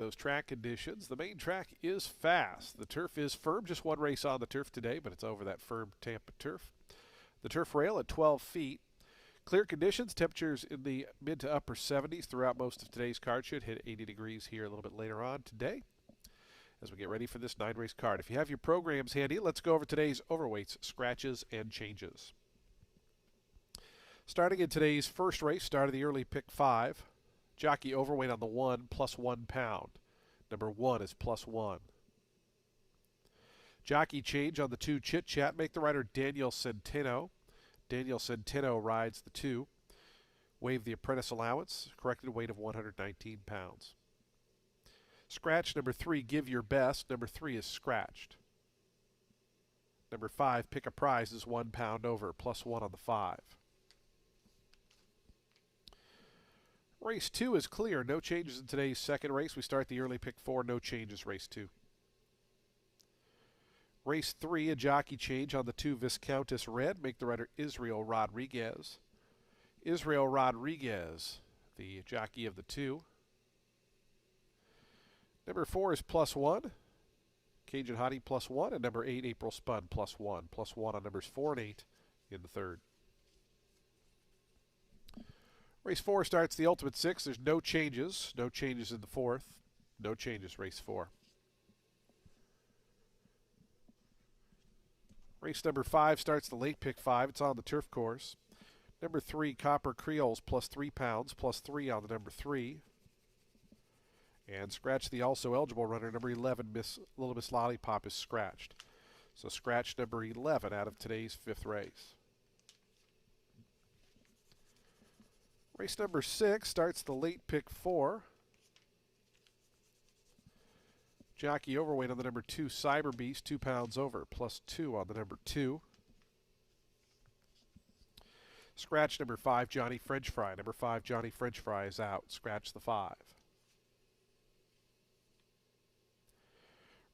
Those track conditions. The main track is fast. The turf is firm. Just one race on the turf today, but it's over that firm Tampa turf. The turf rail at 12 feet. Clear conditions. Temperatures in the mid to upper 70s throughout most of today's card. Should hit 80 degrees here a little bit later on today as we get ready for this 9-race card. If you have your programs handy, let's go over today's overweights, scratches, and changes. Starting in today's first race, start of the early pick 5. Jockey overweight on the 1, plus 1 pound. Number 1 is plus 1. Jockey change on the 2, Chit Chat. Make the rider Daniel Centeno. Daniel Centeno rides the 2. Waive the apprentice allowance. Corrected weight of 119 pounds. Scratch number 3, Give Your Best. Number 3 is scratched. Number 5, Pick a Prize is 1 pound over, plus 1 on the 5. Race 2 is clear. No changes in today's second race. We start the early pick 4. No changes, race 2. Race 3, a jockey change on the 2, Viscountess Red. Make the rider Israel Rodriguez. Israel Rodriguez, the jockey of the 2. Number 4 is plus 1. Cajun Hottie plus 1. And number 8, April Spun plus 1. Plus 1 on numbers 4 and 8 in the third. Race 4 starts the Ultimate 6. There's no changes. No changes in the fourth. No changes, race 4. Race number 5 starts the late pick 5. It's on the turf course. Number 3, Copper Creoles, plus 3 pounds, plus 3 on the number 3. And scratch the also eligible runner, number 11, Little Miss Lollipop, is scratched. So scratch number 11 out of today's 5th race. Race number 6 starts the late pick 4. Jockey overweight on the number 2, Cyber Beast, 2 pounds over, plus 2 on the number 2. Scratch number 5, Johnny French Fry. Number 5, Johnny French Fry, is out. Scratch the 5.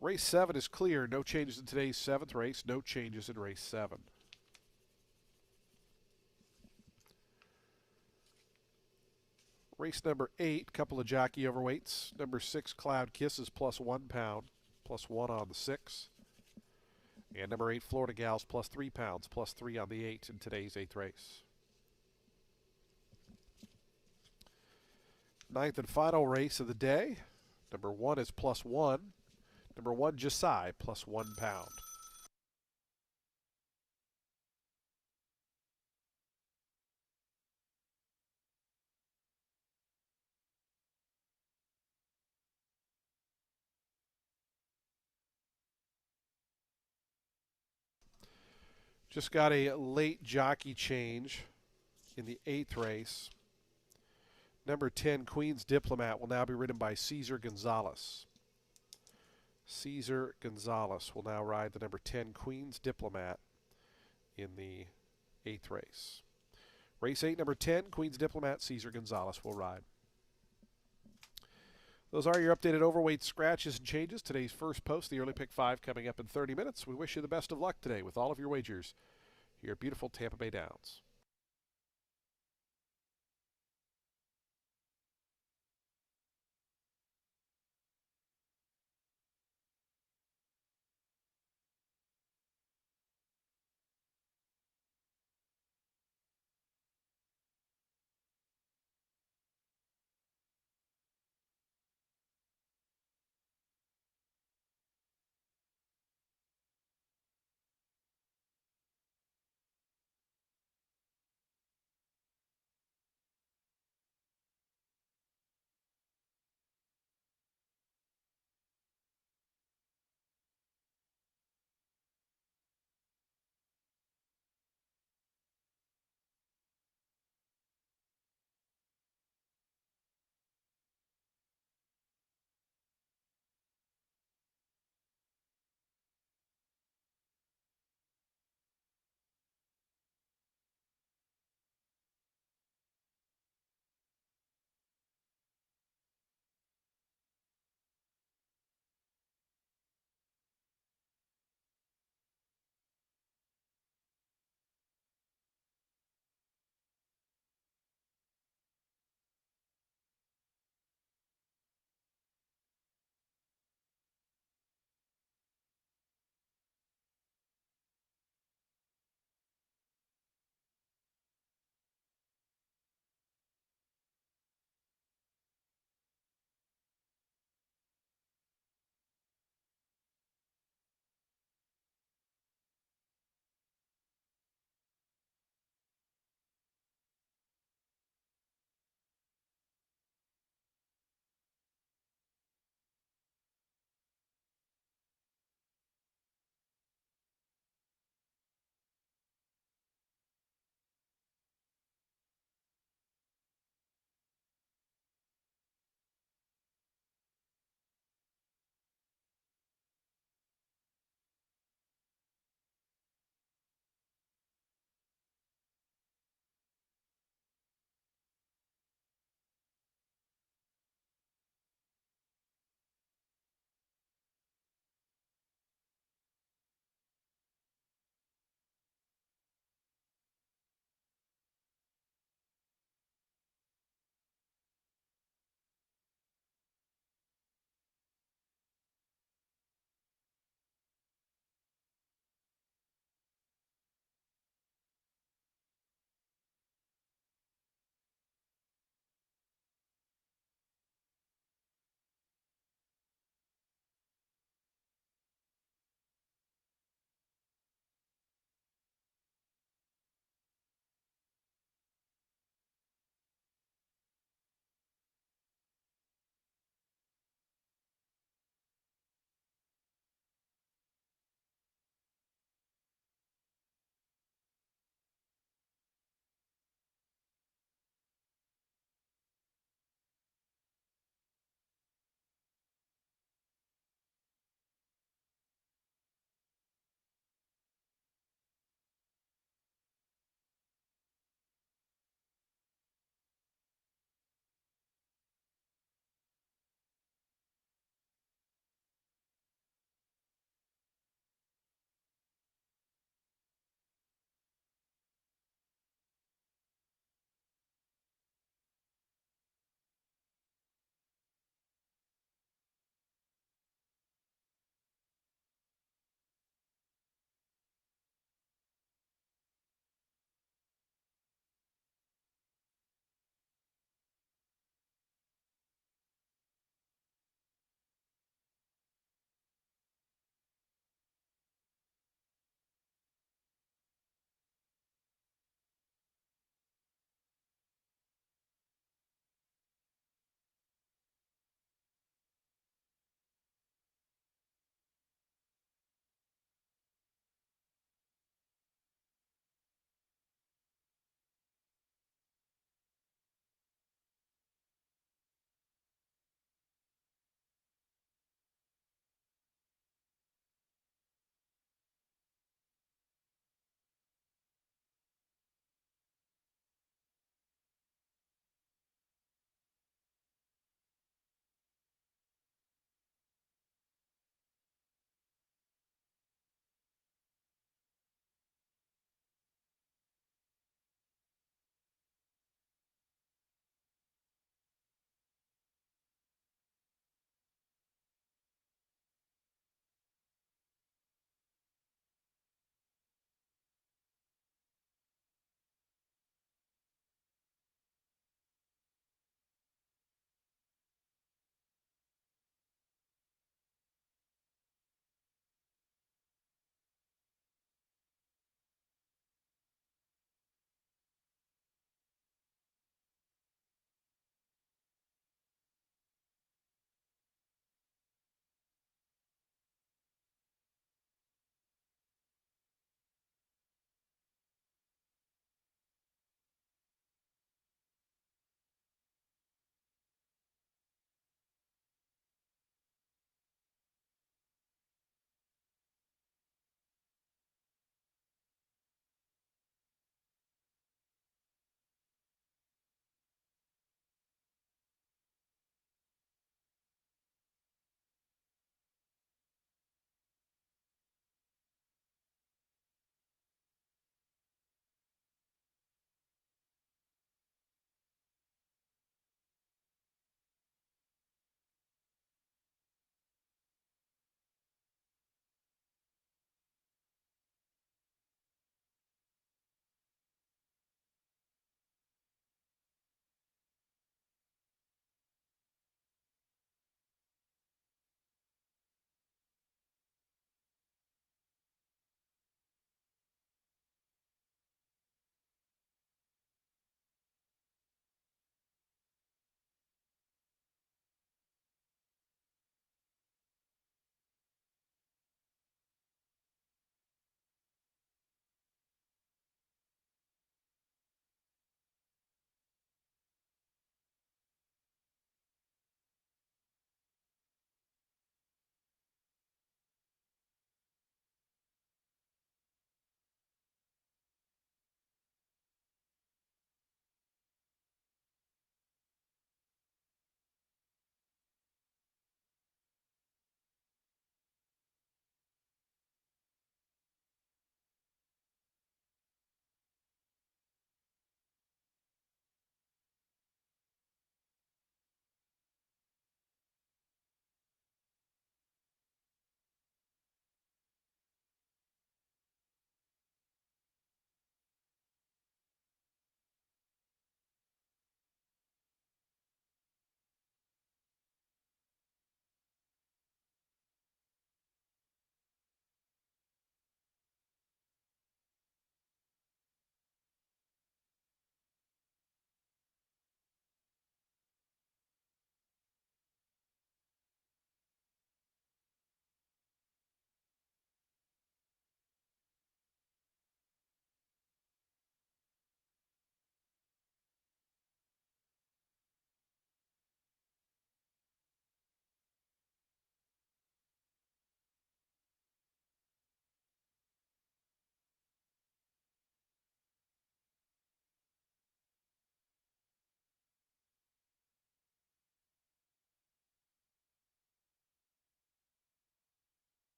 Race 7 is clear. No changes in today's 7th race. No changes in race 7. Race number 8, couple of jockey overweights. Number 6, Cloud Kisses, plus 1 pound, plus 1 on the 6. And number 8, Florida Gals, plus 3 pounds, plus 3 on the 8 in today's 8th race. 9th and final race of the day. Number 1 is plus 1. Number 1, Josiah, plus 1 pound. Just got a late jockey change in the 8th race. Number 10, Queen's Diplomat, will now be ridden by Cesar Gonzalez. Cesar Gonzalez will now ride the number 10, Queen's Diplomat, in the 8th race. Race 8, number 10, Queen's Diplomat, Cesar Gonzalez will ride. Those are your updated overweight scratches and changes. Today's first post, the early pick 5, coming up in 30 minutes. We wish you the best of luck today with all of your wagers here at beautiful Tampa Bay Downs.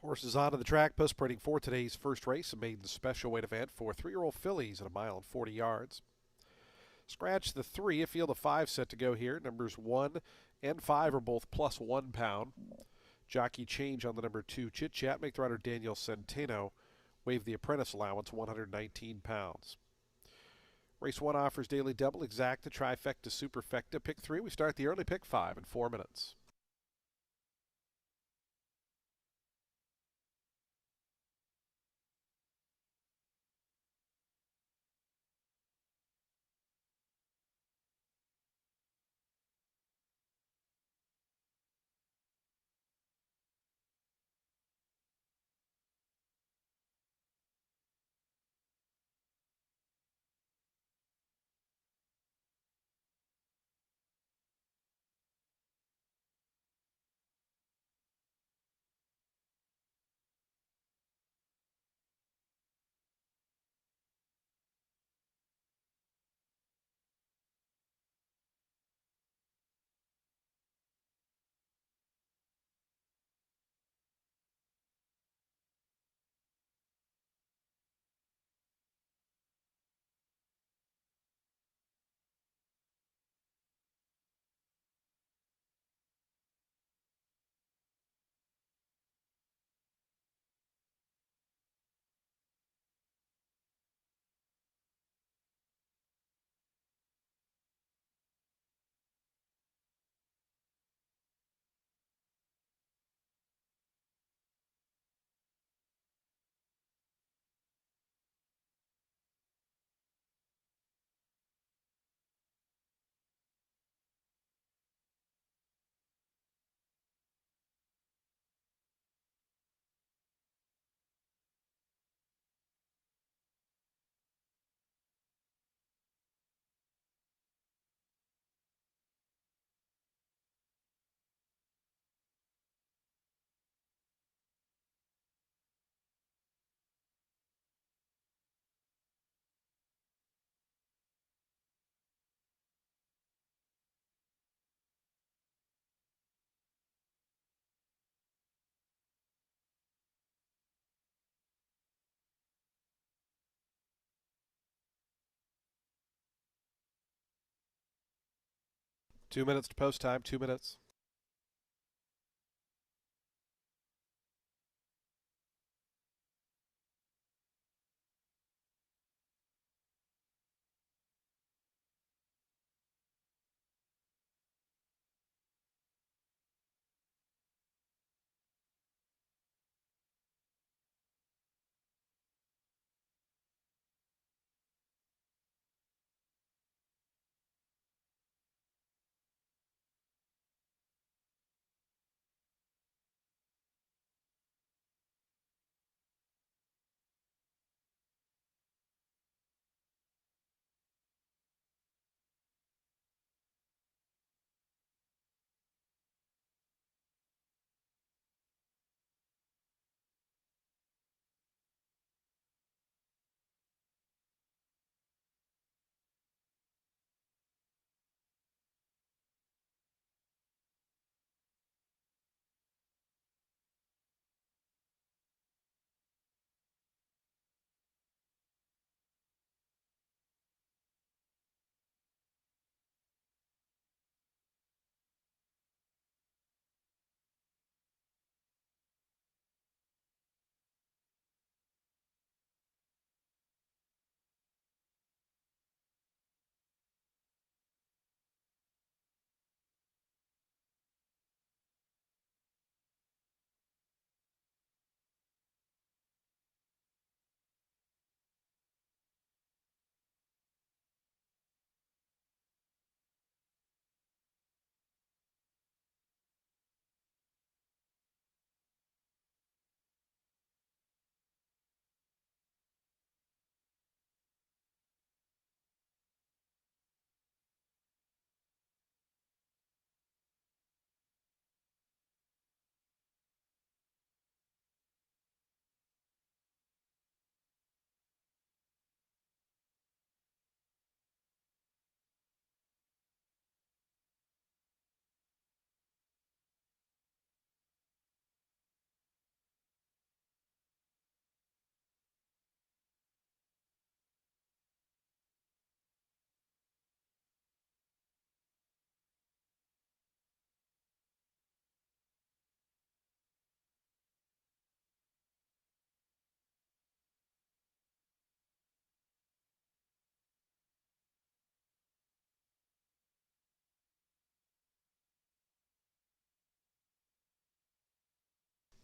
Horses onto the track, postparading for today's first race, a maiden special weight event for 3-year-old fillies at 1 mile and 40 yards. Scratch the 3, a field of 5 set to go here. Numbers 1 and 5 are both plus 1 pound. Jockey change on the number 2, Chit Chat. Make the rider Daniel Centeno waive the apprentice allowance, 119 pounds. Race 1 offers daily double, exacta, trifecta, superfecta. Pick 3, we start the early pick 5 in 4 minutes. 2 minutes to post time, 2 minutes.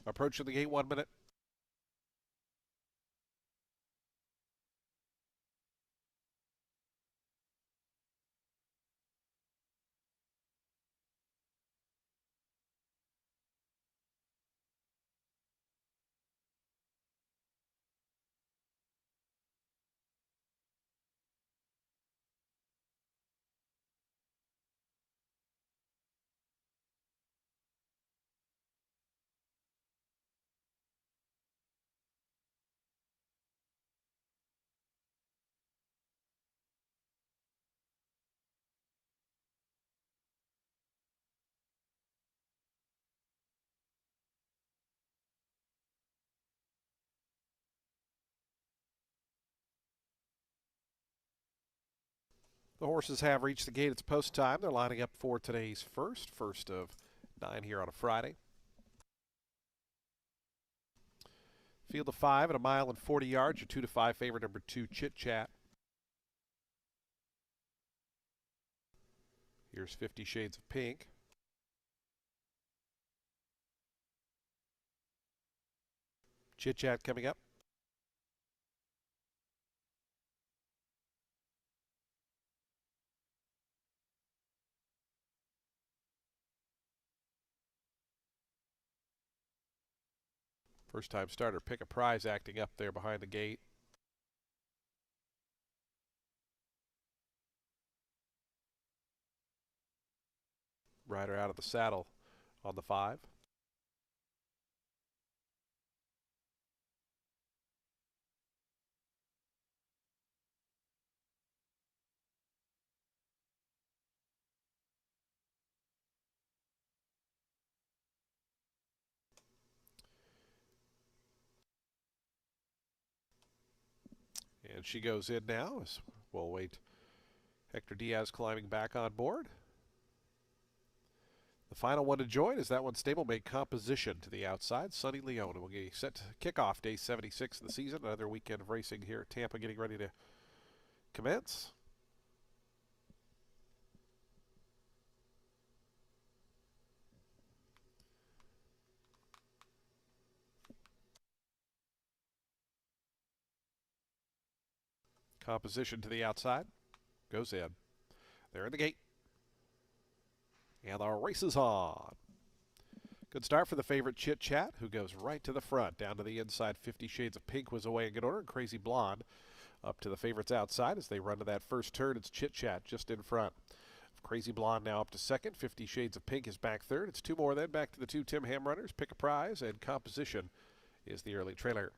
Approaching the gate, 1 minute. The horses have reached the gate. It's post time. They're lining up for today's first of 9 here on a Friday. Field of 5 at a mile and 40 yards. Your 2 to 5 favorite, number 2, Chit Chat. Here's 50 Shades of Pink. Chit Chat coming up. First time starter, Pick a Prize, acting up there behind the gate. Rider out of the saddle on the 5. And she goes in now as we'll wait. Hector Diaz climbing back on board. The final one to join is that one stablemate Composition to the outside. Sonny Leone will get set to kick off day 76 of the season. Another weekend of racing here at Tampa getting ready to commence. Composition to the outside. Goes in. They're in the gate. And the race is on. Good start for the favorite Chit Chat, who goes right to the front. Down to the inside, 50 Shades of Pink was away in good order. And Crazy Blonde up to the favorites outside as they run to that first turn. It's Chit Chat just in front. Crazy Blonde now up to second. 50 Shades of Pink is back third. It's 2 more then. Back to the 2 Tim Ham runners. Pick a Prize and Composition is the early trailer.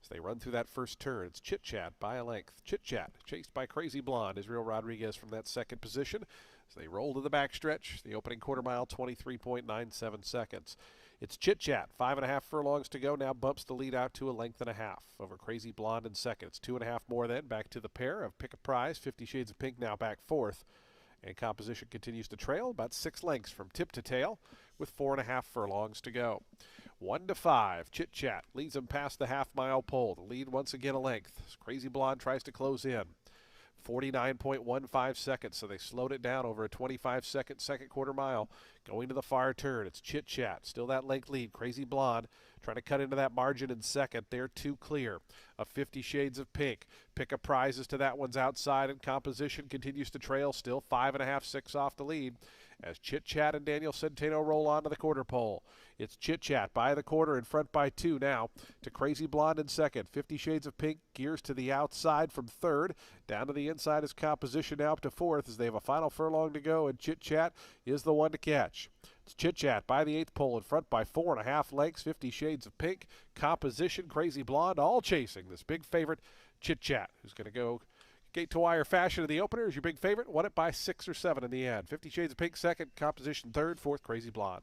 As they run through that first turn, it's Chit Chat by a length. Chit Chat chased by Crazy Blonde. Israel Rodriguez from that second position. As they roll to the backstretch, the opening quarter mile, 23.97 seconds. It's Chit Chat, 5.5 furlongs to go. Now bumps the lead out to a length and a half over Crazy Blonde in second. It's 2.5 more then. Back to the pair of Pick a Prize. 50 Shades of Pink now back fourth. And Composition continues to trail about 6 lengths from tip to tail with 4.5 furlongs to go. 1 to 5. Chit Chat leads them past the half-mile pole. The lead once again a length. Crazy Blonde tries to close in. 49.15 seconds, so they slowed it down over a 25-second second quarter mile. Going to the far turn, it's Chit Chat. Still that length lead. Crazy Blonde trying to cut into that margin in second. They're 2 clear of 50 Shades of Pink. Pick a Prizes to that one's outside, and Composition continues to trail. Still 5.5, 6 off the lead as Chit Chat and Daniel Centeno roll on to the quarter pole. It's Chit Chat by the quarter in front by 2 now to Crazy Blonde in second. 50 Shades of Pink gears to the outside from third. Down to the inside is Composition now up to fourth as they have a final furlong to go, and Chit Chat is the one to catch. It's Chit Chat by the 8th pole in front by 4.5 lengths. 50 Shades of Pink, Composition, Crazy Blonde all chasing this big favorite Chit Chat, who's going to go gate to wire fashion in the opener is your big favorite. Won it by 6 or 7 in the end. 50 Shades of Pink second, Composition third, fourth Crazy Blonde.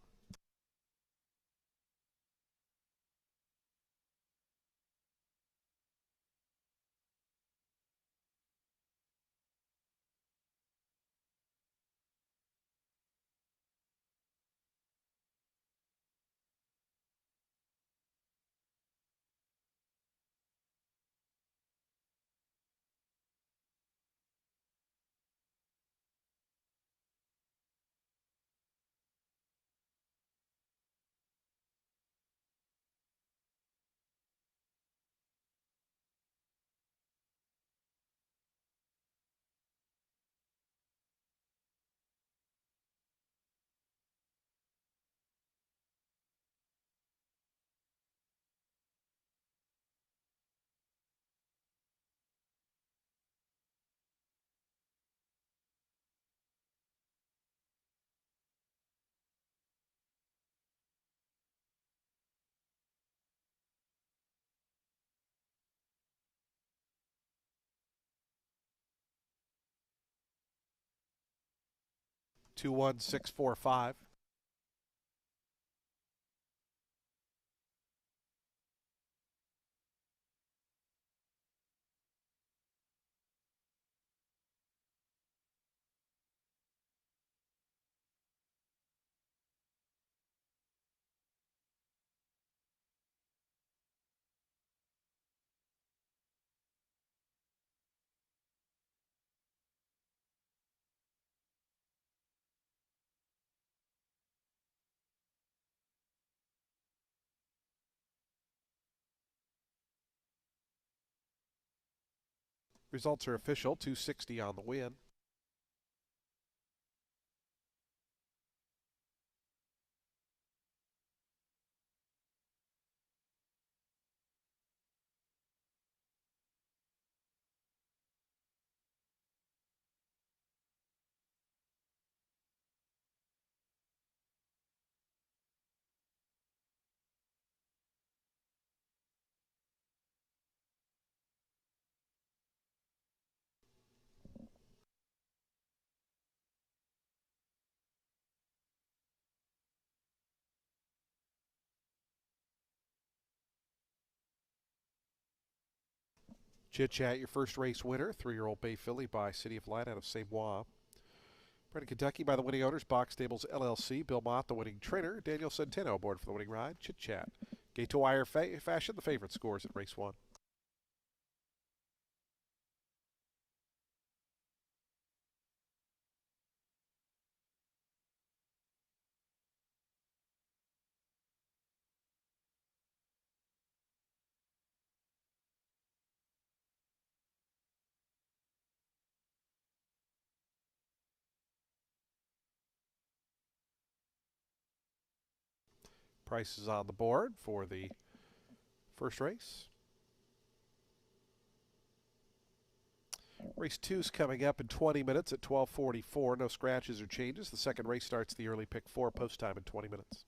21645. Results are official. 260 on the win. Chit Chat, your first race winner, 3-year-old Bay Filly by City of Light out of St. Bois. Bred in Kentucky by the winning owners, Box Stables LLC. Bill Mott, the winning trainer. Daniel Centeno aboard for the winning ride. Chit Chat. Gate to wire fashion, the favorite scores at race 1. Prices on the board for the first race. Race 2 is coming up in 20 minutes at 12:44. No scratches or changes. The second race starts the early pick 4 post time in 20 minutes.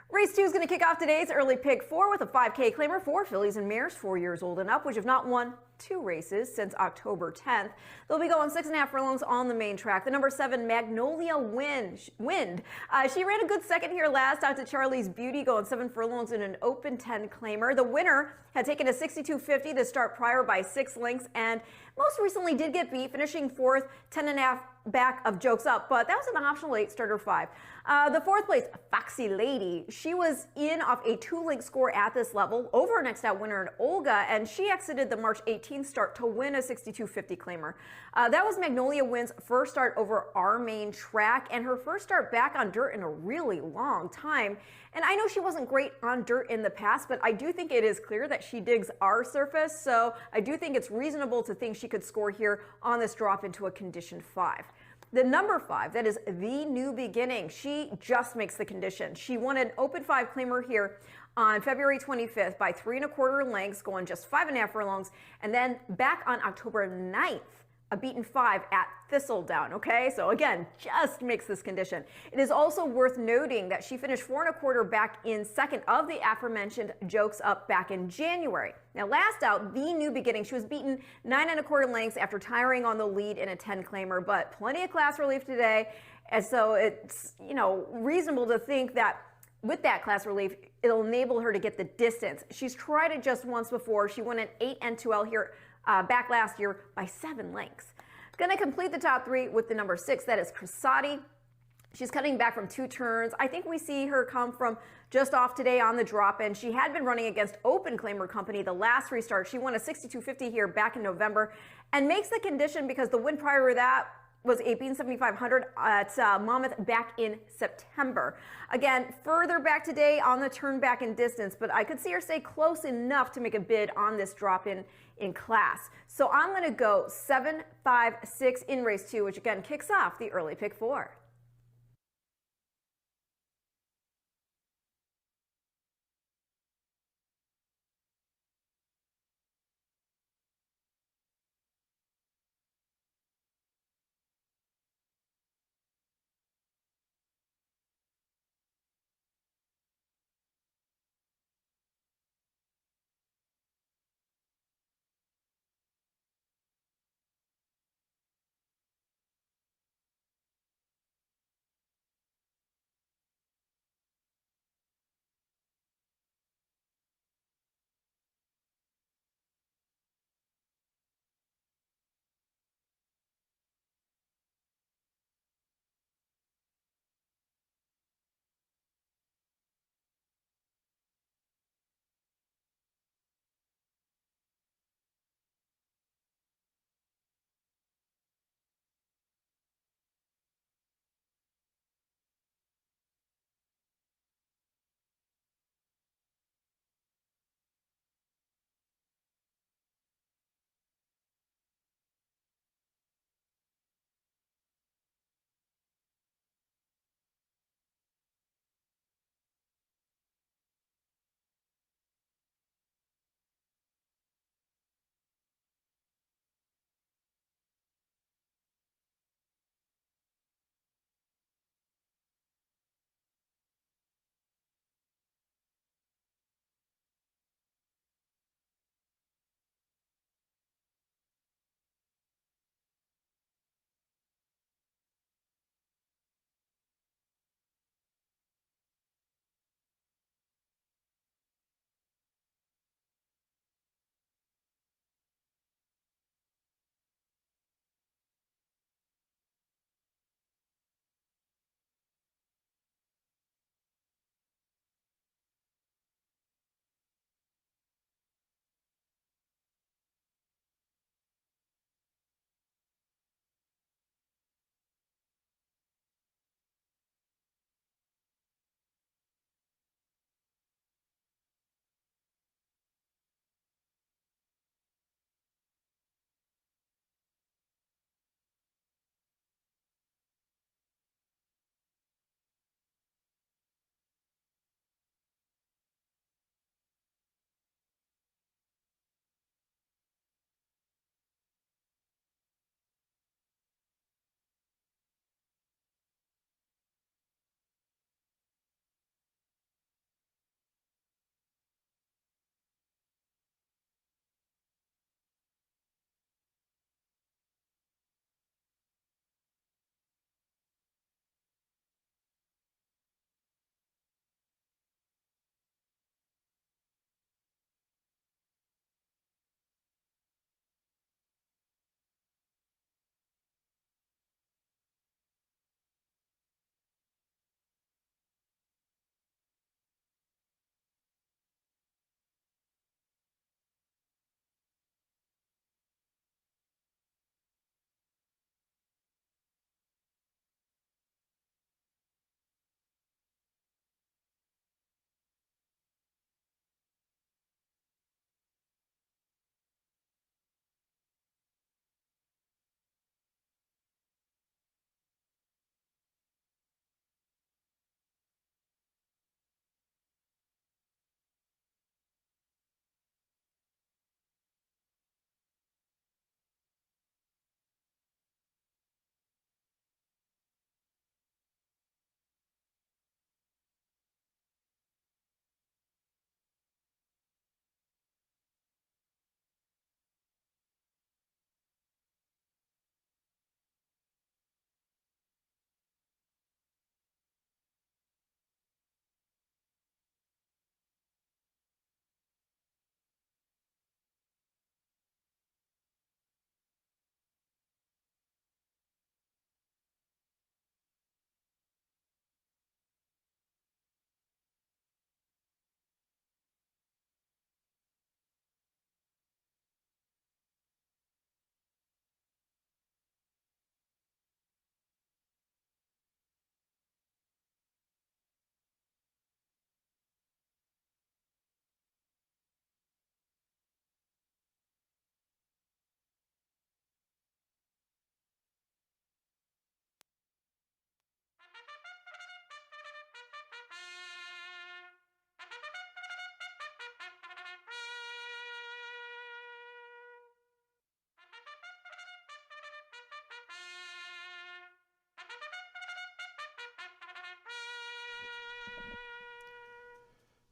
Race 2 is going to kick off today's early pick 4 with a 5K claimer for fillies and mares 4 years old and up, which have not won 2 races since October 10th. They'll be going 6.5 furlongs on the main track. The number 7, Magnolia Wind. She ran a good second here last out to Charlie's Beauty, going 7 furlongs in an open 10 claimer. The winner had taken a 62.50 to start prior by 6 lengths and most recently did get beat, finishing 4th, 10.5 back of Jokes Up, but that was an optional 8 starter 5. The 4th place, Foxy Lady, she was in off a 2-length score at this level over next out winner in Olga, and she exited the March 18th start to win a 62.50 claimer. That was Magnolia Wind's first start over our main track and her first start back on dirt in a really long time. And I know she wasn't great on dirt in the past, but I do think it is clear that she digs our surface, so I do think it's reasonable to think she could score here on this drop into a condition 5. The number 5, that is The New Beginning. She just makes the condition. She won an open 5 claimer here on February 25th by 3 1/4 lengths, going just 5.5 furlongs, and then back on October 9th, a beaten 5 at Thistledown, okay? So again, just makes this condition. It is also worth noting that she finished 4 1/4 back in second of the aforementioned Jokes Up back in January. Now last out, The New Beginning, she was beaten 9 1/4 lengths after tiring on the lead in a 10 claimer, but plenty of class relief today. And so it's, reasonable to think that with that class relief, it'll enable her to get the distance. She's tried it just once before. She won an 8 N2L here back last year by 7 lengths. Going to complete the top 3 with the number 6, that is Crissati. She's cutting back from 2 turns. I think we see her come from just off today on the drop, and she had been running against Open Claimer Company the last restart. She won a 62.50 here back in November and makes the condition because the win prior to that was a Bean 7500 at Monmouth back in September. Again, further back today on the turn back in distance, but I could see her stay close enough to make a bid on this drop in class. So I'm going to go 7, 5, 6 in race 2, which again kicks off the early pick 4.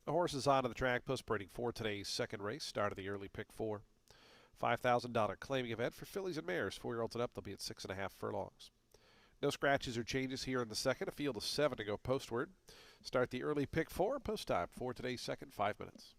The horse is onto the track, postbraiding for today's second race, start of the early pick four. $5,000 claiming event for fillies and mares. 4-year-olds and up, they'll be at 6.5 furlongs. No scratches or changes here in the second. A field of 7 to go postward. Start the early pick four. Post time for today's second, 5 minutes.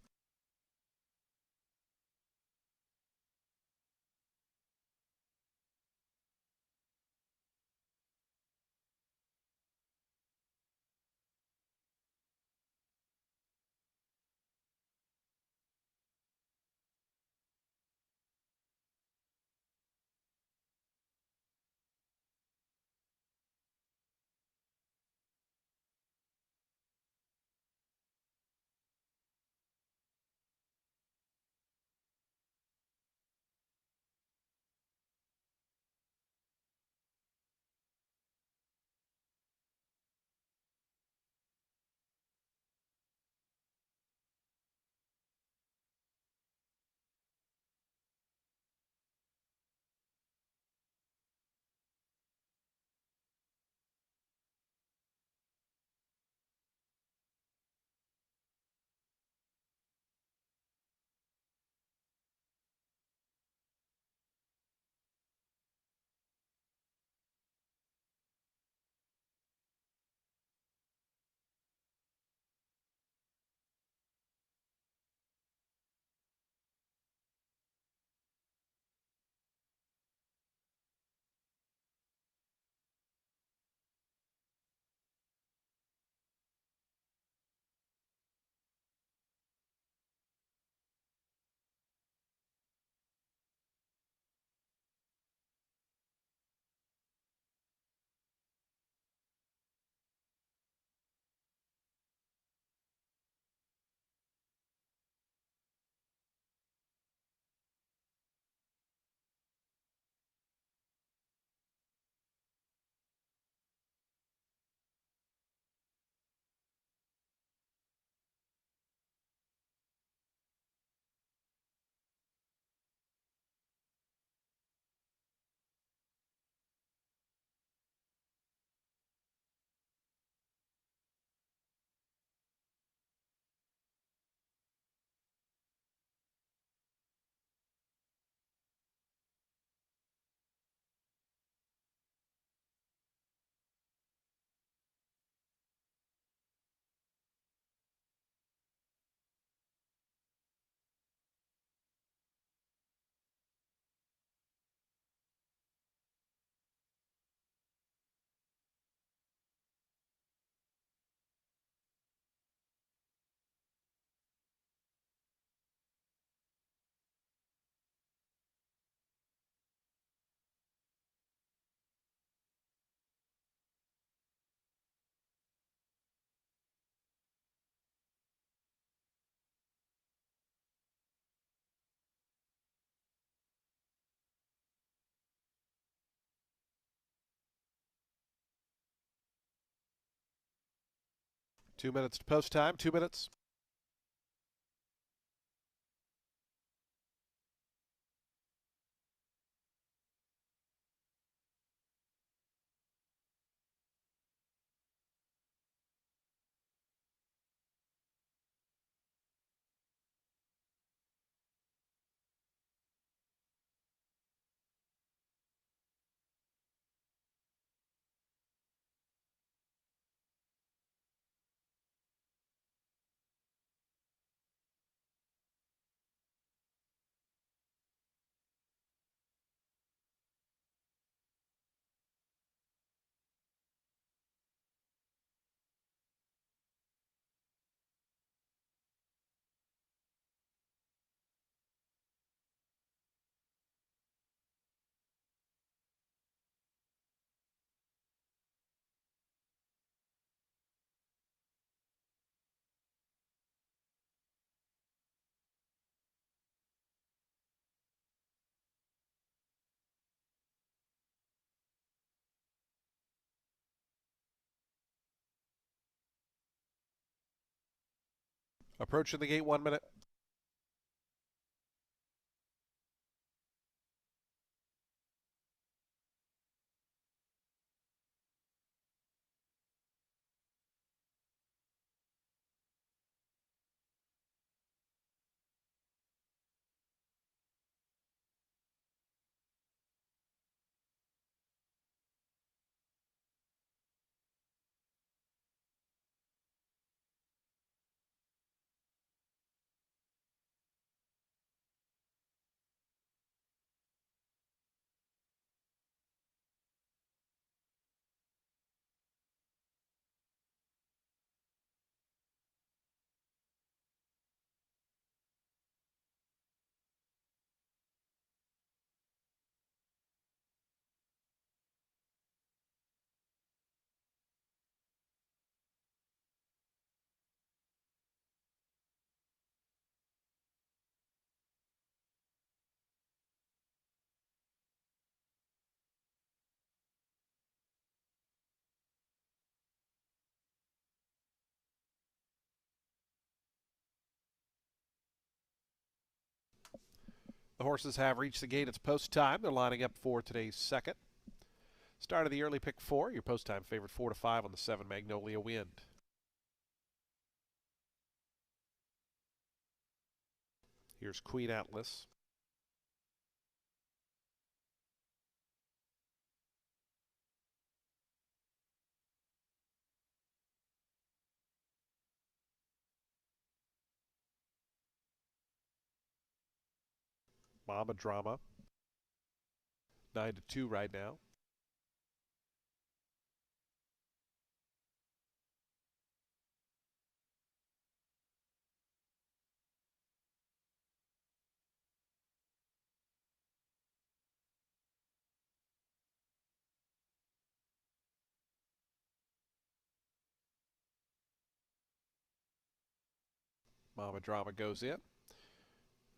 Two minutes to post time. 2 minutes. Approaching the gate, 1 minute. The horses have reached the gate. It's post time. They're lining up for today's second. Start of the early pick 4. Your post time favorite 4 to 5 on the 7 Magnolia Wind. Here's Queen Atlas. Mama Drama. 9-2 right now. Mama Drama goes in.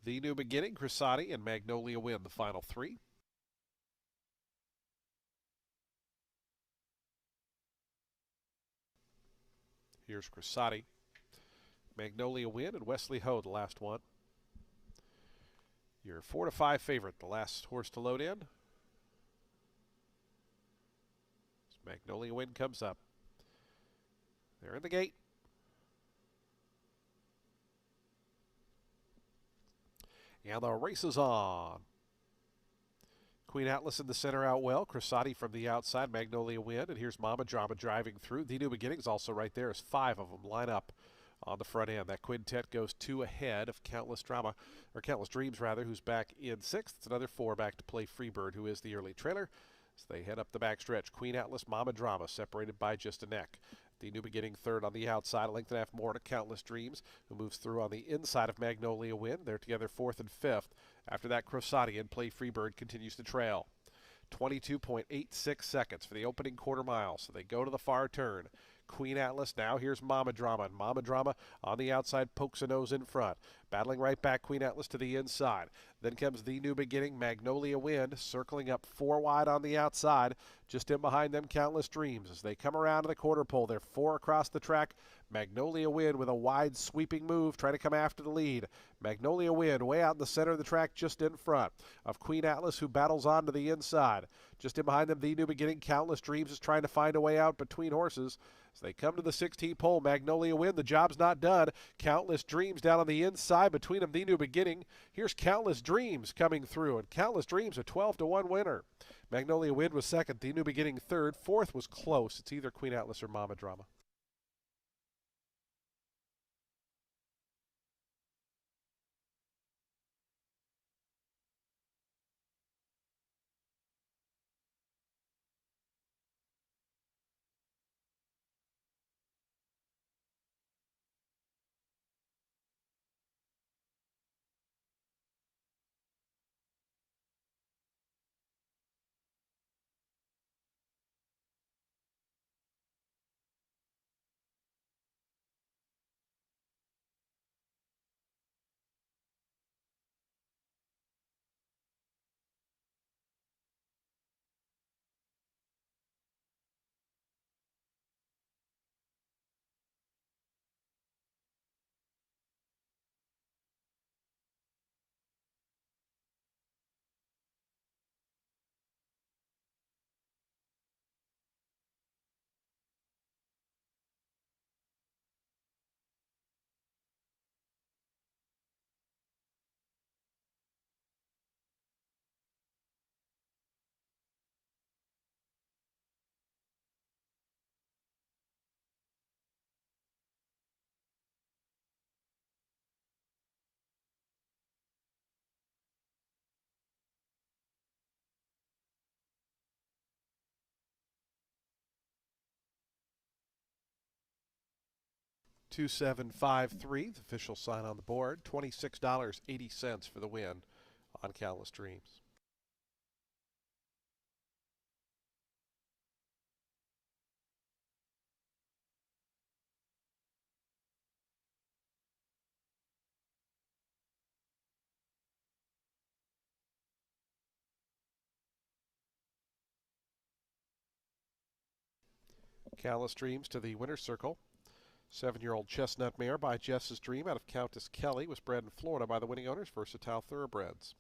The New Beginning, Crisati, and Magnolia Wind, the final 3. Here's Crisati, Magnolia Wind, and Wesley Ho, the last one. Your 4 to 5 favorite, the last horse to load in. Magnolia Wind comes up. They're in the gate. And the race is on. Queen Atlas in the center out well. Crisati from the outside. Magnolia Wind. And here's Mama Drama driving through. The New Beginnings also right there as 5 of them line up on the front end. That quintet goes 2 ahead of Countless Dreams, who's back in 6th. It's another 4 back to play Freebird, who is the early trailer. As they head up the backstretch, Queen Atlas, Mama Drama separated by just a neck. The New Beginning third on the outside, a length and a half more to Countless Dreams, who moves through on the inside of Magnolia Wind. They're together 4th and 5th. After that, Crisati and Play Freebird continues to trail. 22.86 seconds for the opening quarter mile, so they go to the far turn. Queen Atlas, now here's Mama Drama, and Mama Drama on the outside pokes a nose in front. Battling right back, Queen Atlas to the inside. Then comes The New Beginning, Magnolia Wind, circling up 4 wide on the outside. Just in behind them, Countless Dreams. As they come around to the quarter pole, they're 4 across the track. Magnolia Wind with a wide sweeping move, trying to come after the lead. Magnolia Wind way out in the center of the track, just in front of Queen Atlas, who battles on to the inside. Just in behind them, The New Beginning, Countless Dreams is trying to find a way out between horses. As they come to the 16th pole, Magnolia Wind, the job's not done. Countless Dreams down on the inside between them, The New Beginning. Here's Countless Dreams coming through, and Countless Dreams a 12-1 winner. Magnolia Wind was second, The New Beginning third. Fourth was close. It's either Queen Atlas or Mama Drama. $2,753, the official sign on the board. $26.80 for the win on Countless Dreams. Countless Dreams to the winner's circle. 7-year-old chestnut mare by Jess's Dream out of Countess Kelly was bred in Florida by the winning owners, Versatile Thoroughbreds.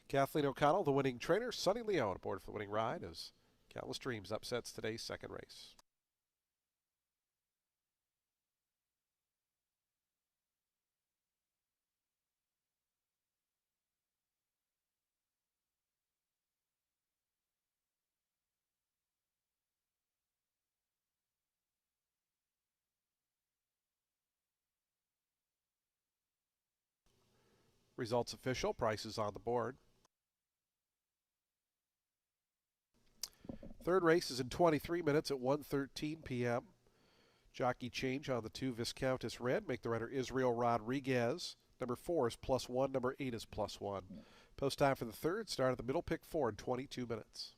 Kathleen O'Connell, the winning trainer. Sonny Leone aboard for the winning ride as Countless Dreams upsets today's second race. Results official. Prices on the board. Third race is in 23 minutes at 1:13 p.m. Jockey change on the 2 Viscountess Red. Make the rider Israel Rodriguez. Number 4 is +1. Number 8 is +1. Post time for the third. Start at the middle pick 4 in 22 minutes.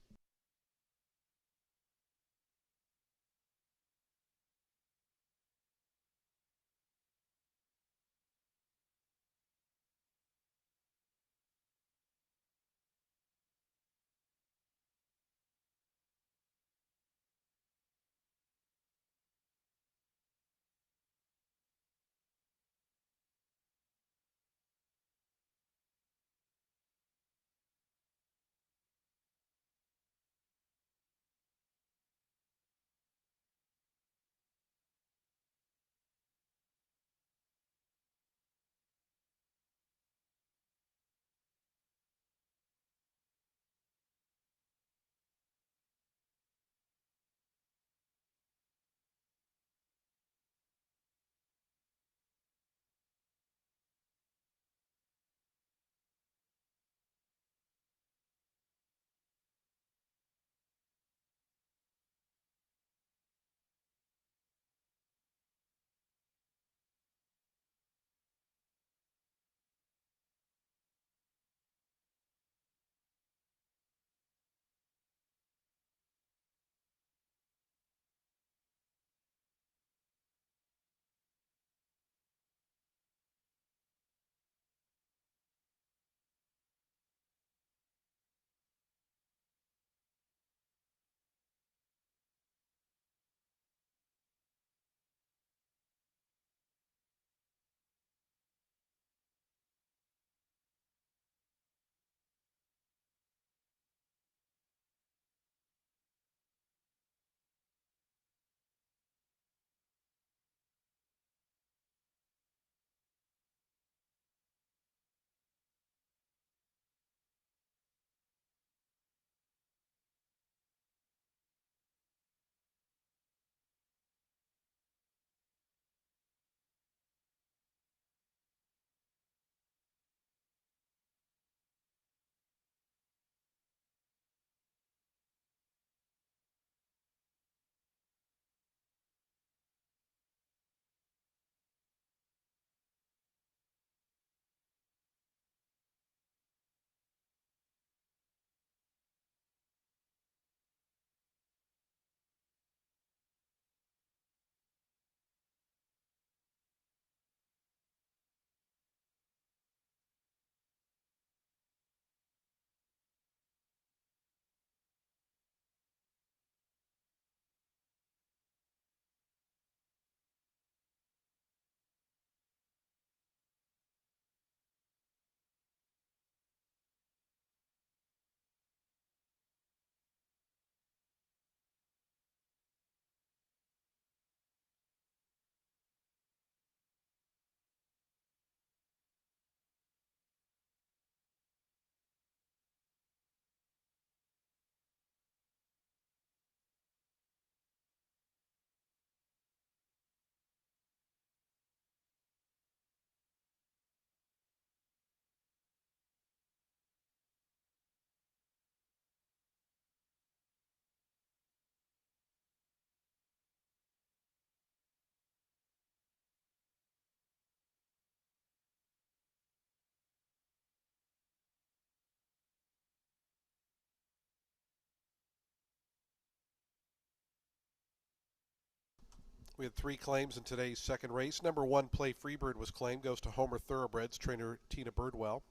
We had 3 claims in today's second race. Number 1, Play Freebird was claimed. Goes to Homer Thoroughbreds, trainer Tina Birdwell.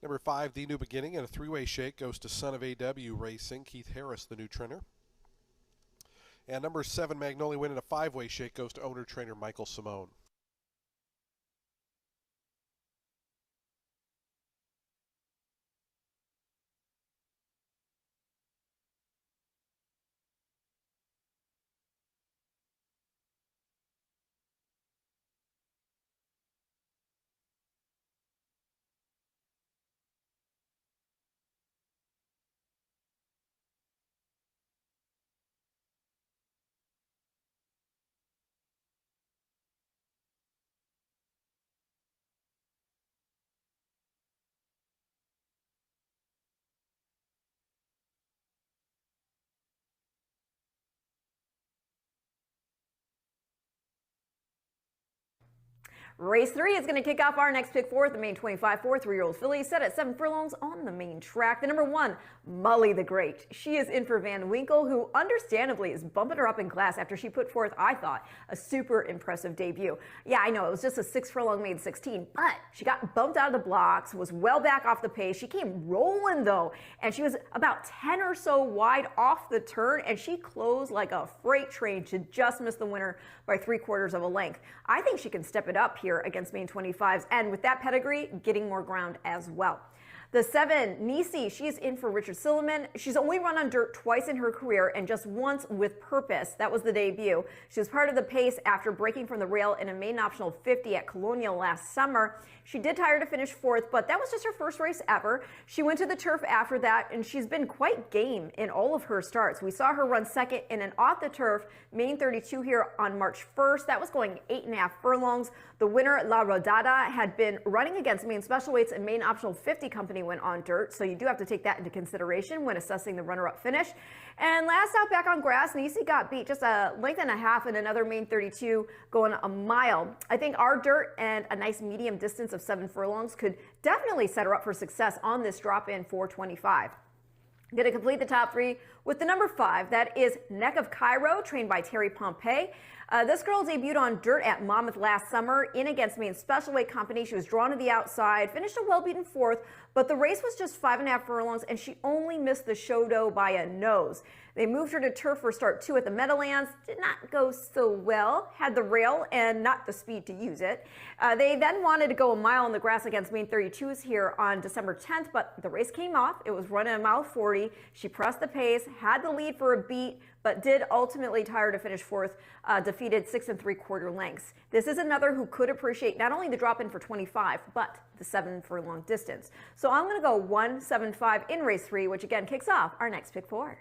Number 5, The New Beginning, and a 3-way shake goes to Son of AW Racing, Keith Harris, the new trainer. And number 7, Magnolia Win, and a 5-way shake goes to owner-trainer Michael Simone. Race 3 is going to kick off our next pick four at the main 25 4-3-year-old filly set at 7 furlongs on the main track. The number 1, Molly the Great. She is in for Van Winkle, who understandably is bumping her up in class after she put forth, I thought, a super impressive debut. Yeah, I know, it was just a 6 furlong maiden 16, but she got bumped out of the blocks, was well back off the pace. She came rolling though, and she was about 10 or so wide off the turn, and she closed like a freight train to just miss the winner by 3/4 of a length. I think she can step it up here against main 25s, and with that pedigree, getting more ground as well. The 7, Nisi, she is in for Richard Silliman. She's only run on dirt twice in her career and just once with purpose. That was the debut. She was part of the pace after breaking from the rail in a maiden optional 50 at Colonial last summer. She did tire to finish 4th, but that was just her first race ever. She went to the turf after that, and she's been quite game in all of her starts. We saw her run second in an off the turf main 32 here on March 1st. That was going 8.5 furlongs. The winner, La Rodada, had been running against main special weights and main optional 50 company when on dirt, so you do have to take that into consideration when assessing the runner-up finish. And last out back on grass, Nisi got beat just a length and a half in another main 32 going a mile. I think our dirt and a nice medium distance of 7 furlongs could definitely set her up for success on this drop-in 425. Going to complete the top 3 with the number 5. That is Neck of Cairo, trained by Terry Pompey. This girl debuted on dirt at Monmouth last summer in against main special weight company. She was drawn to the outside, finished a well-beaten 4th, but the race was just 5.5 furlongs, and she only missed the show doe by a nose. They moved her to turf for start 2 at the Meadowlands. Did not go so well. Had the rail and not the speed to use it. They then wanted to go a mile on the grass against main 32s here on December 10th, but the race came off. It was run at a mile 40. She pressed the pace, had the lead for a beat, but did ultimately tire to finish 4th, defeated 6 3/4 lengths. This is another who could appreciate not only the drop in for 25, but the 7 furlong distance. So I'm going to go 1-7-5 in race 3, which again kicks off our next pick 4.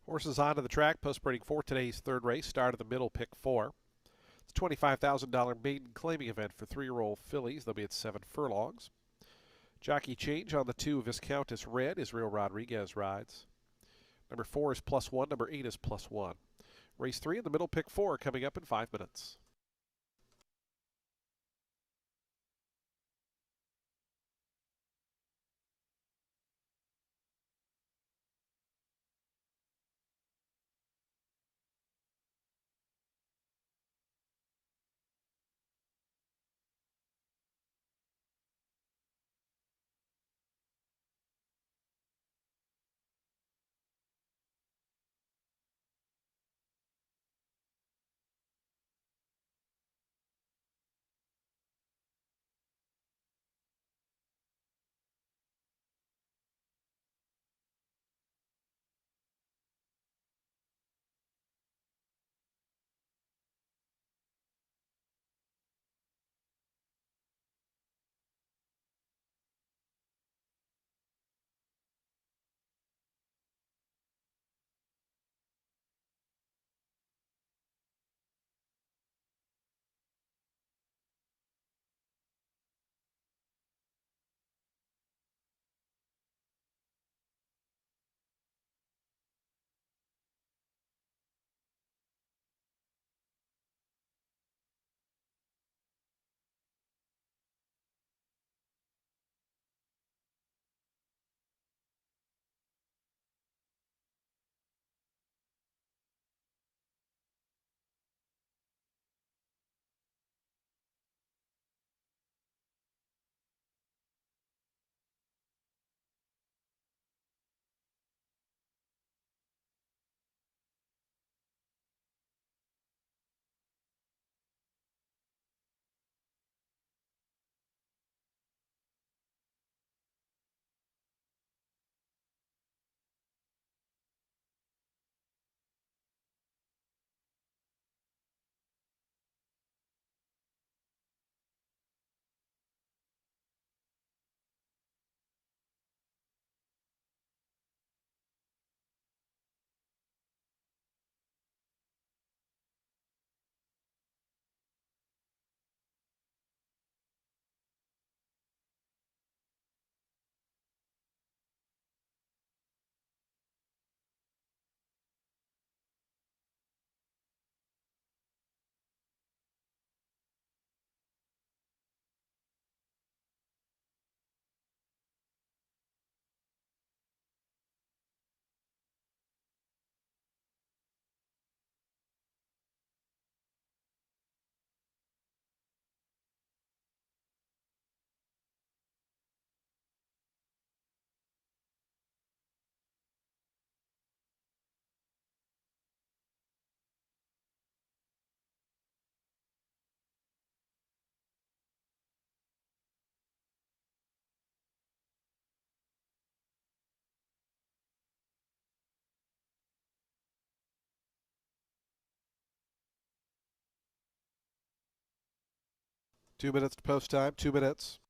Horses onto the track, post-breeding for today's third race. Start of the middle, pick 4. It's a $25,000 maiden claiming event for 3-year-old fillies. They'll be at 7 furlongs. Jockey change on the 2, Viscountess Red. Israel Rodriguez rides. Number 4 is +1. Number 8 is +1. Race 3 in the middle, pick 4, coming up in 5 minutes. Two minutes to post time. 2 minutes.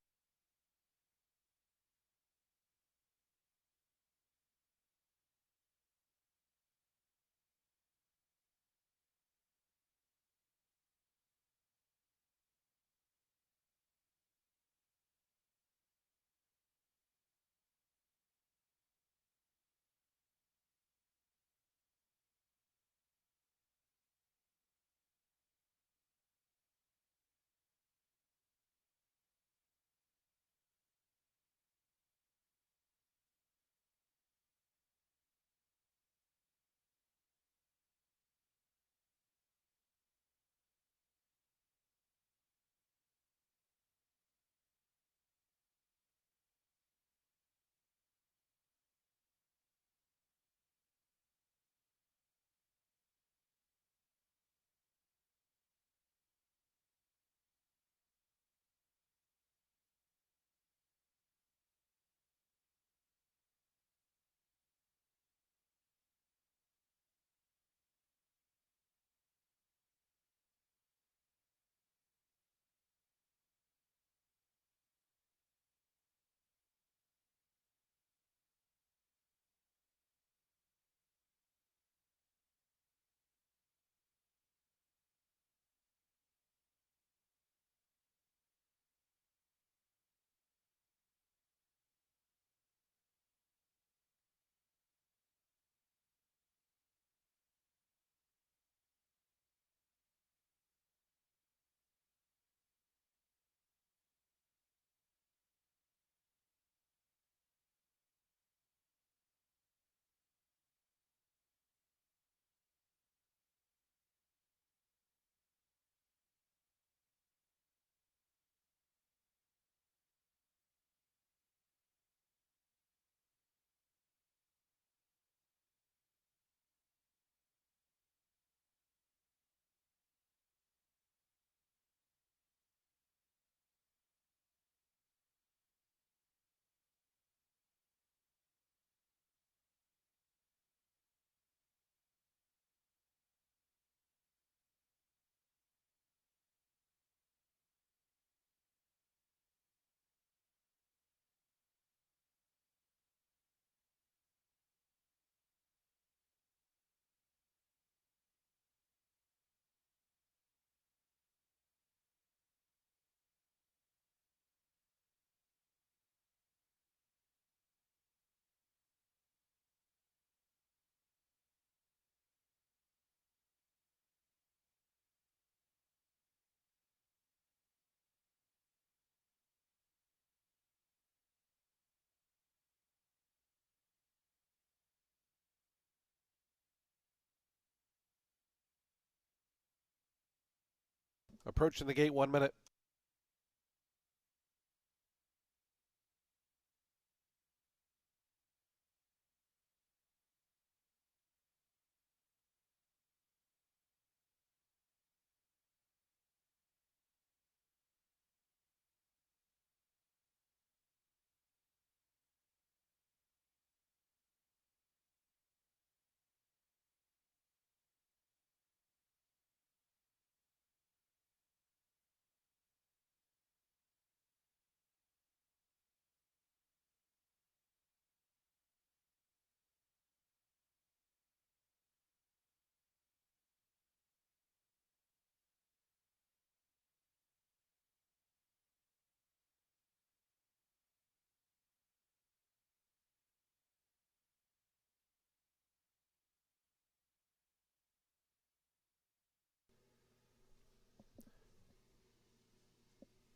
Approaching the gate, 1 minute.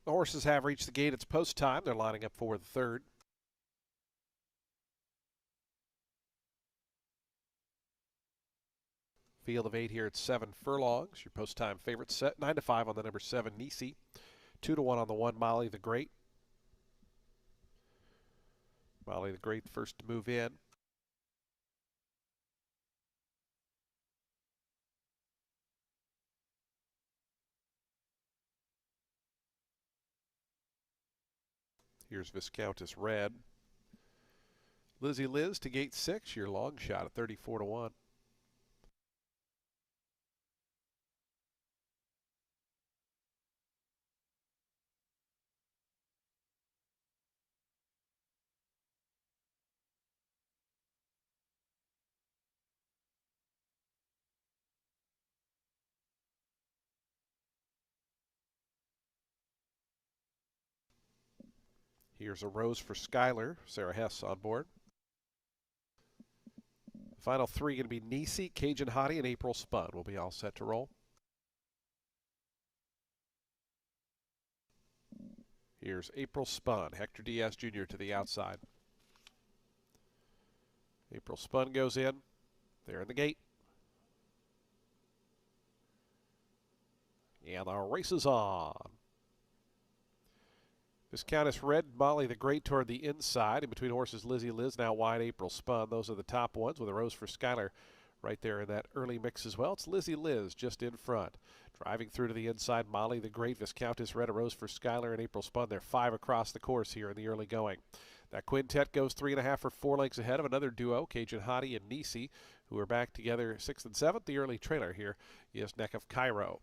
The horses have reached the gate. It's post time. They're lining up for the third. Field of 8 here at 7 furlongs. Your post time favorite set 9-5 on the number 7 Nisi, 2-1 on the 1 Molly the Great. Molly the Great first to move in. Here's Viscountess Red. Lizzie Liz to gate 6. Your long shot at 34-1. Here's a rose for Skylar. Sarah Hess on board. The final 3 going to be Nisi, Cajun Hottie, and April Spun. We'll be all set to roll. Here's April Spun. Hector Diaz Jr. to the outside. April Spun goes in. They're in the gate. And the race is on. Viscountess Red, Molly the Great toward the inside. In between horses, Lizzie Liz, now wide, April Spun. Those are the top ones with a rose for Skylar right there in that early mix as well. It's Lizzie Liz just in front. Driving through to the inside, Molly the Great, Viscountess Red, a rose for Skylar, and April Spun. They're 5 across the course here in the early going. That quintet goes 3.5 or 4 lengths ahead of another duo, Cajun Hottie and Nisi, who are back together 6th and 7th. The early trailer here is Neck of Cairo.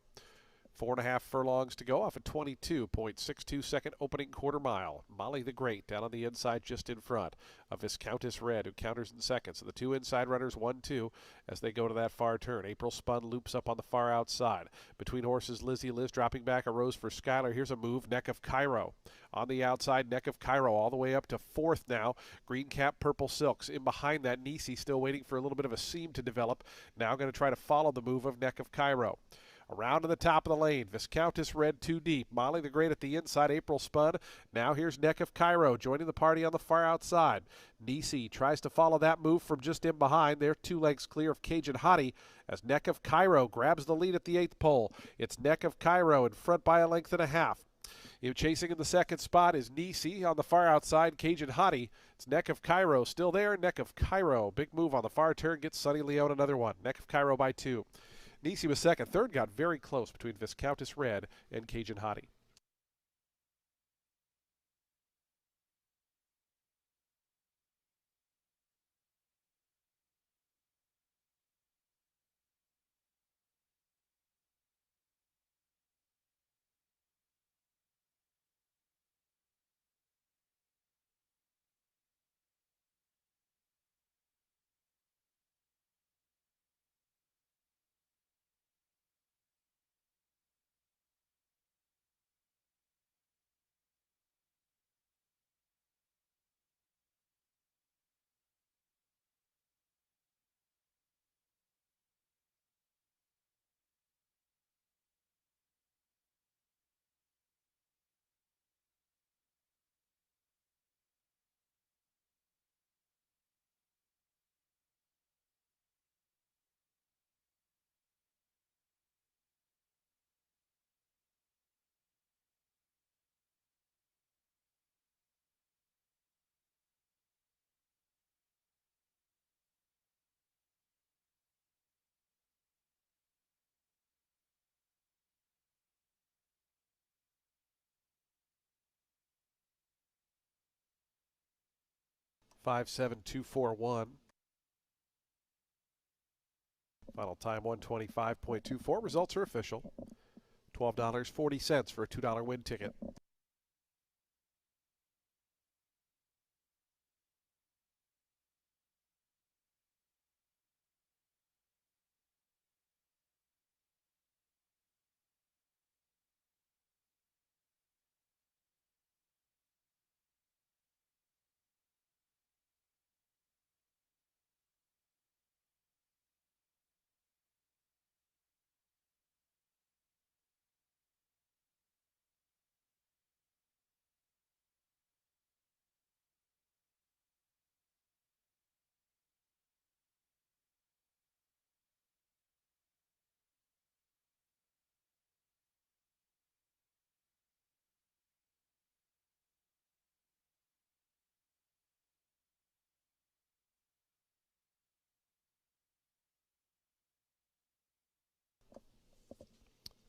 4.5 furlongs to go off a 22.62 second opening quarter mile. Molly the Great down on the inside just in front of Viscountess Red, who counters in second. So the 2 inside runners, 1-2 as they go to that far turn. April Spun loops up on the far outside. Between horses, Lizzie Liz dropping back a rose for Skylar. Here's a move, Neck of Cairo. On the outside, Neck of Cairo all the way up to 4th now. Green cap, purple silks. In behind that, Nisi still waiting for a little bit of a seam to develop. Now going to try to follow the move of Neck of Cairo. Around to the top of the lane, Viscountess Red 2 deep. Molly the Great at the inside, April Spun. Now here's Neck of Cairo joining the party on the far outside. Nisi tries to follow that move from just in behind. They're 2 lengths clear of Cajun Hottie as Neck of Cairo grabs the lead at the 8th pole. It's Neck of Cairo in front by 1.5 lengths. Chasing in the second spot is Nisi on the far outside, Cajun Hottie. It's Neck of Cairo still there. Neck of Cairo, big move on the far turn, gets Sunny Leone another one. Neck of Cairo by 2. Nisi was second. Third got very close between Viscountess Red and Cajun Hottie. 57241. Final time 125.24. Results are official. $12.40 for a $2 win ticket.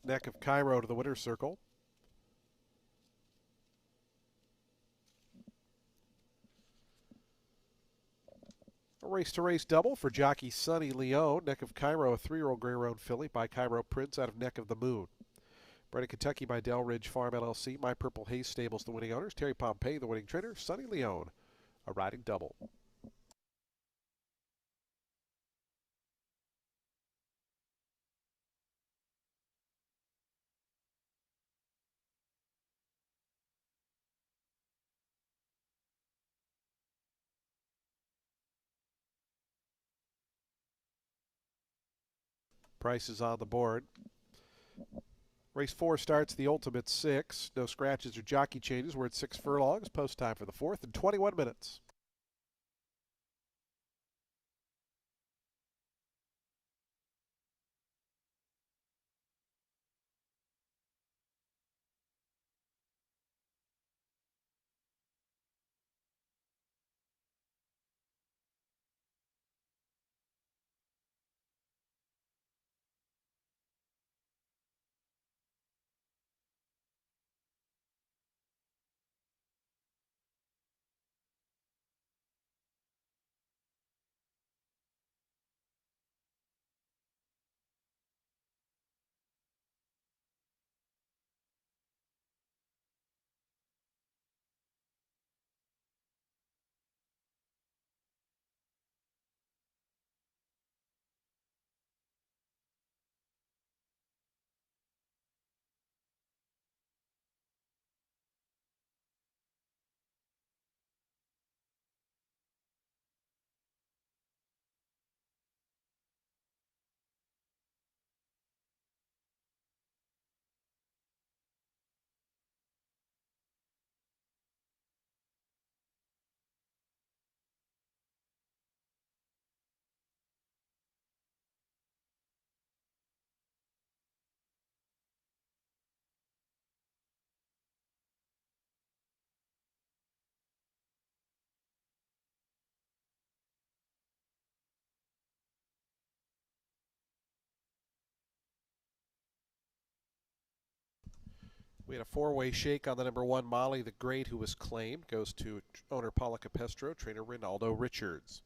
Neck of Cairo to the winner's circle. A race-to-race double for jockey Sonny Leone. Neck of Cairo, a 3-year-old gray-roan filly by Cairo Prince out of Neck of the Moon. Bred in Kentucky by Del Ridge Farm LLC. My Purple Haze Stables, the winning owners. Terry Pompey, the winning trainer. Sonny Leone, a riding double. Prices on the board. Race 4 starts the Ultimate 6. No scratches or jockey changes. We're at 6 furlongs. Post time for the 4th in 21 minutes. We had a 4-way shake on the number 1, Molly the Great, who was claimed. Goes to owner Paula Capestro, trainer Rinaldo Richards.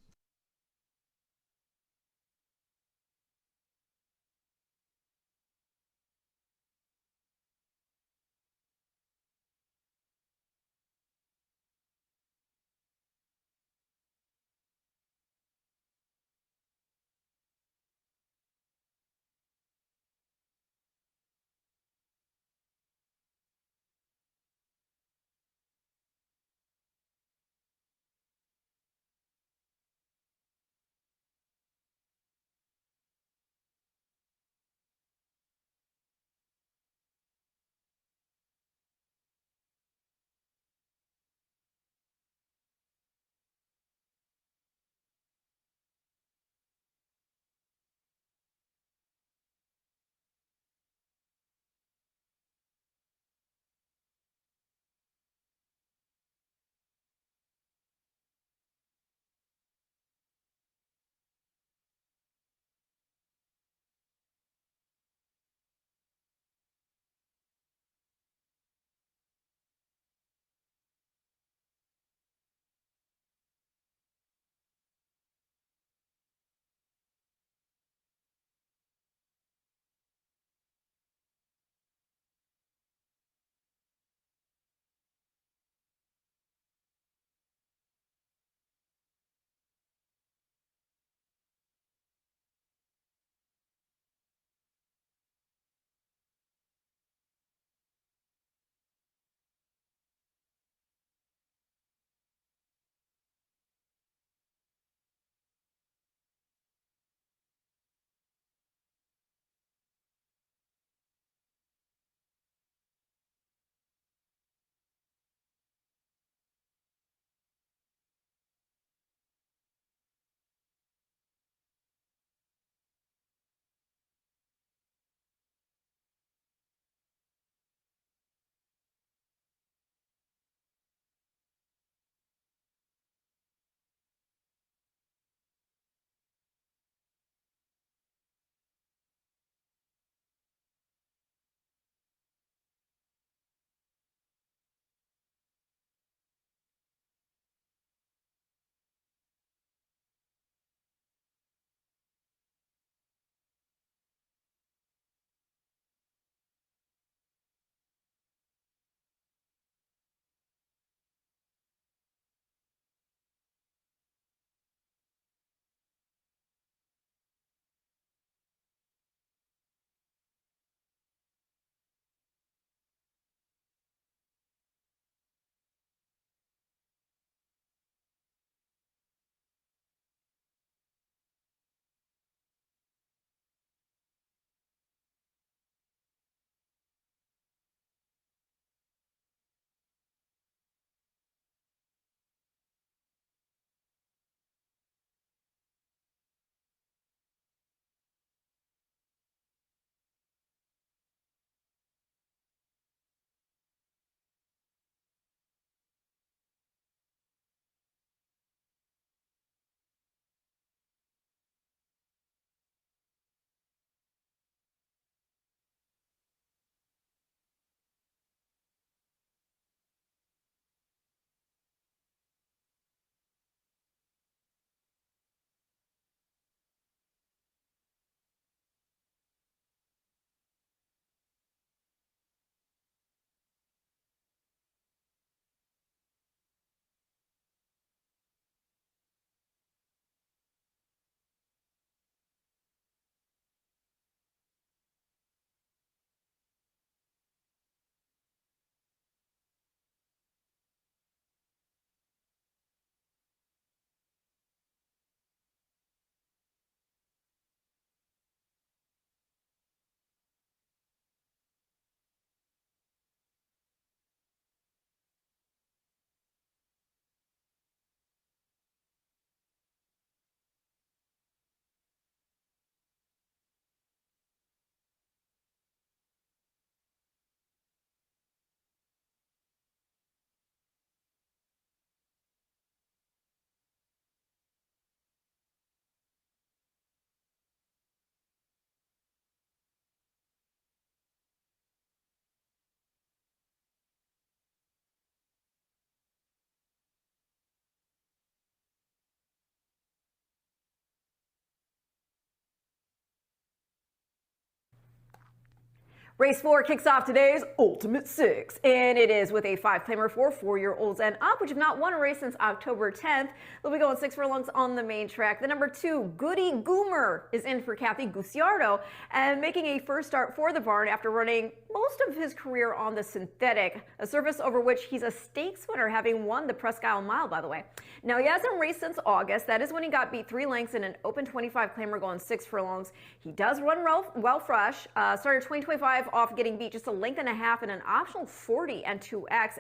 Race 4 kicks off today's Ultimate Six, and it is with a 5-claimer for 4-year-olds and up, which have not won a race since October 10th. They'll be going 6 furlongs on the main track. The number 2, Goody Goomer, is in for Kathy Gucciardo and making a first start for the barn after running most of his career on the synthetic, a surface over which he's a stakes winner, having won the Presque Isle Mile, by the way. Now, he hasn't raced since August. That is when he got beat 3 lengths in an open 25-claimer going 6 furlongs. He does run well fresh. Started 2025 off getting beat just a length and a half in an optional 40 and 2X.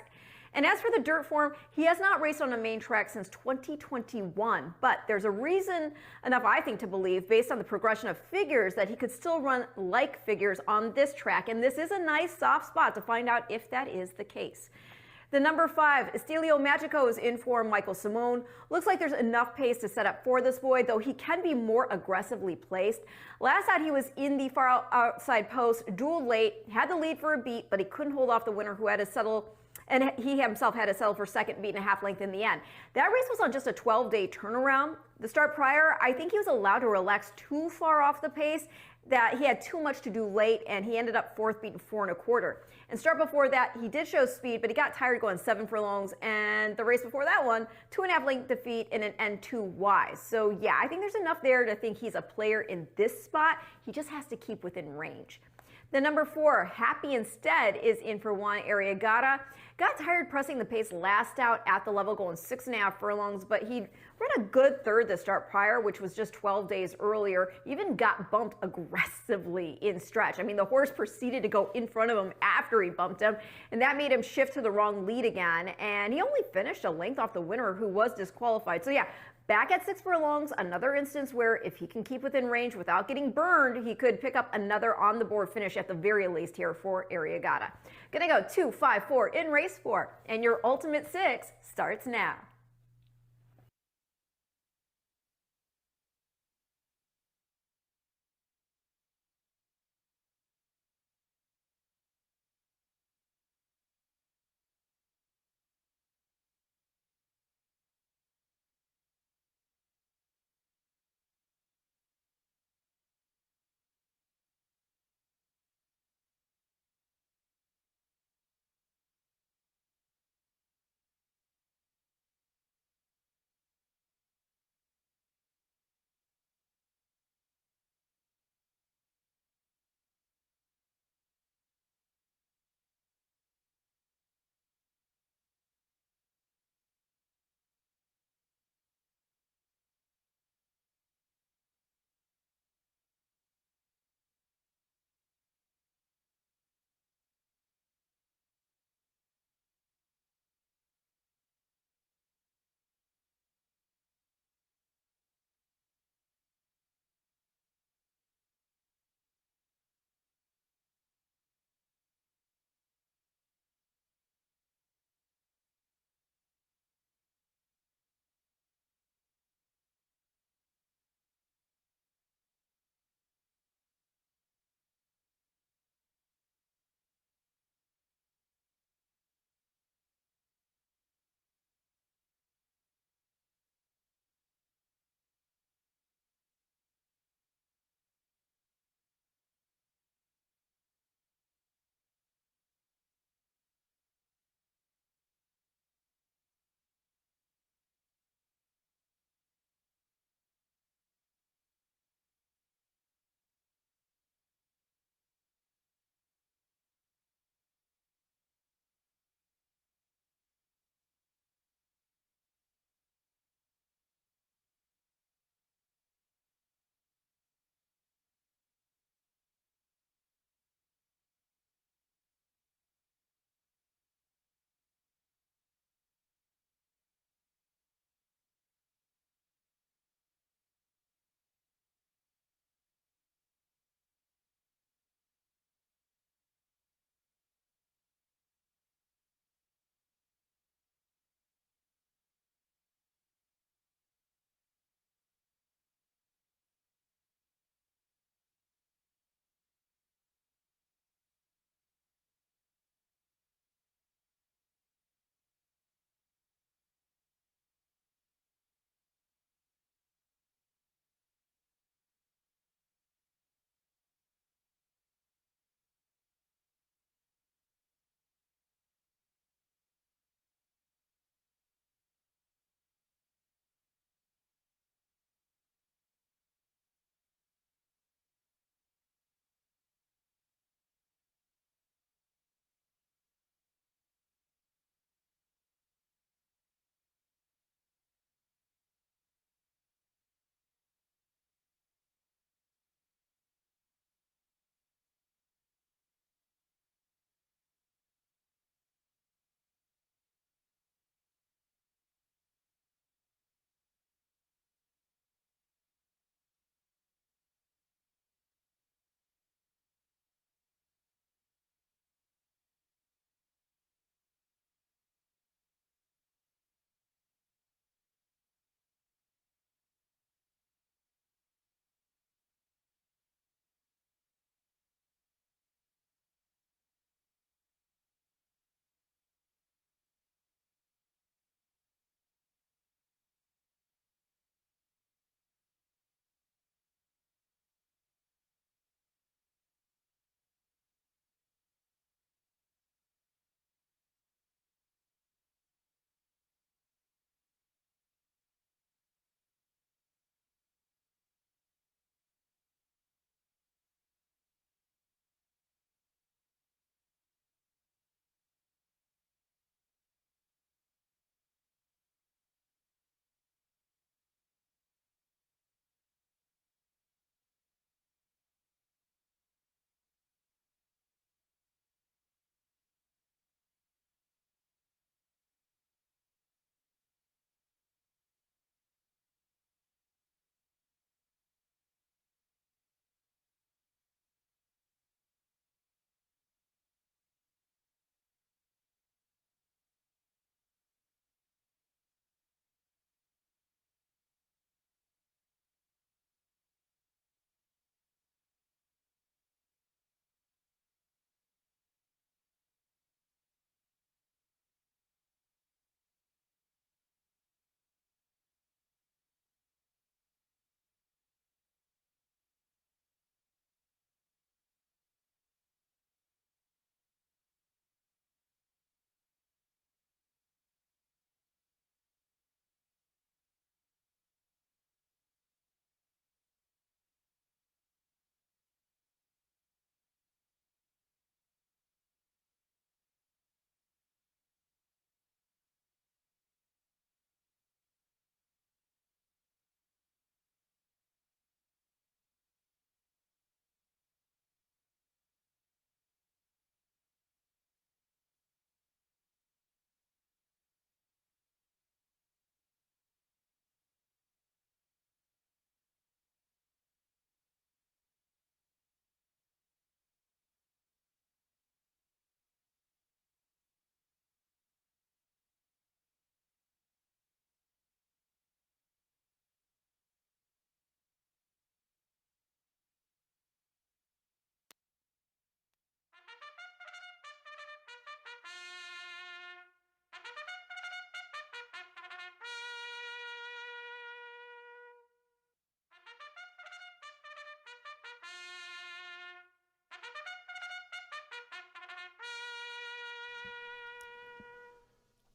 And as for the dirt form, he has not raced on a main track since 2021, but there's a reason enough, I think, to believe, based on the progression of figures, that he could still run like figures on this track, and this is a nice soft spot to find out if that is the case. The number 5, Estelio Magico, is in for Michael Simone. Looks like there's enough pace to set up for this boy, though he can be more aggressively placed. Last out, he was in the far outside post, dueled late, had the lead for a beat, but he couldn't hold off the winner, who had to settle, and he himself had to settle for second, beat and a half length in the end. That race was on just a 12-day turnaround. The start prior, I think he was allowed to relax too far off the pace, that he had too much to do late, and he ended up 4th, beaten 4 1/4. And start before that, he did show speed, but he got tired going 7 furlongs, and the race before that one, 2.5 length defeat in an N2Y. So yeah, I think there's enough there to think he's a player in this spot. He just has to keep within range. The number 4, Happy Instead, is in for Juan Arriagada. Got tired pressing the pace last out at the level, going 6.5 furlongs, but he ran a good third the start prior, which was just 12 days earlier. Even got bumped aggressively in stretch. I mean, the horse proceeded to go in front of him after he bumped him, and that made him shift to the wrong lead again. And he only finished a length off the winner, who was disqualified. So yeah, back at 6 furlongs, another instance where if he can keep within range without getting burned, he could pick up another on-the-board finish at the very least here for Arriagada. Gonna go 2, 5, 4 in race 4, and your Ultimate Six starts now.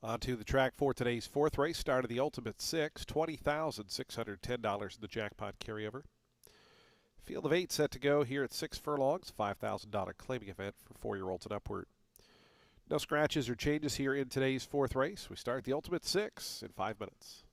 Onto the track for today's fourth race. Start of the Ultimate Six, $20,610 in the jackpot carryover. Field of 8 set to go here at 6 furlongs, $5,000 claiming event for 4-year-olds and upward. No scratches or changes here in today's fourth race. We start the Ultimate Six in 5 minutes.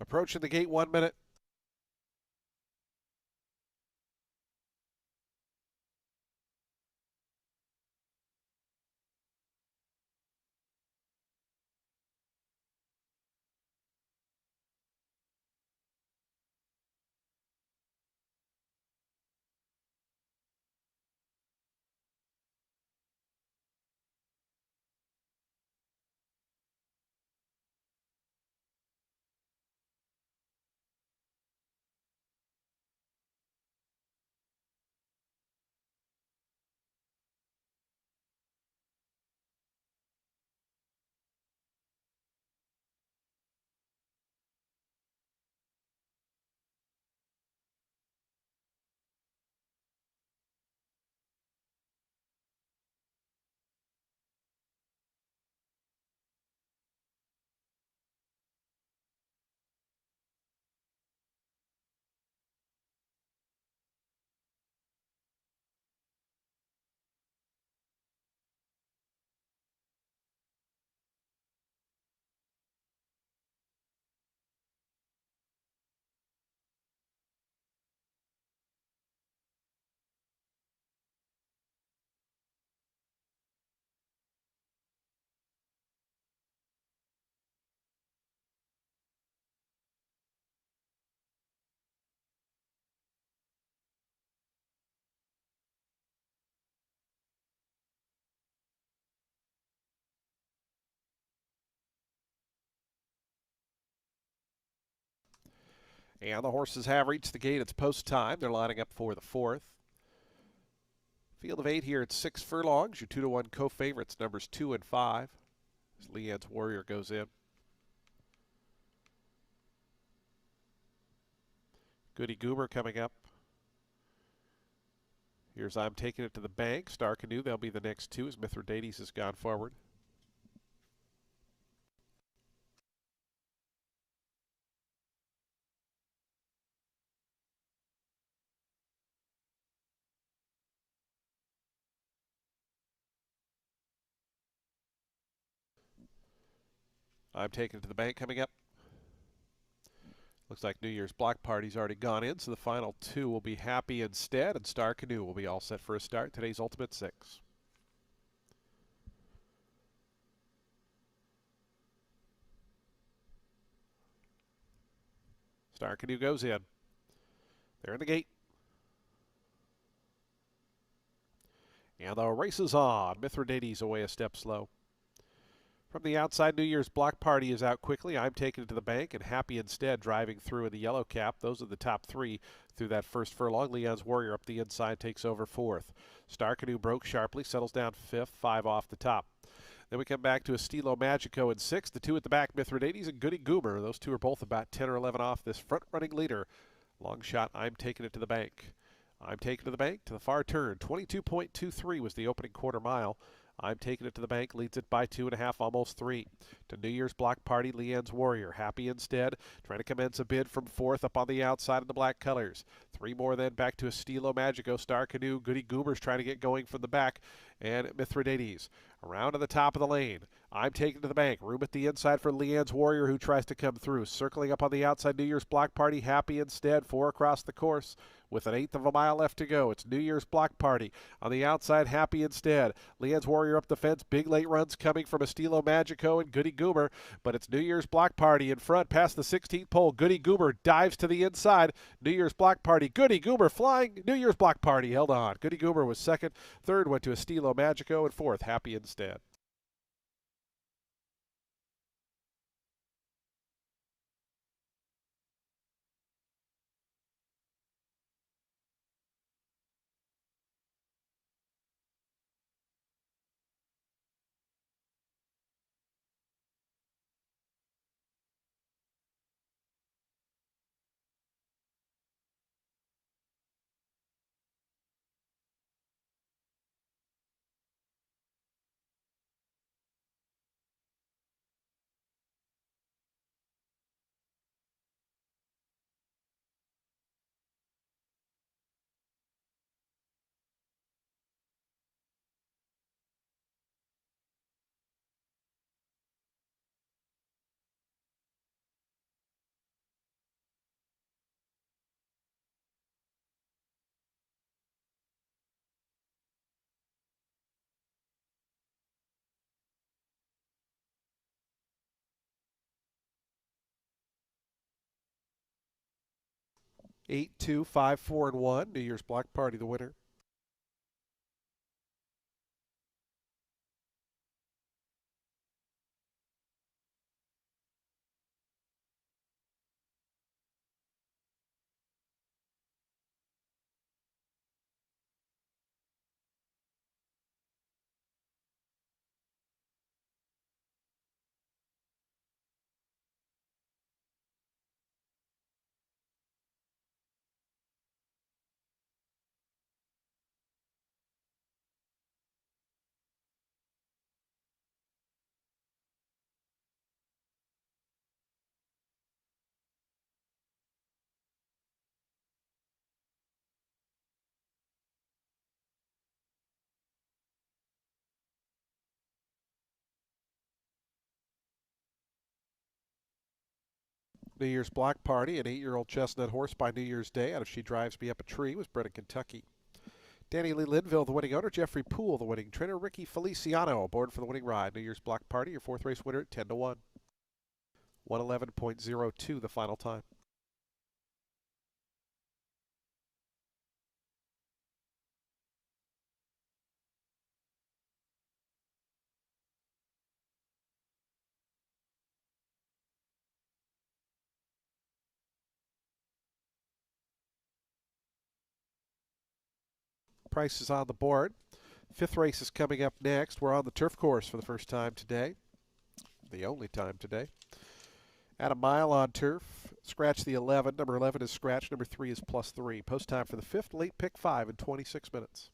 Approaching the gate, 1 minute. And the horses have reached the gate. It's post time. They're lining up for the 4th. Field of 8 here at 6 furlongs. Your 2-1 co-favorites, numbers 2 and 5. As Leanne's Warrior goes in. Goody Goober coming up. Here's I'm Taking It to the Bank. Star Canoe, they'll be the next two as Mithridates has gone forward. I'm Taking It to the Bank coming up. Looks like New Year's block party's already gone in, so the final two will be Happy Instead, and Star Canoe will be all set for a start. Today's Ultimate 6. Star Canoe goes in. They're in the gate. And the race is on. Mithridates away a step slow. From the outside, New Year's block party is out quickly. I'm Taking It to the Bank, and Happy Instead driving through in the yellow cap. Those are the top three through that first furlong. Leon's Warrior up the inside takes over 4th. Star Canoe broke sharply, settles down 5th, 5 off the top. Then we come back to Estilo Magico in 6th. The two at the back, Mithridates and Goody Goober. Those two are both about 10 or 11 off this front-running leader. Long shot, I'm Taking It to the Bank. I'm Taking It to the Bank to the far turn. 22.23 was the opening quarter mile. I'm Taking It to the Bank leads it by 2.5, almost 3. To New Year's block party, Leanne's Warrior. Happy Instead, trying to commence a bid from 4th up on the outside in the black colors. 3 more then back to Estilo Magico. Star Canoe, Goody Goober's trying to get going from the back. And Mithridates around to the top of the lane. I'm Taking It to the Bank. Room at the inside for Leanne's Warrior, who tries to come through. Circling up on the outside, New Year's block party. Happy Instead, 4 across the course. With an 1/8 of a mile left to go, it's New Year's block party. On the outside, Happy Instead. Leanne's Warrior up the fence. Big late runs coming from Estilo Magico and Goody Goober. But it's New Year's block party in front past the 16th pole. Goody Goober dives to the inside. New Year's block party. Goody Goober flying. New Year's block party held on. Goody Goober was 2nd. 3rd went to Estilo Magico, and 4th, Happy Instead. Eight, 2, 5, 4, and 1. New Year's block party, the winner. New Year's block party, an 8-year-old chestnut horse by New Year's Day out of She Drives Me Up a Tree, was bred in Kentucky. Danny Lee Linville, the winning owner. Jeffrey Poole, the winning trainer. Ricky Feliciano aboard for the winning ride. New Year's block party, your 4th race winner at 10 to 1. 111.02 the final time. prices on the board. Fifth race is coming up next. We're on the turf course for the first time today, the only time today. At a mile on turf, scratch the 11. Number 11 is scratch. Number 3 is +3. Post time for the fifth, late pick 5 in 26 minutes.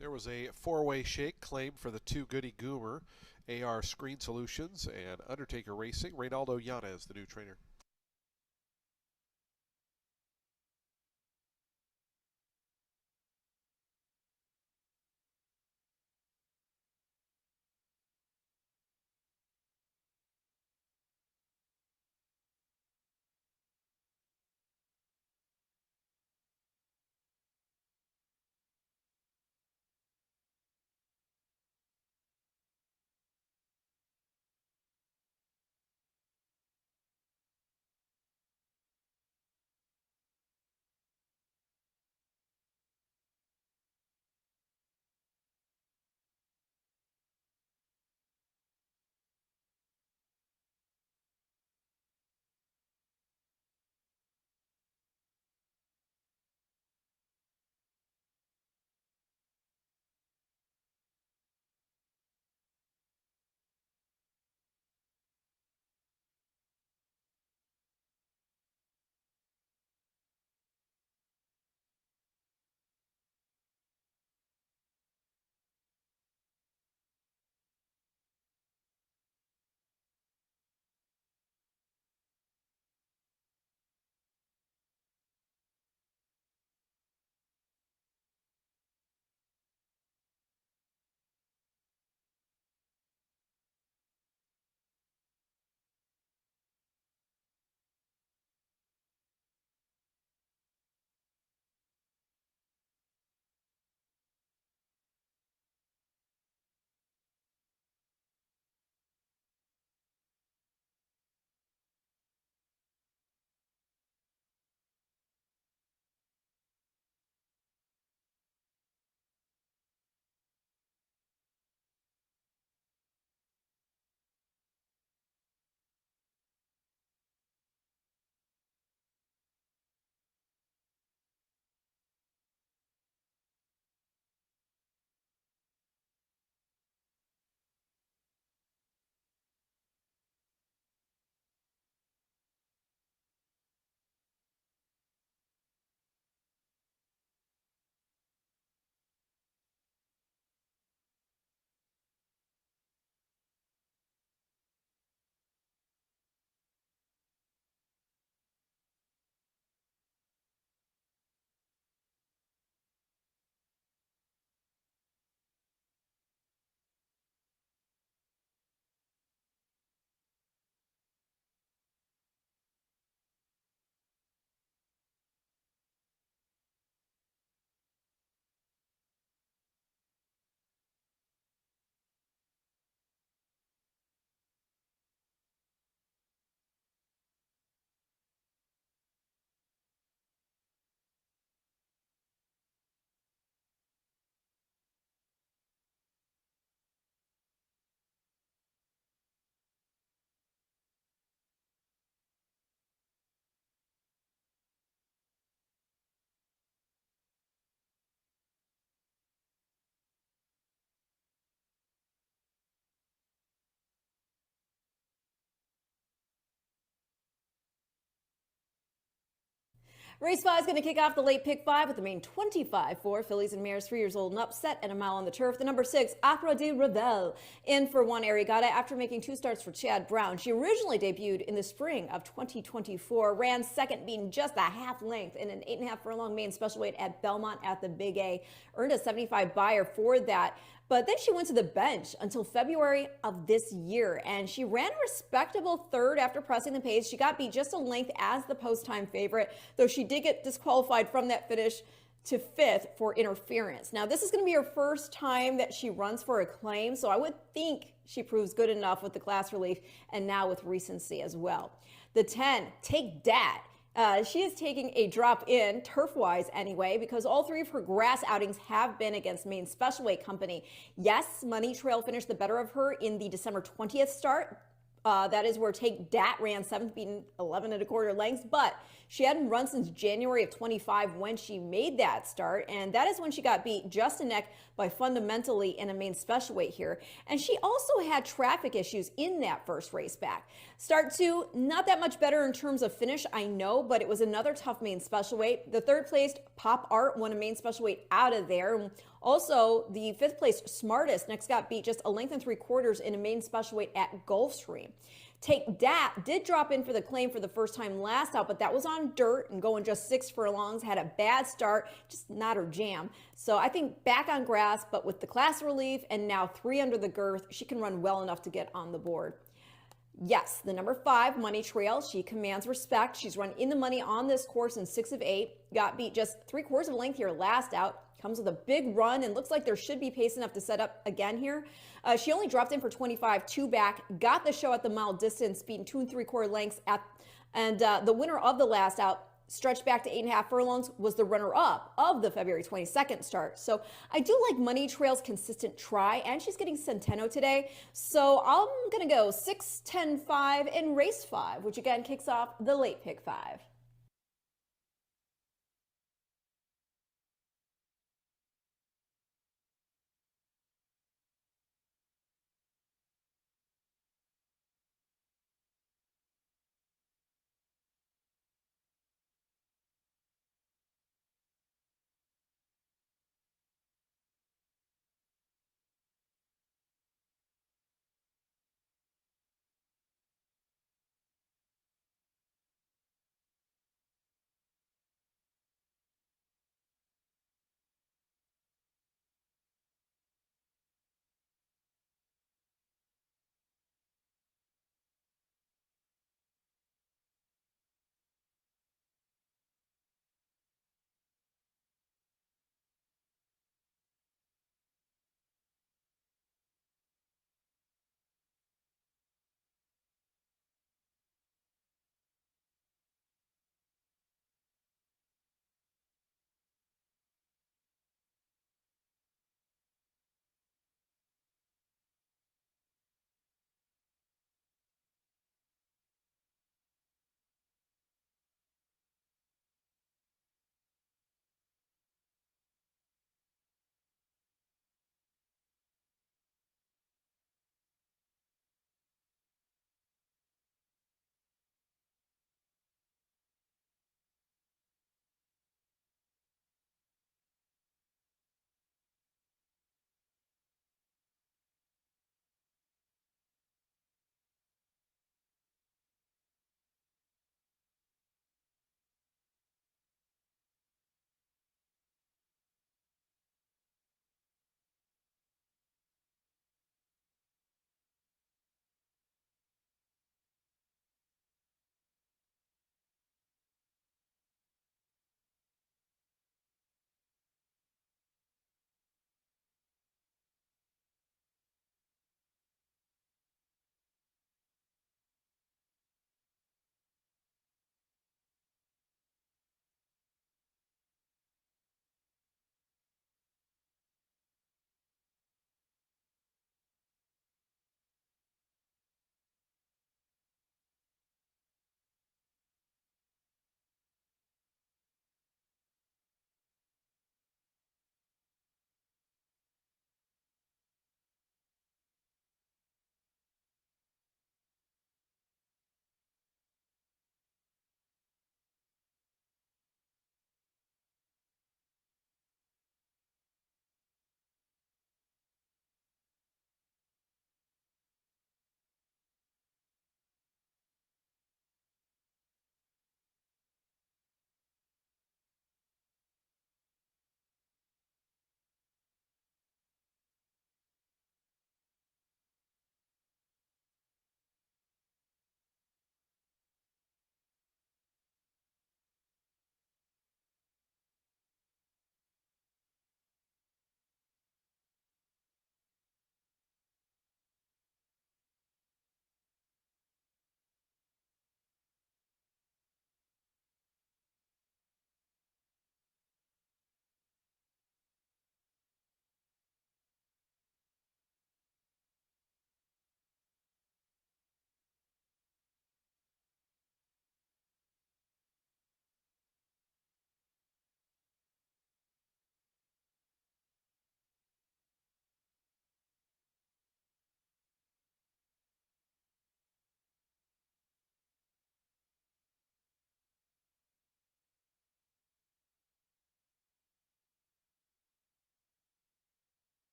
There was a four-way shake claim for the two Goody Goomer, AR Screen Solutions, and Undertaker Racing. Reynaldo Yanez, the new trainer. Race 5 is going to kick off the late pick 5 with the main 25-4 fillies and mares 3 years old and up, set at a mile on the turf. The number 6, Opera de Revel, in for 1 Arigata after making 2 starts for Chad Brown. She originally debuted in the spring of 2024, ran second, being just a half length in an 8.5 furlong main special weight at Belmont at the Big A. Earned a 75 buyer for that. But then she went to the bench until February of this year, and she ran a respectable third after pressing the pace. She got beat just a length as the post-time favorite, though she did get disqualified from that finish to 5th for interference. Now, this is going to be her first time that she runs for a claim, so I would think she proves good enough with the class relief and now with recency as well. The 10, Take Dat. She is taking a drop in, turf-wise anyway, because all 3 of her grass outings have been against Maine Special Weight Company. Yes, Money Trail finished the better of her in the December 20th start. That is where Take Dat ran 7th, beating 11 1/4 lengths, but she hadn't run since January of 25 when she made that start, and that is when she got beat just a neck by Fundamentally in a main special weight here. And she also had traffic issues in that first race back. Start 2, not that much better in terms of finish, I know, but it was another tough main special weight. The 3rd placed Pop Art won a main special weight out of there. Also, the 5th placed Smartest next got beat just a length and 3/4 in a main special weight at Gulfstream. Take Dat did drop in for the claim for the first time last out, but that was on dirt and going just 6 furlongs, had a bad start, just not her jam. So I think back on grass, but with the class relief and now 3 under the girth, she can run well enough to get on the board. Yes, the number 5, Money Trail, she commands respect. She's run in the money on this course in 6 of 8, got beat just 3/4 of a length here last out. Comes with a big run and looks like there should be pace enough to set up again here. She only dropped in for 25, 2 back, got the show at the mile distance, beating 2 3/4 lengths and the winner of the last out, stretched back to 8.5 furlongs, was the runner-up of the February 22nd start. So I do like Money Trail's consistent try, and she's getting Centeno today. So I'm going to go 6, 10, 5 in race 5, which again kicks off the late pick 5.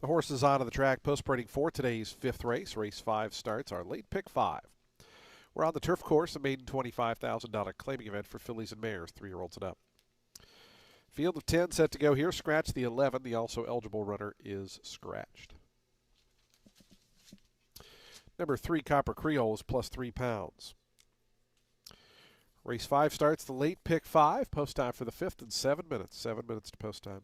The horses onto the track post-parading for today's fifth race. Race 5 starts our late pick 5. We're on the turf course, a maiden $25,000 claiming event for fillies and mares, 3-year-olds and up. Field of 10 set to go here. Scratch the 11. The also eligible runner is scratched. Number 3, Copper Creole, is plus 3 pounds. Race 5 starts the late pick 5. Post time for the 5th in 7 minutes. 7 minutes to post time.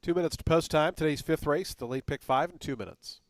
2 minutes to post time. Today's fifth race, the late pick 5 in 2 minutes.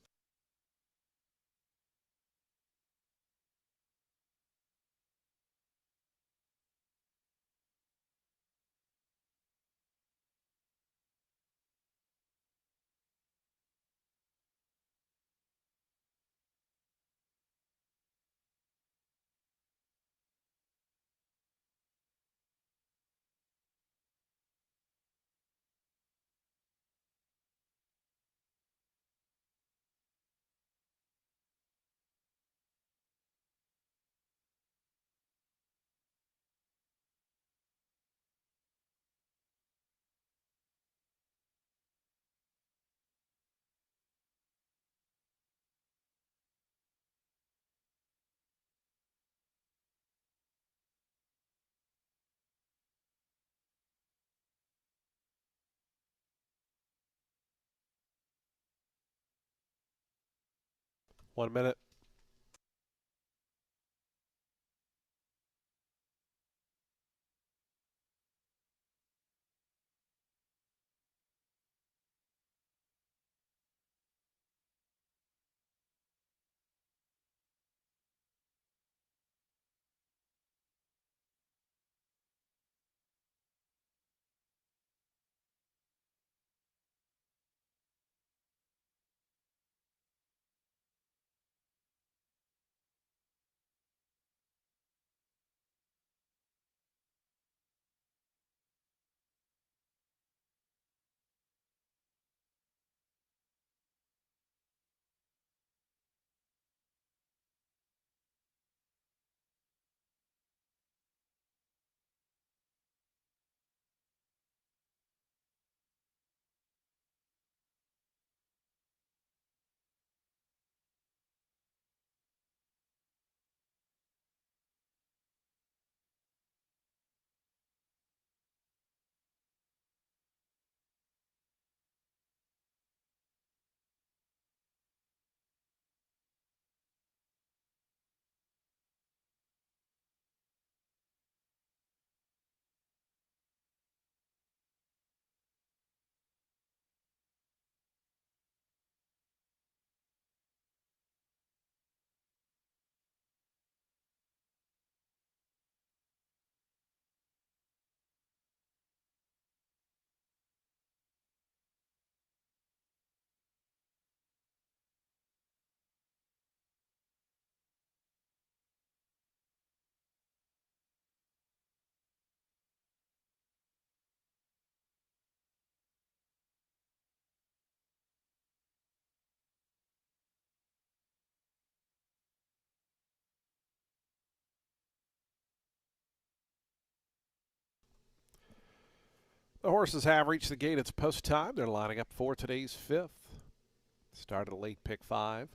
One minute. The horses have reached the gate. It's post time. They're lining up for today's fifth. Start at a late pick 5.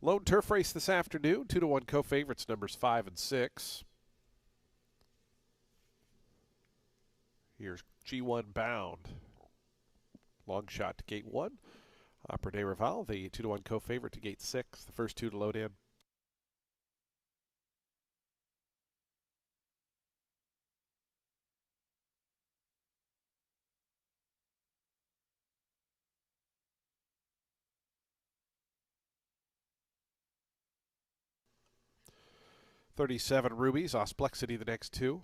Lone turf race this afternoon. 2-1 co-favorites numbers 5 and 6. Here's G1 Bound. Long shot to gate 1. Opera de Rival, the 2-1 co-favorite to gate 6. The first two to load in. $37 Rubies, Osplexity the next two.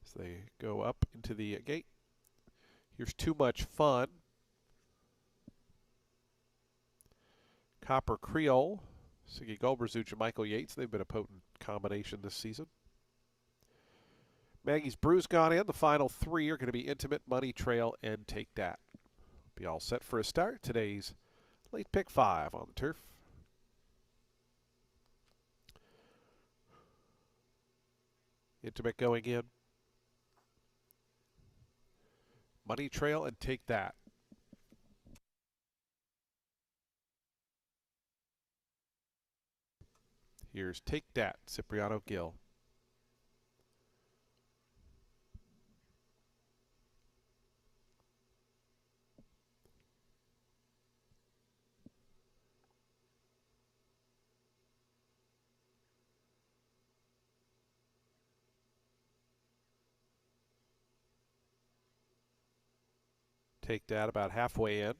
As they go up into the gate. Here's Too Much Fun. Copper Creole, Siggy Gulberzuch and Michael Yates. They've been a potent combination this season. Maggie's Brews gone in. The final three are going to be Intimate, Money Trail, and Take That. Be all set for a start. Today's late pick 5 on the turf. Intimate going in. Money Trail and Take That. Here's Take That, Cipriano Gill. Take that about halfway in.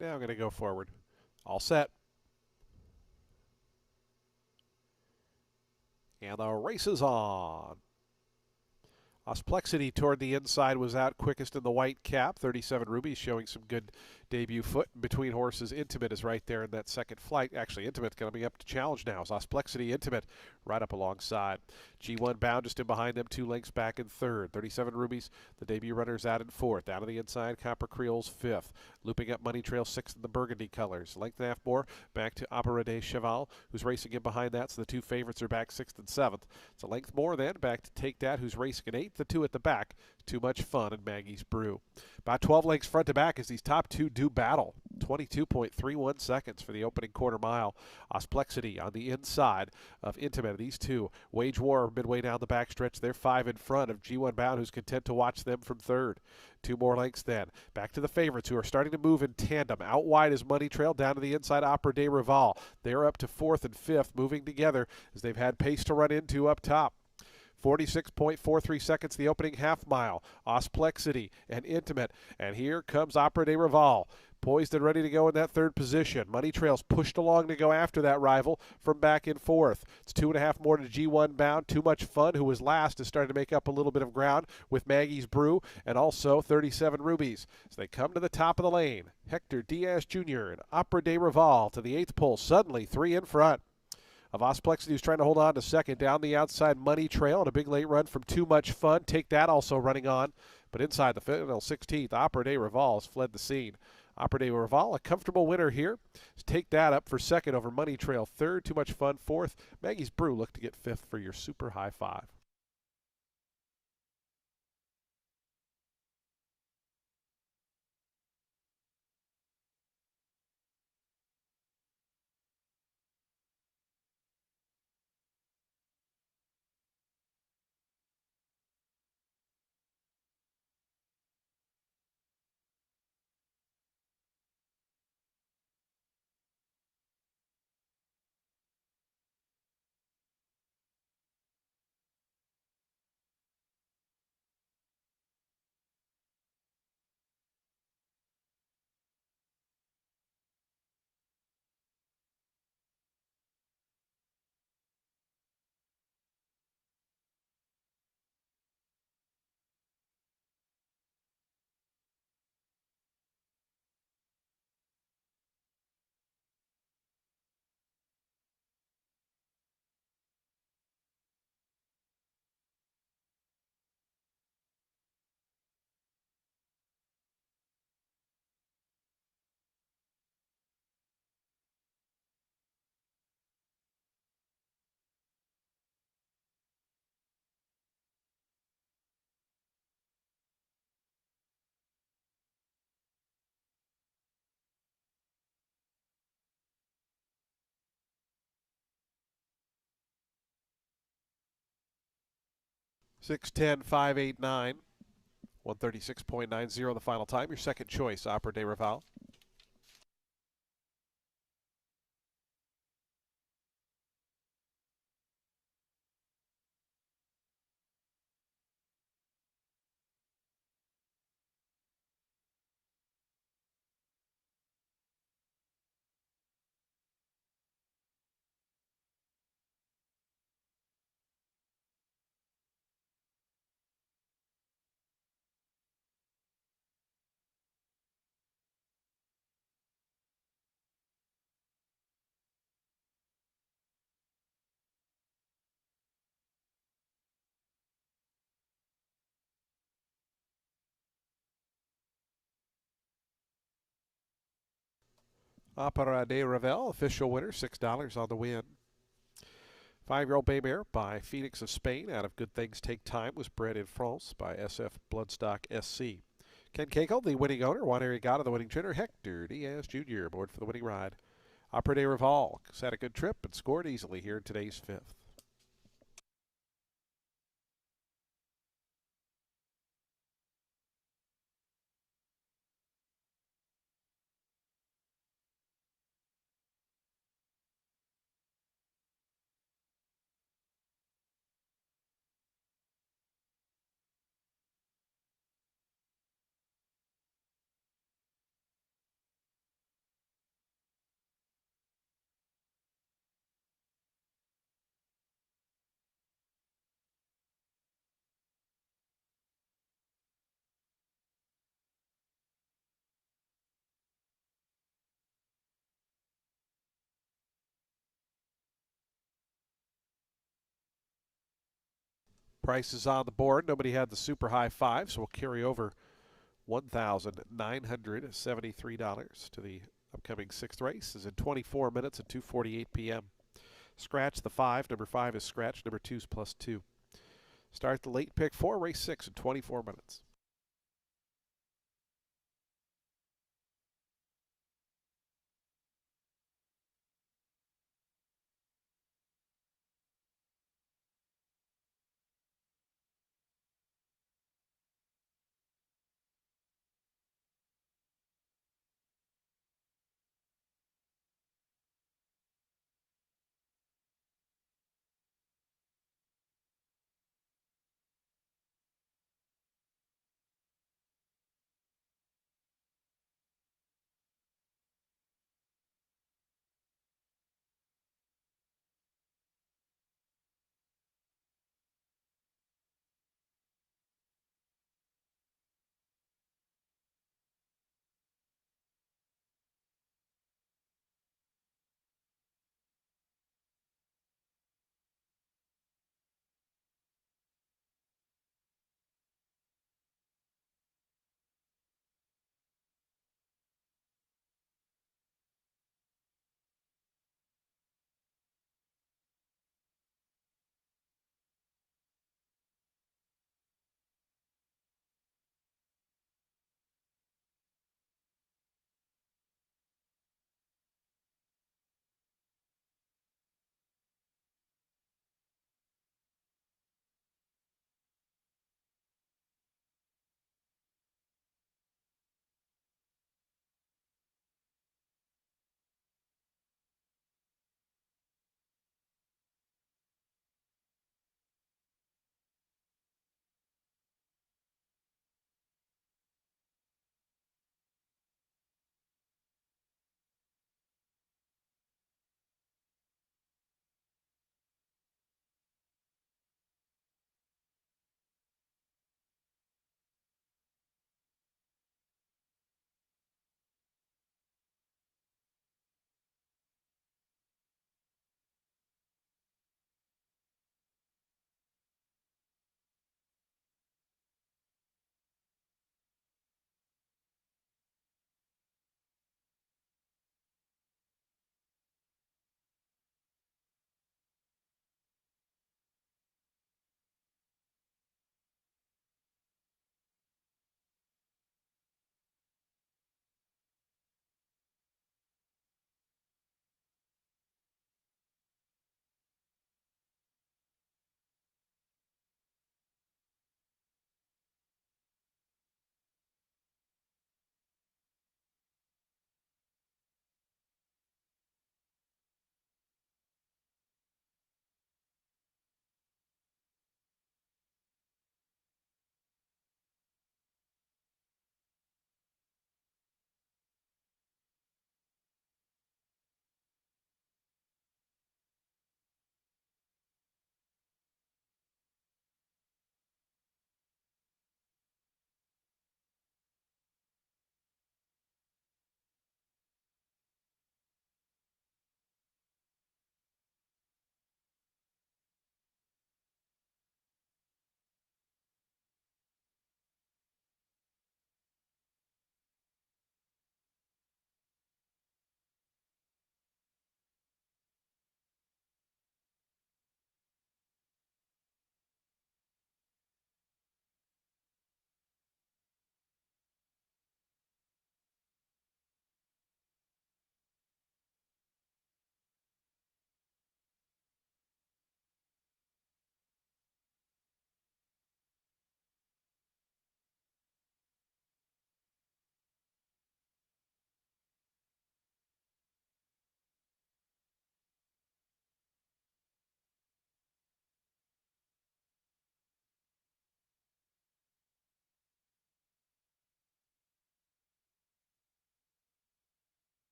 Now I'm going to go forward. All set. And the race is on. Osplexity toward the inside was out quickest in the white cap. 37 Rubies showing some good debut foot. Between horses, Intimate is right there in that second flight. Actually, Intimate coming up to challenge now. Osplexity, Intimate right up alongside. G1 Bound just in behind them, 2 lengths back in third. 37 Rubies, the debut runners out in fourth. Out of the inside, Copper Creole's fifth. Looping up Money Trail sixth in the burgundy colors. Length and a half more back to Opera de Cheval, who's racing in behind that. So the two favorites are back sixth and seventh. It's a length more then back to Take That, who's racing in eighth. The two at the back, Too Much Fun and Maggie's Brew. About 12 lengths front to back as these top two do battle. 22.31 seconds for the opening quarter mile. Osplexity on the inside of Intimate. These two wage war midway down the backstretch. They're 5 in front of G1 Bound, who's content to watch them from third. 2 more lengths then. Back to the favorites, who are starting to move in tandem. Out wide is Money Trail, down to the inside Opera de Rival. They're up to fourth and fifth, moving together as they've had pace to run into up top. 46.43 seconds the opening half mile. Osplexity and Intimate. And here comes Opera de Rival, poised and ready to go in that third position. Money Trail's pushed along to go after that rival from back in fourth. It's 2.5 more to G1 Bound. Too Much Fun, who was last, is starting to make up a little bit of ground with Maggie's Brew and also 37 Rubies. As they come to the top of the lane, Hector Diaz Jr. and Opera de Rival to the 8th pole, suddenly 3 in front of Osplexity, who's trying to hold on to second. Down the outside, Money Trail, and a big late run from Too Much Fun. Take That also running on. But inside the final 16th, Opera de Rival has fled the scene. Opera de Rival, a comfortable winner here. Take That up for second over Money Trail. Third, Too Much Fun. Fourth, Maggie's Brew look to get fifth for your super high five. Six, 10, 5, 8, 9. 136.90 the final time. Your second choice, Opera de Rival. Opera de Ravel, official winner, $6 on the win. 5-year-old Bay Mare by Phoenix of Spain out of Good Things Take Time was bred in France by SF Bloodstock SC. Ken Cagle, the winning owner. Juan Arriagada, the winning trainer. Hector Diaz Jr. aboard for the winning ride. Opera de Rival had a good trip and scored easily here in today's fifth. Prices on the board. Nobody had the super high five, so we'll carry over $1,973 to the upcoming sixth race. Is in 24 minutes at 2:48 p.m. Scratch the 5. Number 5 is scratch. Number 2 is +2. Start the late pick 4, race 6 in 24 minutes.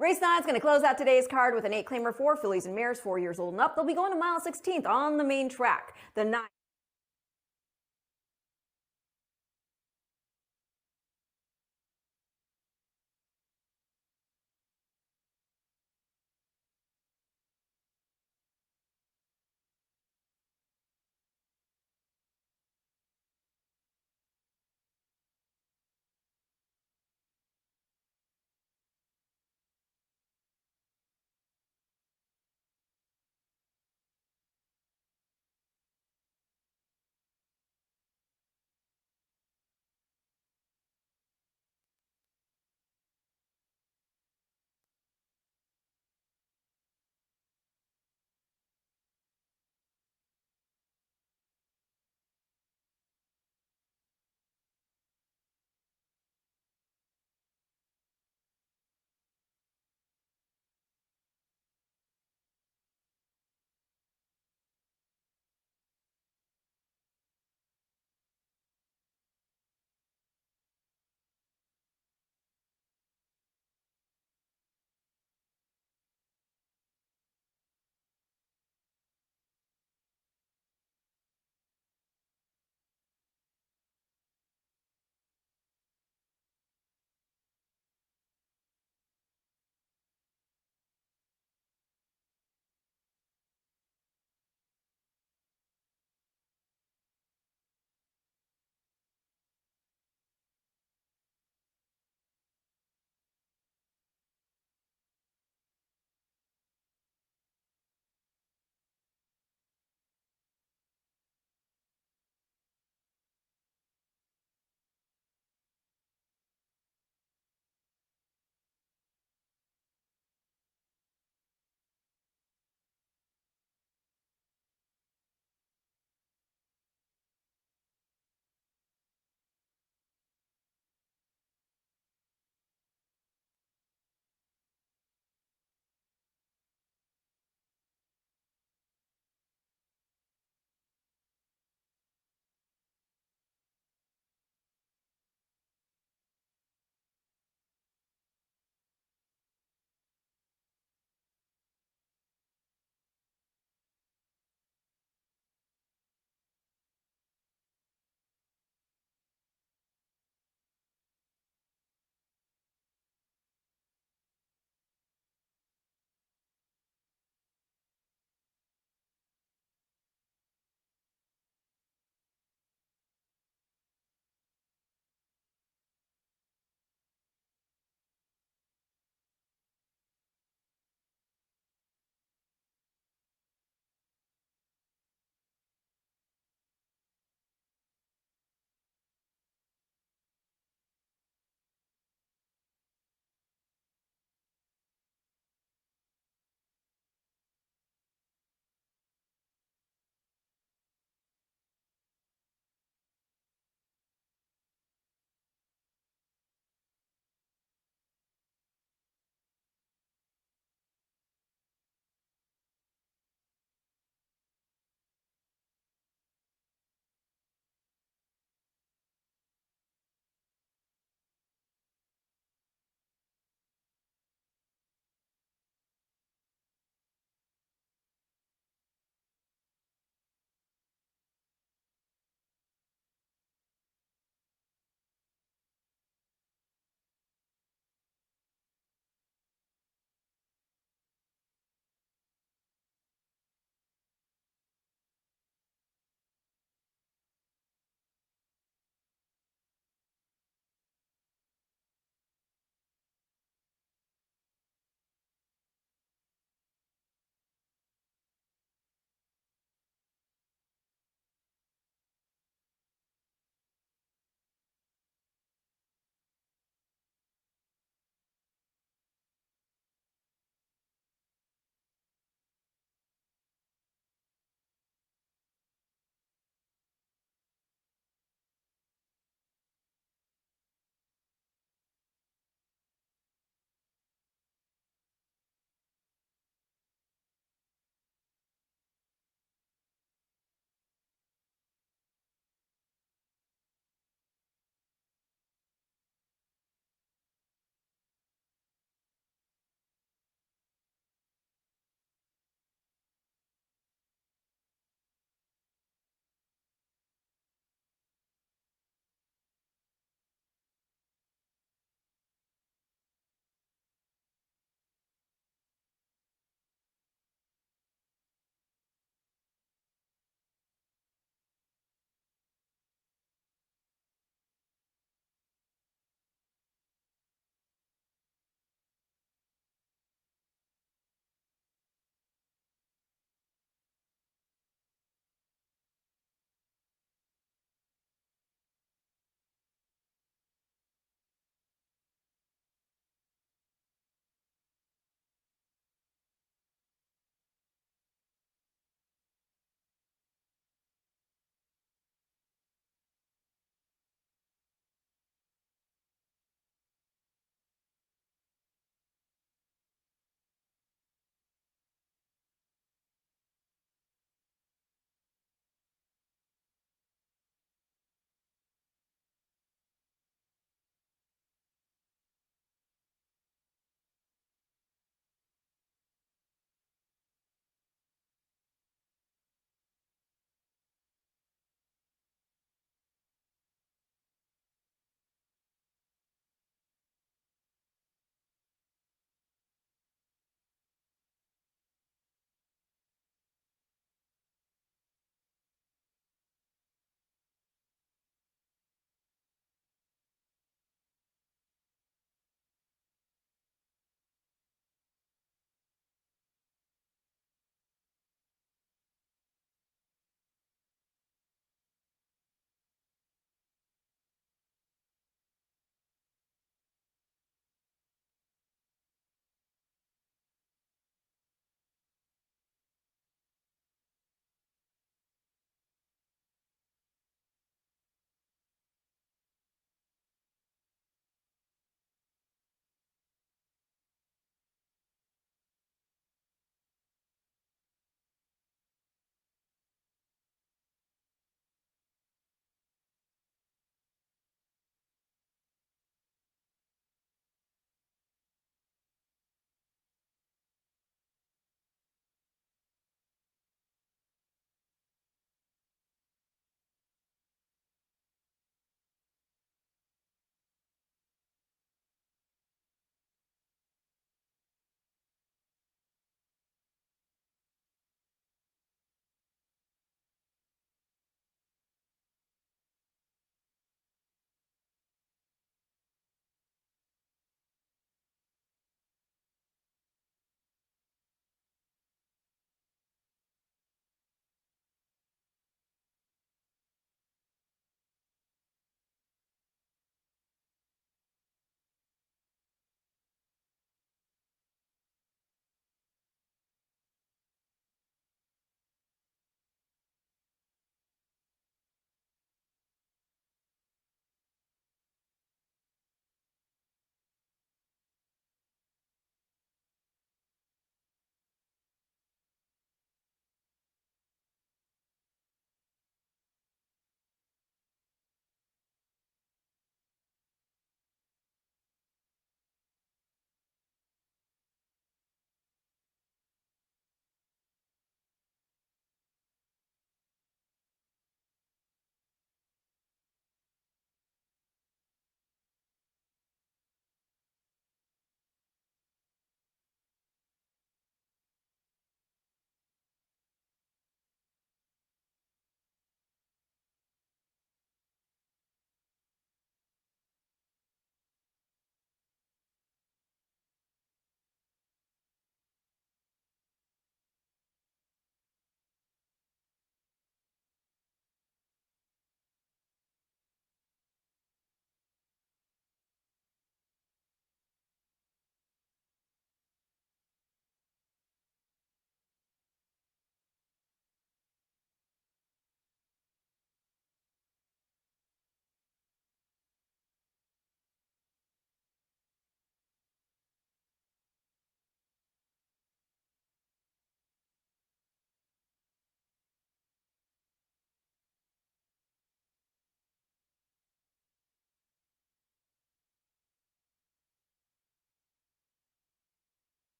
Race 9 is going to close out today's card with an 8-claimer for fillies and mares 4 years old and up. They'll be going to mile 16th on the main track. The 9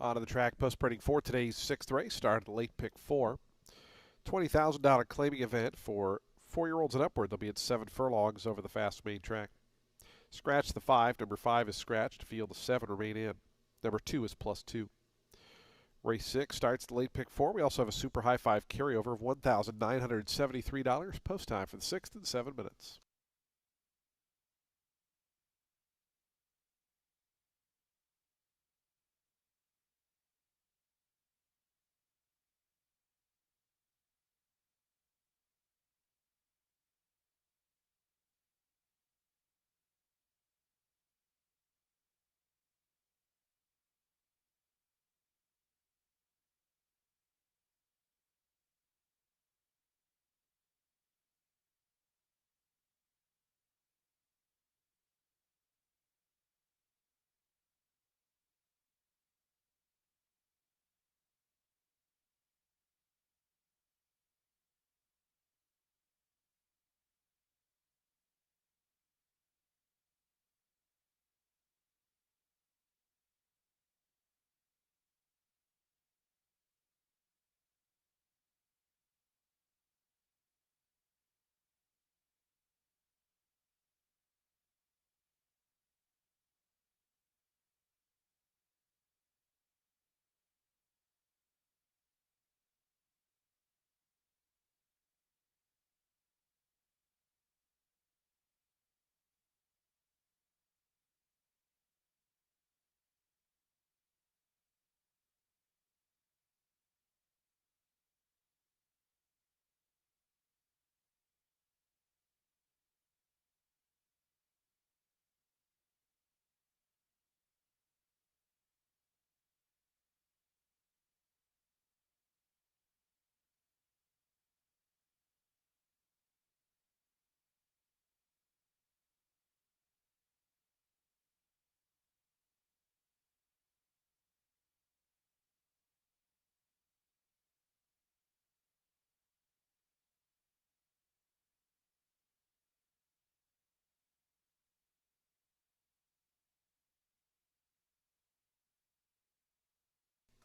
On to the track post printing for today's sixth race. Started late pick 4. $20,000 claiming event for 4-year-olds and upward. They'll be at 7 furlongs over the fast main track. Scratch the 5. Number 5 is scratched. Field the 7 remain in. Number 2 is +2. Race 6 starts the late pick 4. We also have a super high 5 carryover of $1,973. Post time for the 6th in 7 minutes.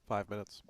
Five minutes.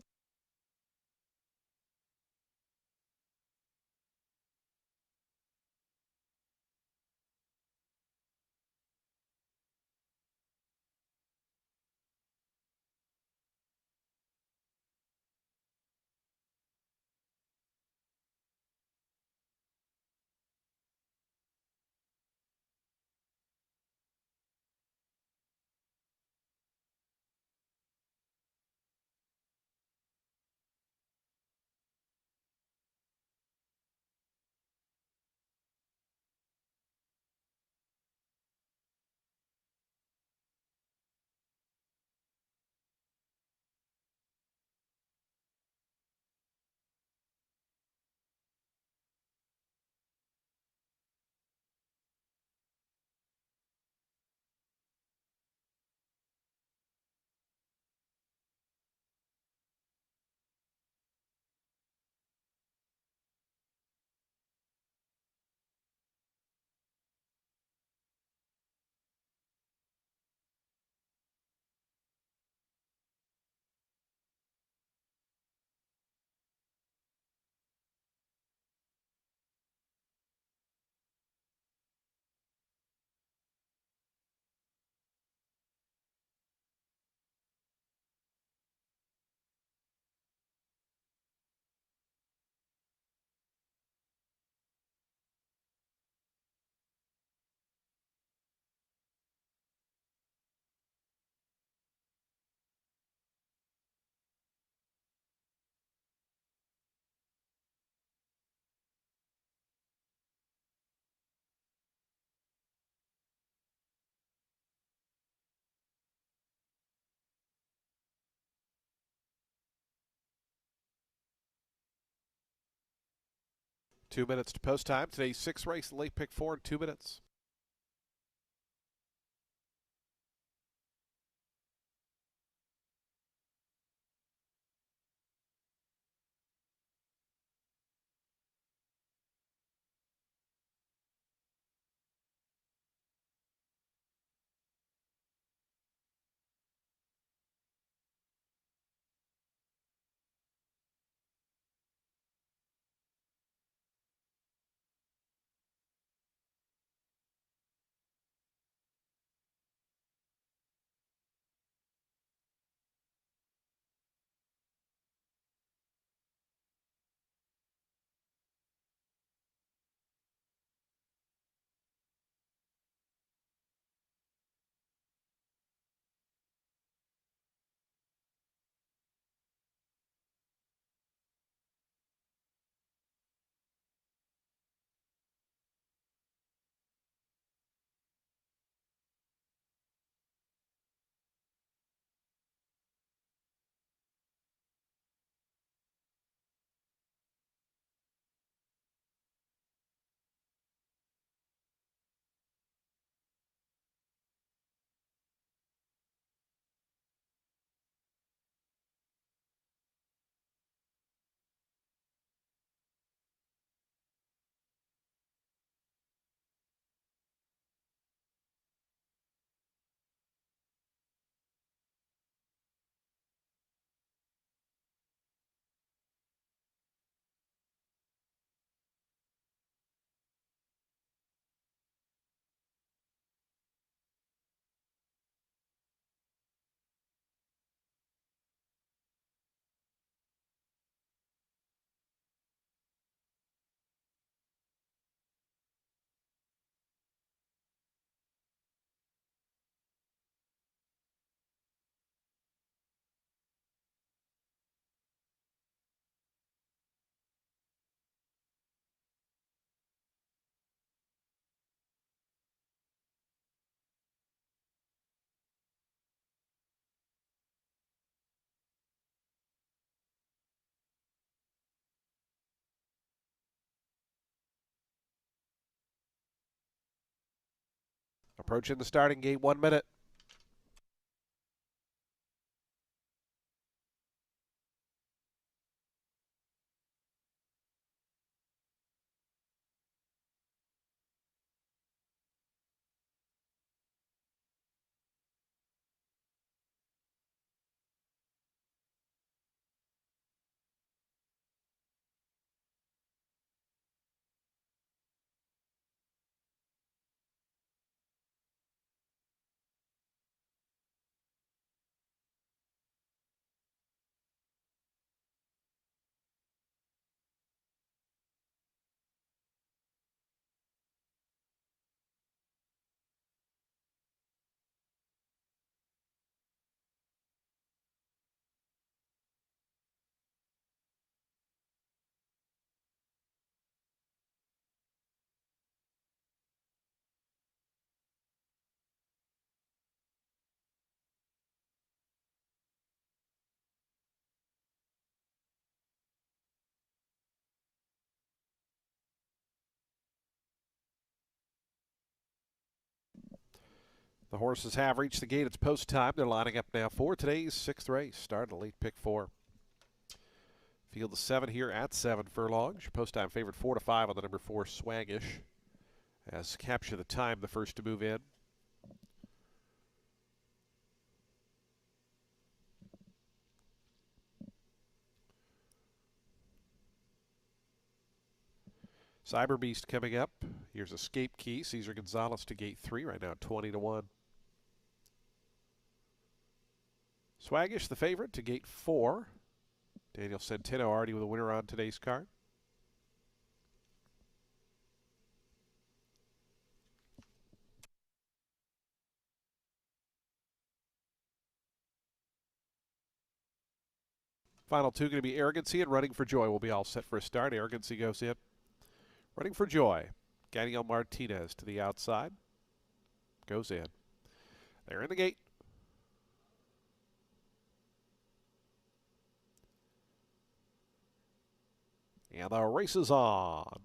Two minutes to post time. Today's sixth race, late pick 4 in 2 minutes. Approaching the starting gate, 1 minute. The horses have reached the gate. It's post time. They're lining up now for today's 6th race. Start a late pick 4. Field of 7 here at 7 furlongs. Your post time favorite 4 to 5 on the number 4 Swaggish. As Capture the Time, the first to move in. Cyber Beast coming up. Here's Escape Key. Cesar Gonzalez to gate 3 right now, 20 to 1. Swaggish, the favorite, to gate 4. Daniel Centeno already with a winner on today's card. Final 2 going to be Arrogancy and Running for Joy. Will be all set for a start. Arrogancy goes in. Running for Joy. Daniel Martinez to the outside. Goes in. They're in the gate. And the race is on.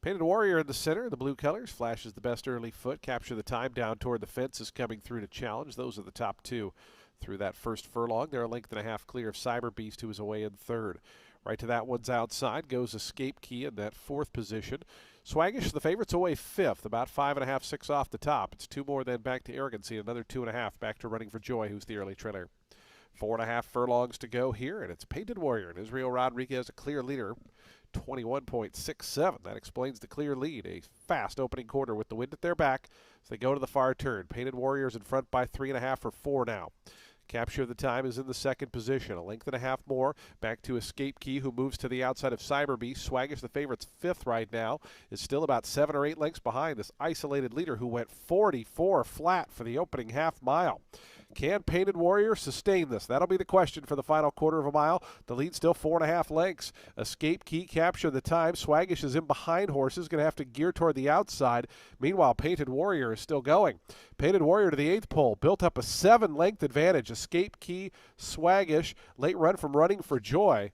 Painted Warrior in the center, the blue colors, flashes the best early foot. Capture the Time down toward the fence is coming through to challenge. Those are the top 2 through that first furlong. They're a length and a half clear of Cyber Beast, who is away in 3rd. Right to that one's outside goes Escape Key in that 4th position. Swaggish, the favorite's away 5th, about 5.5, 6 off the top. It's 2 more then back to Arrogancy, another 2.5 back to Running for Joy, who's the early trailer. 4.5 furlongs to go here, and it's Painted Warrior and Israel Rodriguez, a clear leader, 21.67. That explains the clear lead. A fast opening quarter with the wind at their back as they go to the far turn. Painted Warriors in front by 3.5 or 4 now. Capture the Time is in the 2nd position. A length and a half more. Back to Escape Key, who moves to the outside of Cyber Beast. Swaggish, the favorite's 5th right now, is still about 7 or 8 lengths behind this isolated leader who went 44 flat for the opening half mile. Can Painted Warrior sustain this? That'll be the question for the final quarter of a mile. The lead still 4.5 lengths. Escape Key, Capture the Time. Swaggish is in behind horses, going to have to gear toward the outside. Meanwhile, Painted Warrior is still going. Painted Warrior to the 8th pole, built up a 7-length advantage. Escape Key, Swaggish, late run from Running for Joy.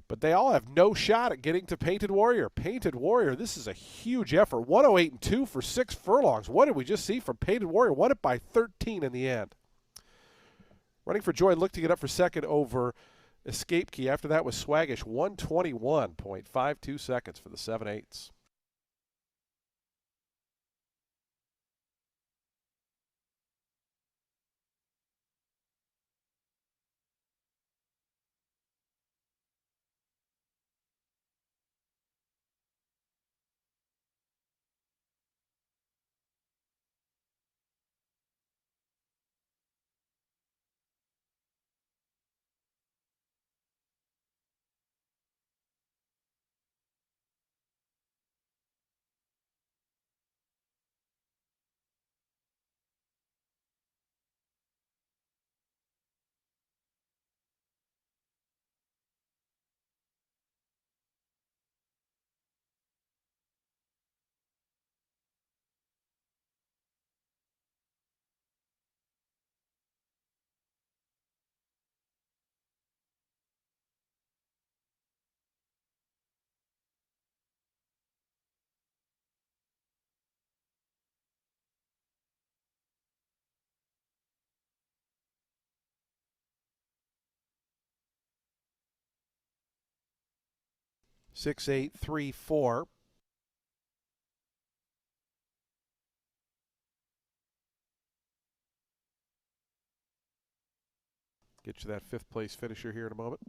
But they all have no shot at getting to Painted Warrior. Painted Warrior, this is a huge effort. 108-2 for 6 furlongs. What did we just see from Painted Warrior? Won it by 13 in the end. Running for Joy looked to get up for 2nd over Escape Key. After that was Swaggish, 121.52 seconds for the 7/8. 6834. Get you that fifth place finisher here in a moment.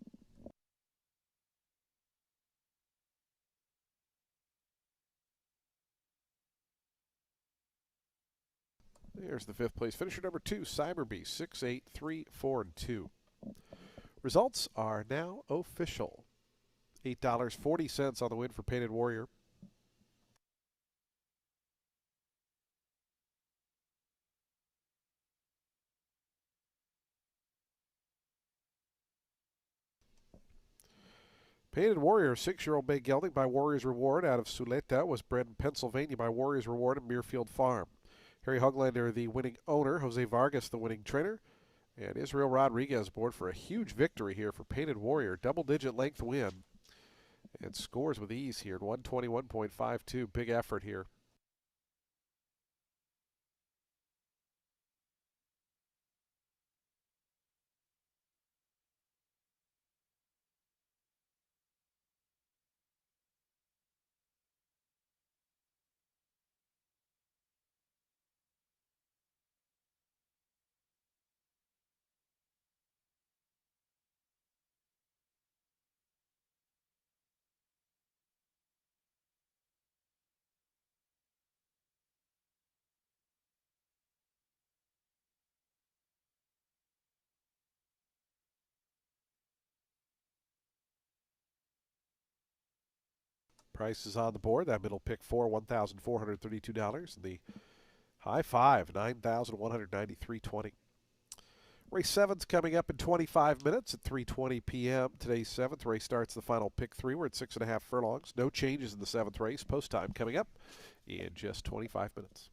There's the fifth place finisher, number 2, Cyberbeast, 6834 and 2. Results are now official. $8.40 on the win for Painted Warrior. Painted Warrior, 6-year-old bay gelding by Warrior's Reward out of Suleta, was bred in Pennsylvania by Warrior's Reward and Muirfield Farm. Harry Hoglander, the winning owner, Jose Vargas, the winning trainer, and Israel Rodriguez aboard for a huge victory here for Painted Warrior. Double-digit length win. And scores with ease here at 121.52. Big effort here. Prices on the board. That middle pick 4, $1,432. And the high 5, $9,193.20. Race 7's coming up in 25 minutes at 3:20 p.m. Today's 7th race starts the final pick 3. We're at 6.5 furlongs. No changes in the 7th race. Post time coming up in just 25 minutes.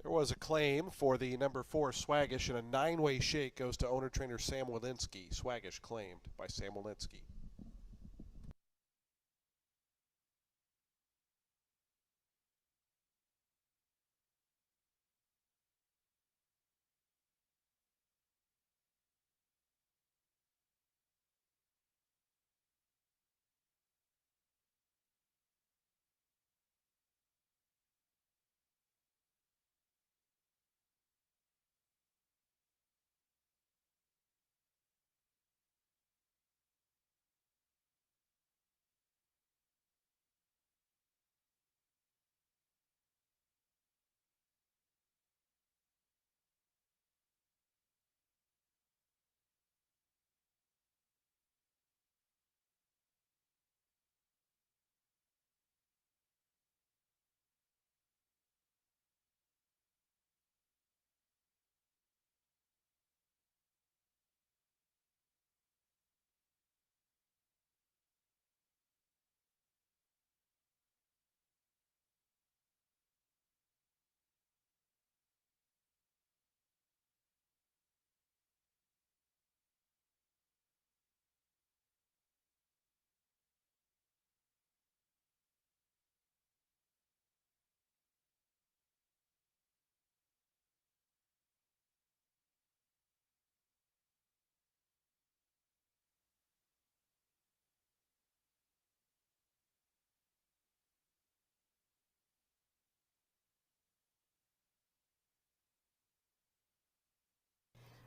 There was a claim for the number 4 Swaggish, and a 9-way shake goes to owner-trainer Sam Walensky. Swaggish claimed by Sam Walensky.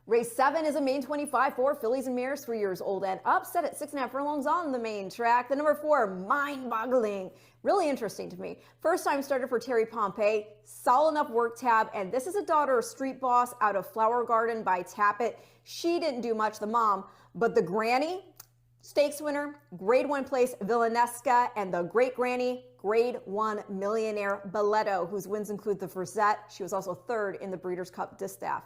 Race 7 is a main 25 for fillies and mares 3 years old and up, set at 6.5 furlongs on the main track. The number 4, Mind-Boggling. Really interesting to me. First time starter for Terry Pompey. Solid enough work tab, and this is a daughter of Street Boss out of Flower Garden by Tappet. She didn't do much, the mom, but the granny, stakes winner, grade 1 place Villanesca, and the great granny, grade 1 millionaire Balletto, whose wins include the Verzette. She was also third in the Breeders' Cup Distaff.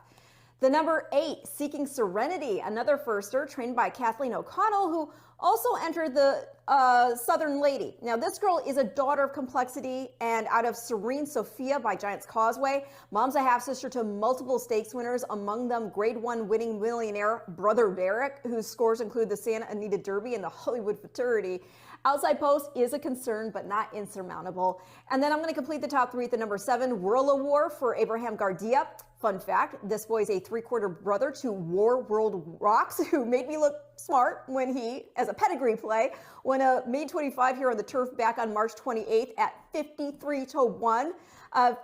The number 8, Seeking Serenity, another firster trained by Kathleen O'Connell, who also entered the Southern Lady. Now, this girl is a daughter of Complexity and out of Serene Sophia by Giants Causeway. Mom's a half-sister to multiple stakes winners, among them grade 1 winning millionaire Brother Derek, whose scores include the Santa Anita Derby and the Hollywood Futurity. Outside post is a concern, but not insurmountable. And then I'm going to complete the top 3 at the number 7, Whirl of War for Abraham Gardia. Fun fact, this boy is a 3/4 brother to War World Rocks, who made me look smart when he, as a pedigree play, won a main 25 here on the turf back on March 28th at 53-1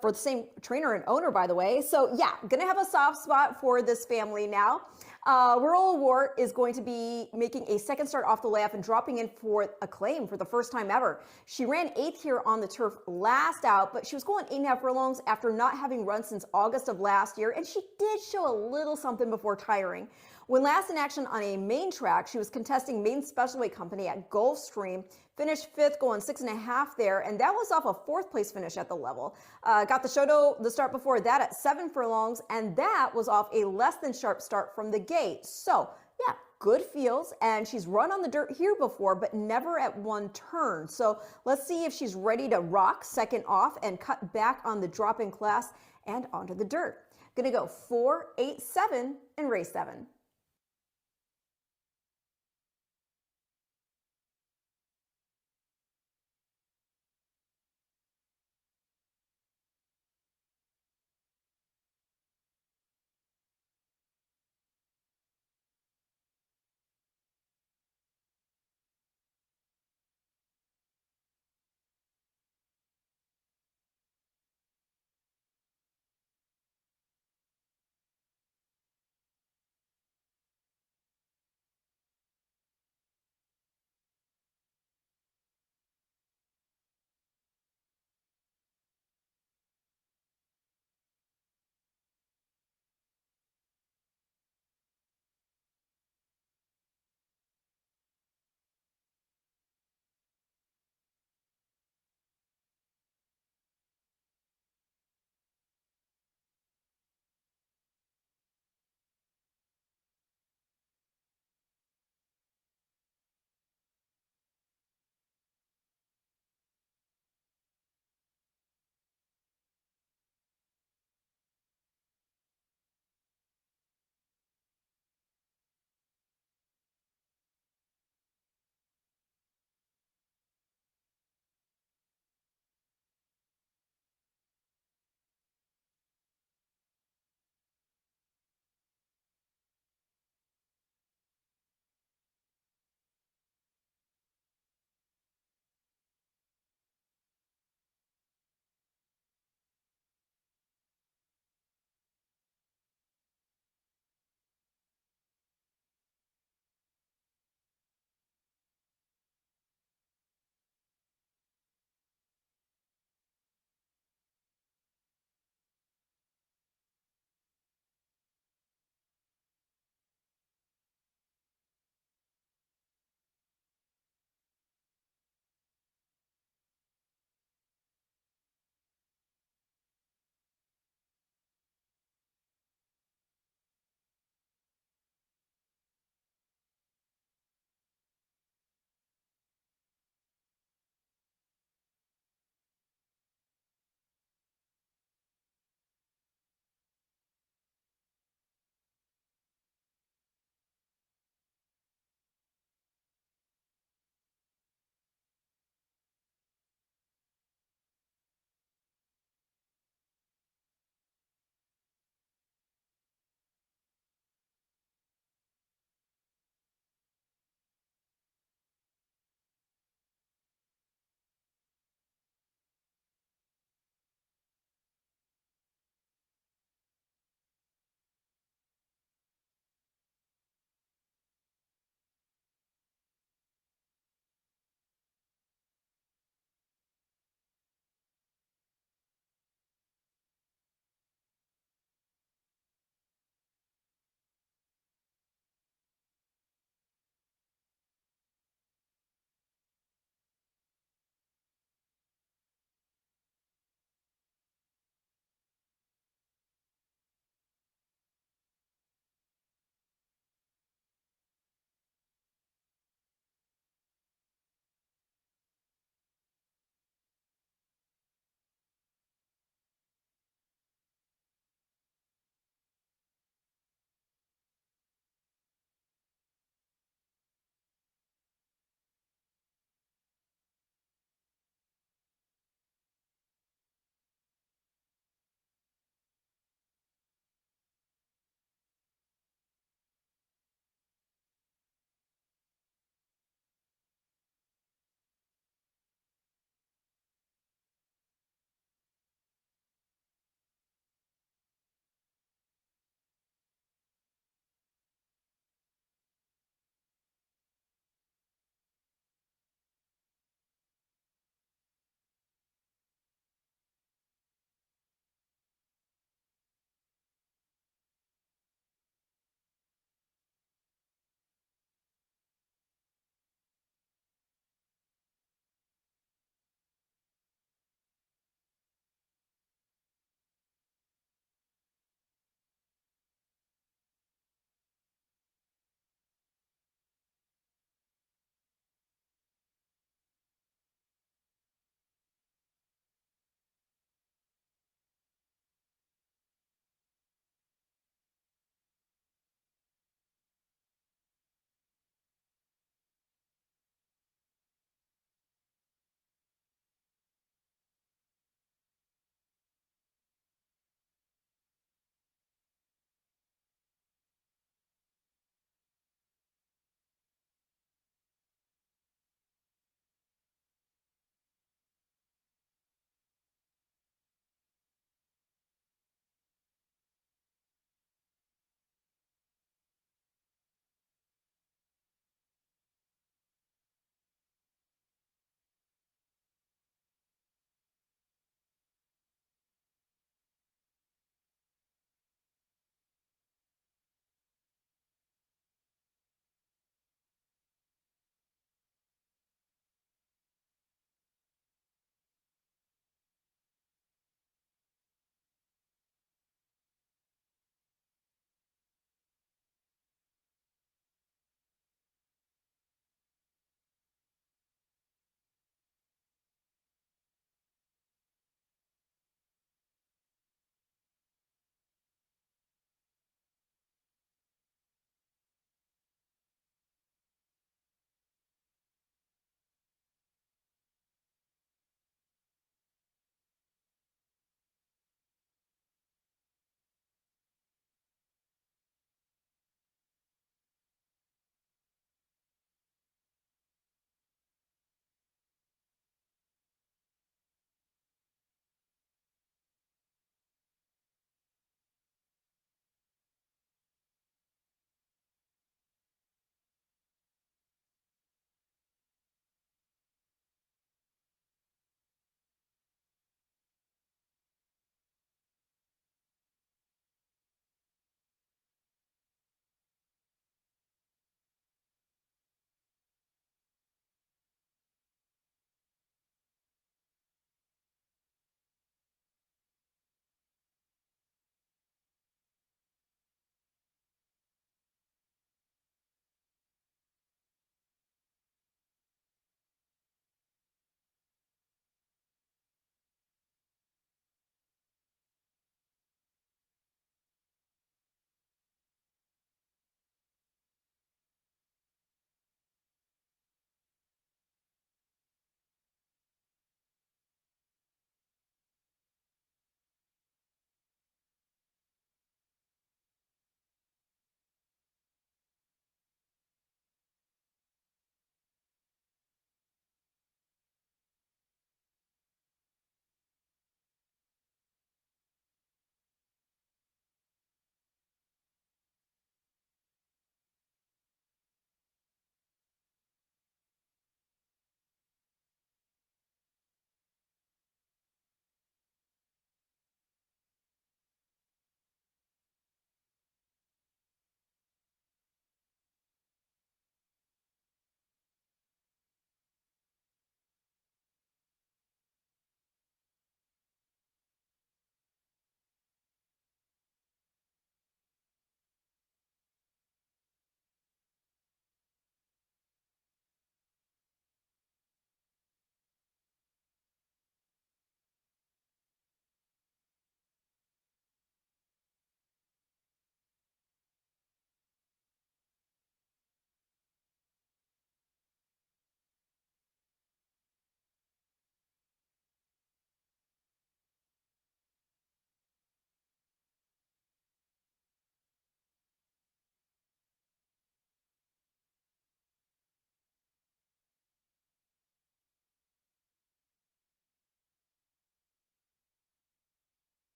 for the same trainer and owner, by the way. So yeah, gonna have a soft spot for this family now. Whirl War is going to be making a second start off the layoff and dropping in for a claim for the first time ever. She ran 8th here on the turf last out, but she was going 8.5 furlongs after not having run since August of last year, and she did show a little something before tiring. When last in action on a main track, she was contesting main special weight company at Gulfstream, finished 5th, going 6.5 there, and that was off a 4th place finish at the level. Got the Shoto the start before that at 7 furlongs, and that was off a less than sharp start from the gate. So yeah, good feels, and she's run on the dirt here before, but never at one turn. So let's see if she's ready to rock second off and cut back on the drop-in class and onto the dirt. Gonna go 4, 8, 7 in race 7.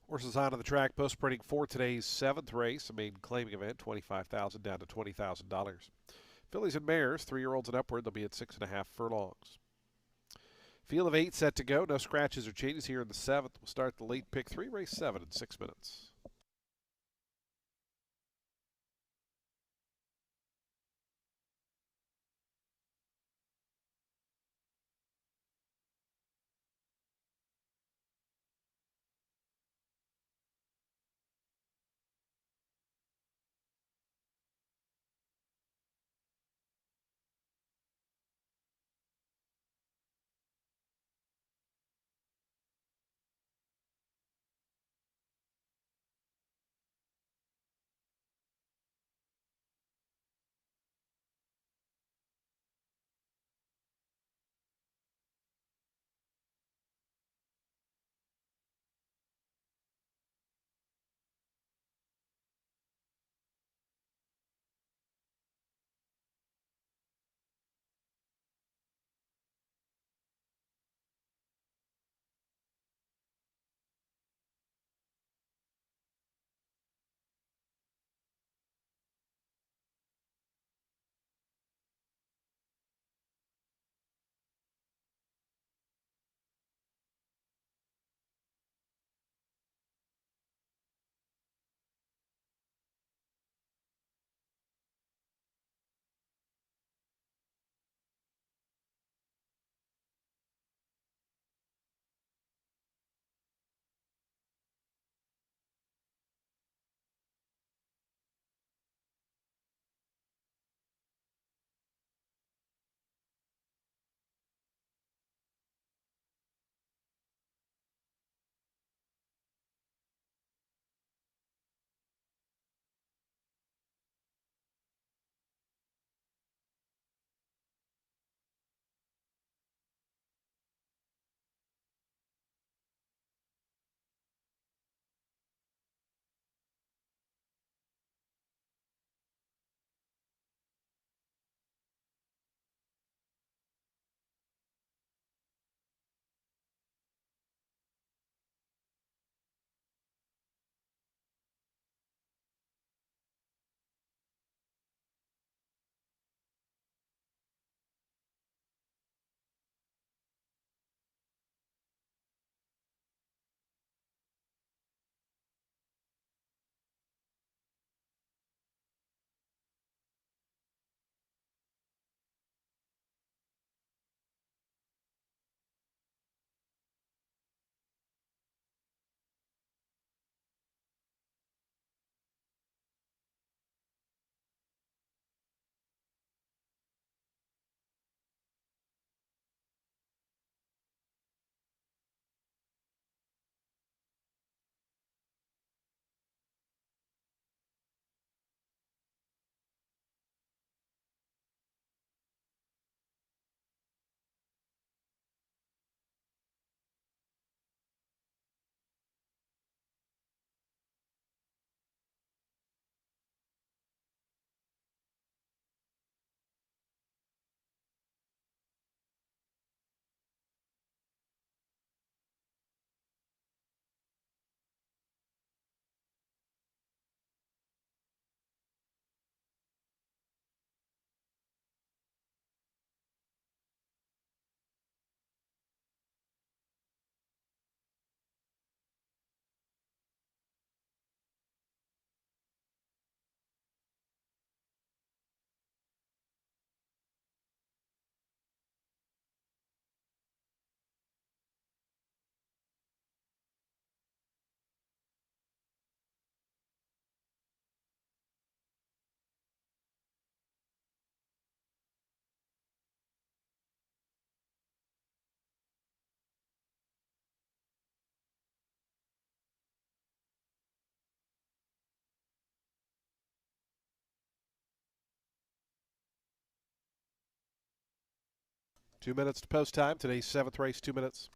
Horses on the track post sprinting for today's seventh race, a maiden claiming event, $25,000 down to $20,000. Fillies and mares, 3-year-olds and upward, they'll be at 6.5 furlongs. Field of 8 set to go. No scratches or changes here in the seventh. We'll start the late pick 3, race 7 in 6 minutes. Two minutes to post time. Today's seventh race, 2 minutes.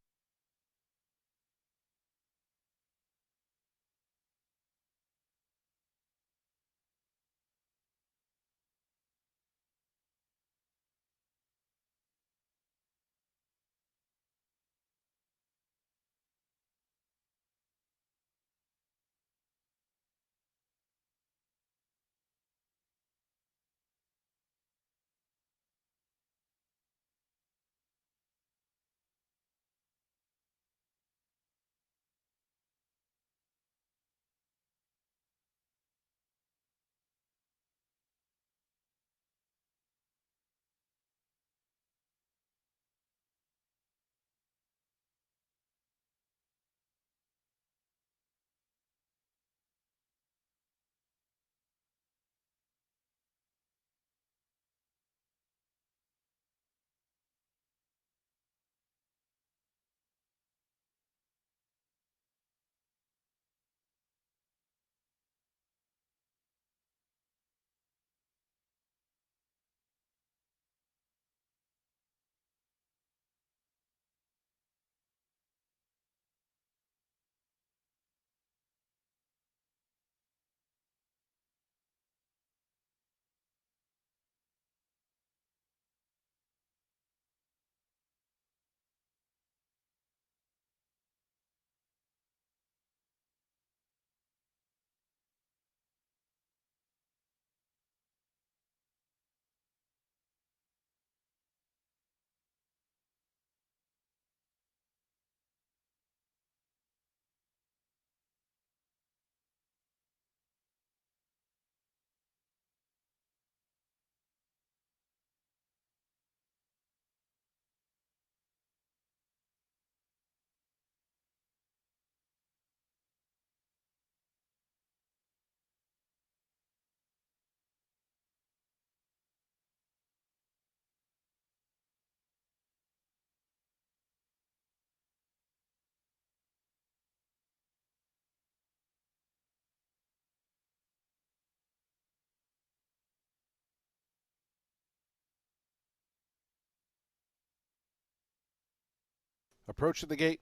Approaching the gate.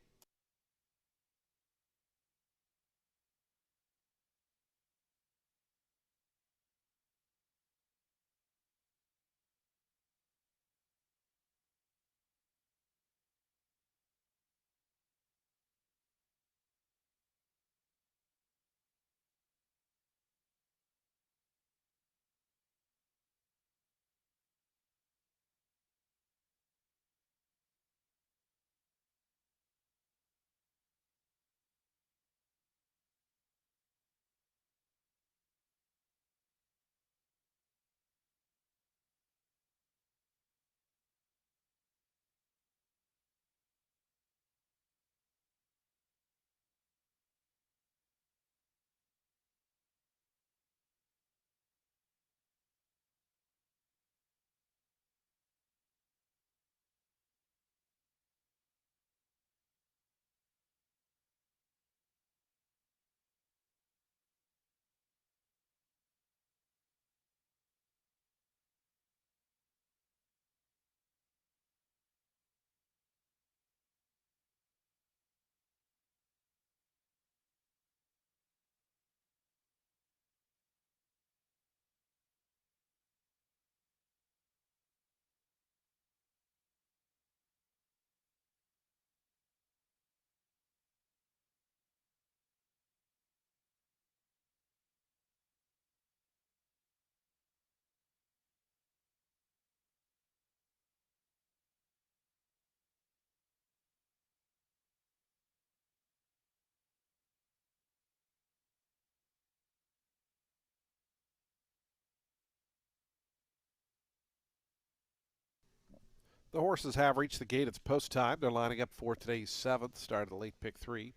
The horses have reached the gate. It's post time. They're lining up for today's 7th, start of the late pick 3.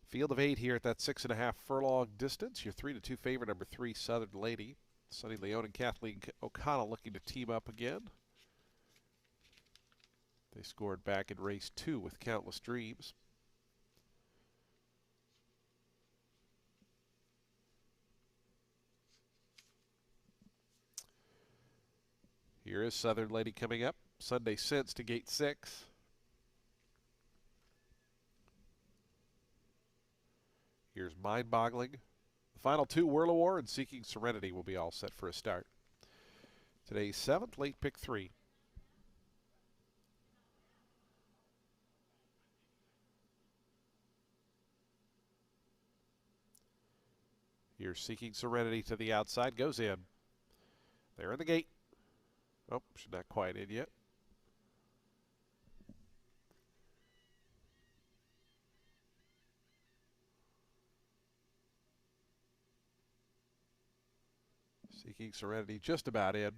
Field of 8 here at that 6.5 furlong distance. Your 3-2 favorite, number 3, Southern Lady. Sunny Leone and Kathleen O'Connell looking to team up again. They scored back in race 2 with Countless Dreams. Here is Southern Lady coming up. Sunday Sense to gate 6. Here's Mind Boggling. The final 2, Whirl of War and Seeking Serenity, will be all set for a start. Today's 7th, late pick 3. Here's Seeking Serenity to the outside. Goes in. They're in the gate. Oh, she's not quite in yet. Seeking Serenity just about in.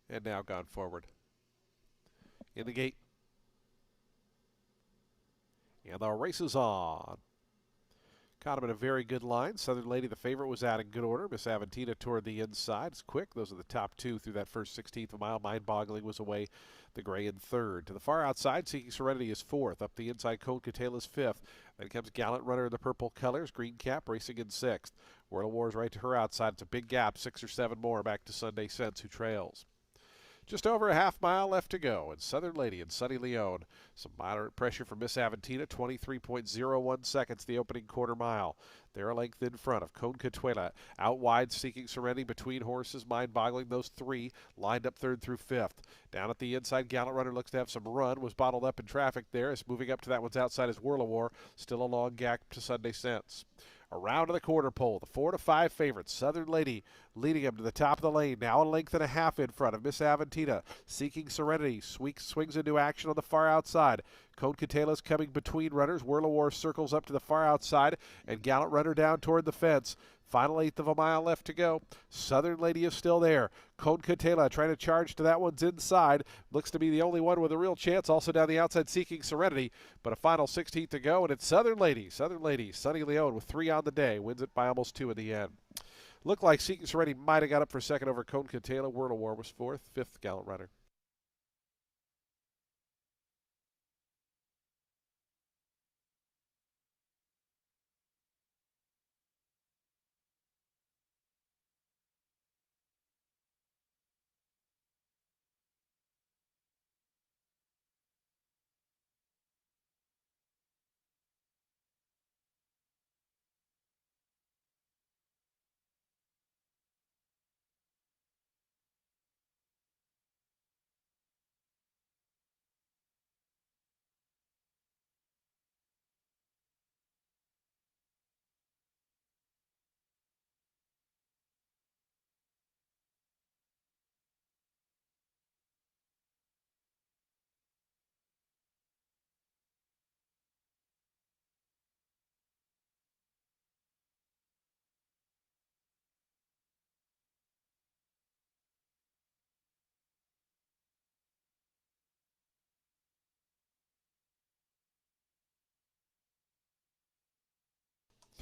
And now gone forward. In the gate. And the race is on. Caught him in a very good line. Southern Lady, the favorite, was out in good order. Miss Aventina toward the inside. It's quick. Those are the top 2 through that first 16th of a mile. Mind Boggling was away. The gray in 3rd. To the far outside, Seeking Serenity is 4th. Up the inside, Cone Catala is 5th. Then comes Gallant Runner in the purple colors. Green Cap racing in 6th. Whirl of War is right to her outside. It's a big gap. 6 or 7 more back to Sunday Sense, who trails. Just over a half mile left to go, and Southern Lady and Sunny Leone. Some moderate pressure from Miss Aventina, 23.01 seconds the opening quarter mile. They're a length in front of Cone Catuela. Out wide, Seeking Serenity between horses, Mind Boggling. Those 3 lined up 3rd through 5th. Down at the inside, Gallant Runner looks to have some run. Was bottled up in traffic there. Is moving up to that one's outside is Whirl of War. Still a long gap to Sunday Sense. Around to the quarter pole, the 4-5 favorites. Southern Lady leading him to the top of the lane. Now a length and a half in front of Miss Aventina. Seeking Serenity swings into action on the far outside. Cone Catala's coming between runners. Whirl of War circles up to the far outside, and Gallant Runner down toward the fence. Final 1/8 of a mile left to go. Southern Lady is still there. Cone Catala trying to charge to that one's inside. Looks to be the only one with a real chance. Also down the outside, Seeking Serenity. But a final 16th to go, and it's Southern Lady. Southern Lady, Sunny Leone with 3 on the day. Wins it by almost 2 in the end. Looked like Seeking Serenity might have got up for second over Cone Catala. Whirl of War was 4th, 5th Gallant Runner.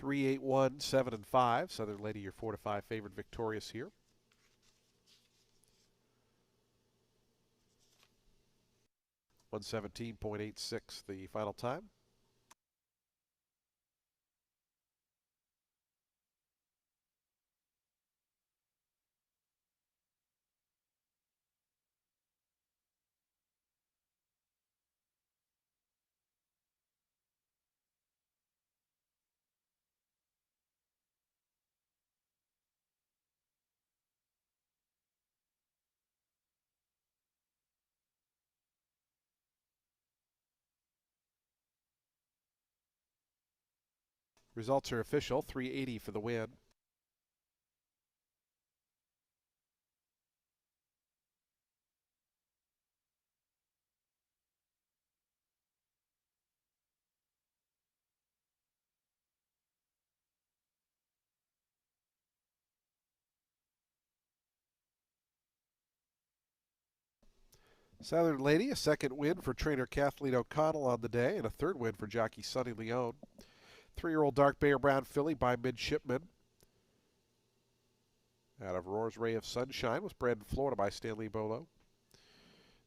3, 8, 1, 7, and 5. Southern Lady, your 4 to 5 favorite, victorious here. 117.86 the final time. Results are official. 380 for the win. Southern Lady, a second win for trainer Kathleen O'Connell on the day, and a third win for jockey Sonny Leone. 3-year-old dark Bear Brown filly by Midshipman out of Roar's Ray of Sunshine was bred in Florida by Stanley Bolo.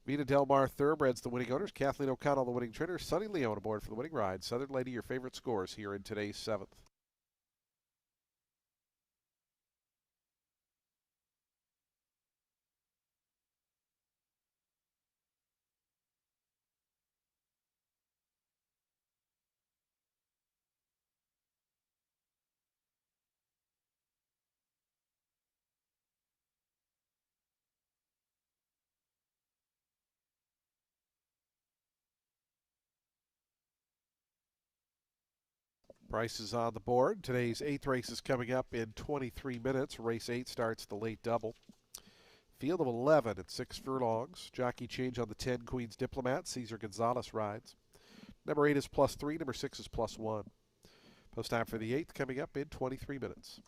Vita Del Mar Thoroughbreds, the winning owners. Kathleen O'Connell, the winning trainer. Sonny Leone aboard for the winning ride. Southern Lady, your favorite scores here in today's 7th. Prices on the board. Today's 8th race is coming up in 23 minutes. Race 8 starts the late double. Field of 11 at 6 furlongs. Jockey change on the 10, Queen's Diplomat. Cesar Gonzalez rides. Number 8 is +3. Number 6 is +1. Post time for the 8th coming up in 23 minutes.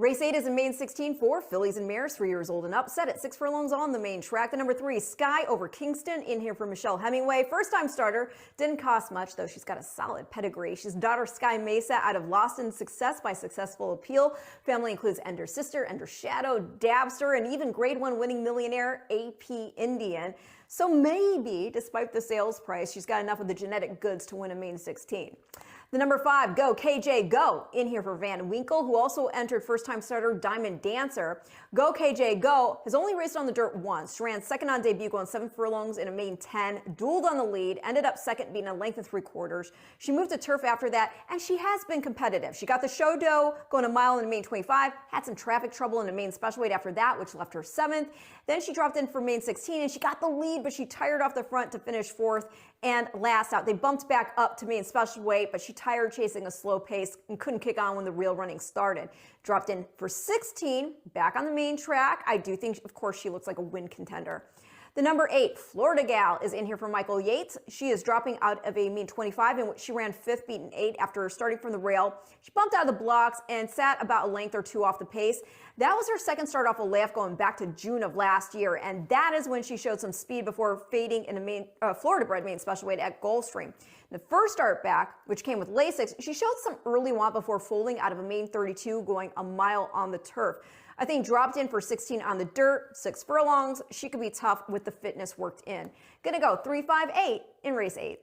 Race 8 is in main 16 for fillies and mares 3 years old and up, set at 6 furlongs on the main track. The number 3, Sky over Kingston, in here for Michelle Hemingway. First-time starter, didn't cost much, though she's got a solid pedigree. She's daughter Sky Mesa out of Lost in Success by Successful Appeal. Family includes Ender's sister, Ender's Shadow, Dabster, and even Grade 1 winning millionaire AP Indian. So maybe, despite the sales price, she's got enough of the genetic goods to win a main 16. The number 5, Go KJ Go, in here for Van Winkle, who also entered first-time starter Diamond Dancer. Go KJ Go has only raced on the dirt once. She ran second on debut, going 7 furlongs in a main 10, dueled on the lead, ended up second, beating a length of 3/4. She moved to turf after that, and she has been competitive. She got the show dough going a mile in a main 25, had some traffic trouble in a main special weight after that, which left her 7th. Then she dropped in for main 16, and she got the lead, but she tired off the front to finish 4th and last out. They bumped back up to main special weight, but she tired chasing a slow pace and couldn't kick on when the real running started. Dropped in for 16, back on the main track. I do think, of course, she looks like a win contender. The number 8, Florida Gal, is in here for Michael Yates. She is dropping out of a main 25 in which she ran 5th, beaten 8 after starting from the rail. She bumped out of the blocks and sat about a length or 2 off the pace. That was her second start off a layoff going back to June of last year, and that is when she showed some speed before fading in a main Florida-bred main special weight at Gulfstream. The first start back, which came with Lasix, she showed some early want before folding out of a main 32 going a mile on the turf. I think dropped in for 16 on the dirt, 6 furlongs. She could be tough with the fitness worked in. Gonna go 3-5-8 in race 8.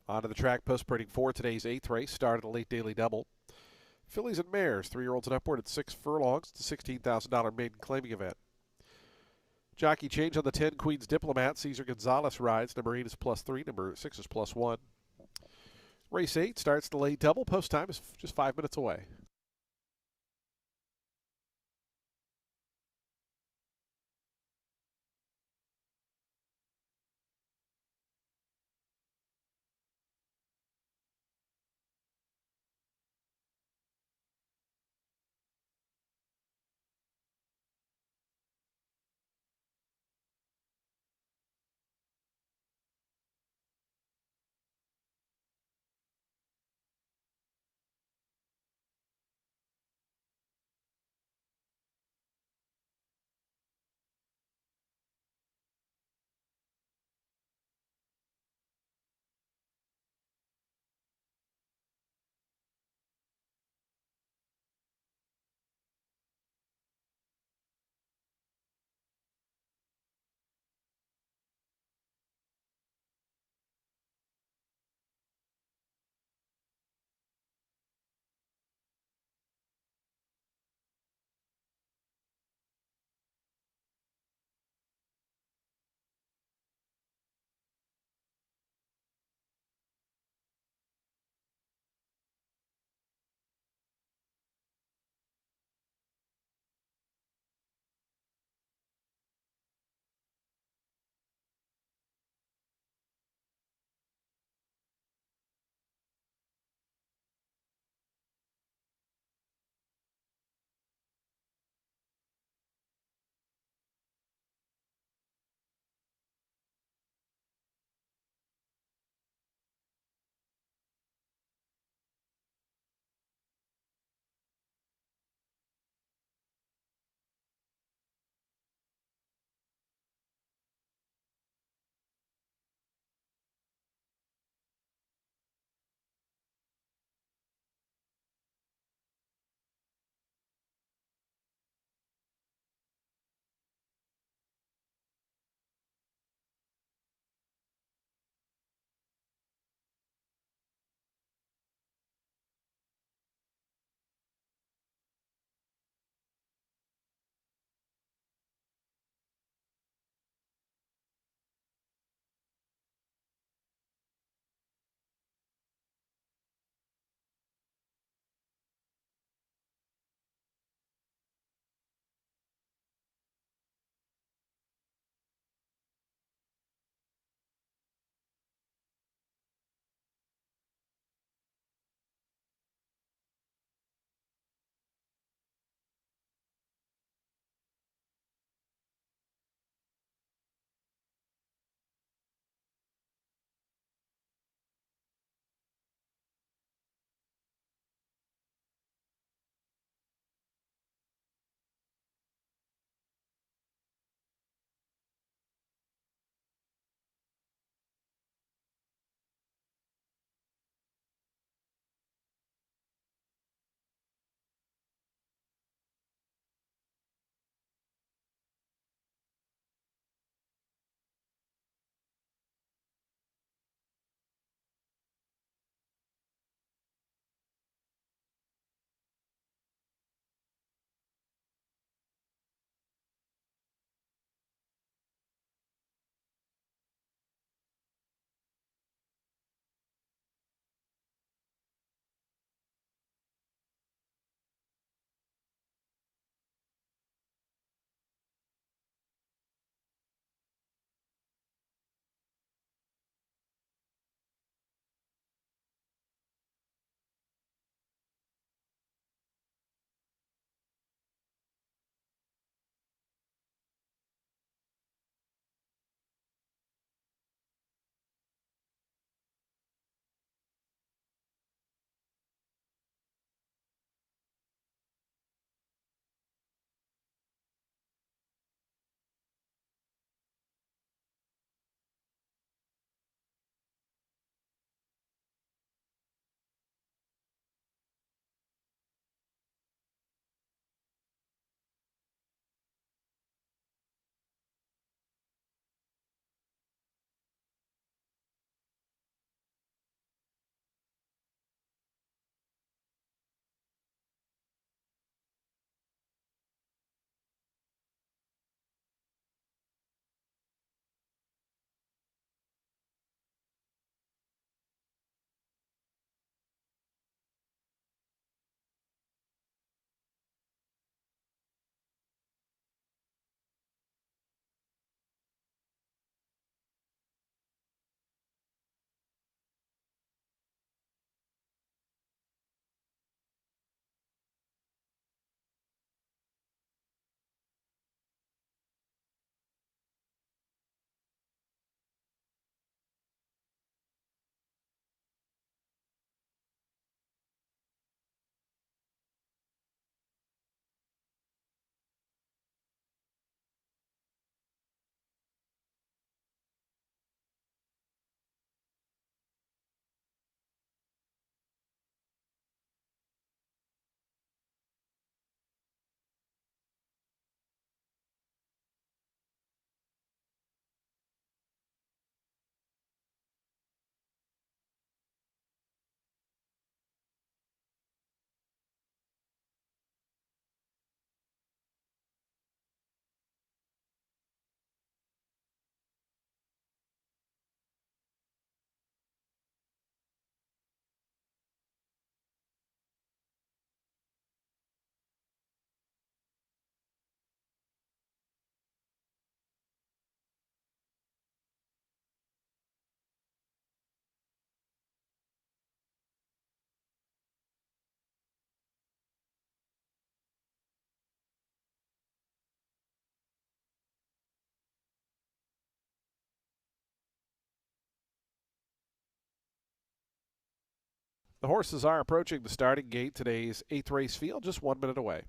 Onto the track, post-sprinting for today's 8th race, started a late daily double. Fillies and Mares, 3-year-olds and upward at 6 furlongs. It's a $16,000 maiden claiming event. Jockey change on the 10, Queen's Diplomat. Cesar Gonzalez rides. Number 8 is +3, number 6 is +1. Race 8 starts the late double. Post time is just 5 minutes away. The horses are approaching the starting gate. Today's 8th race field just 1 minute away.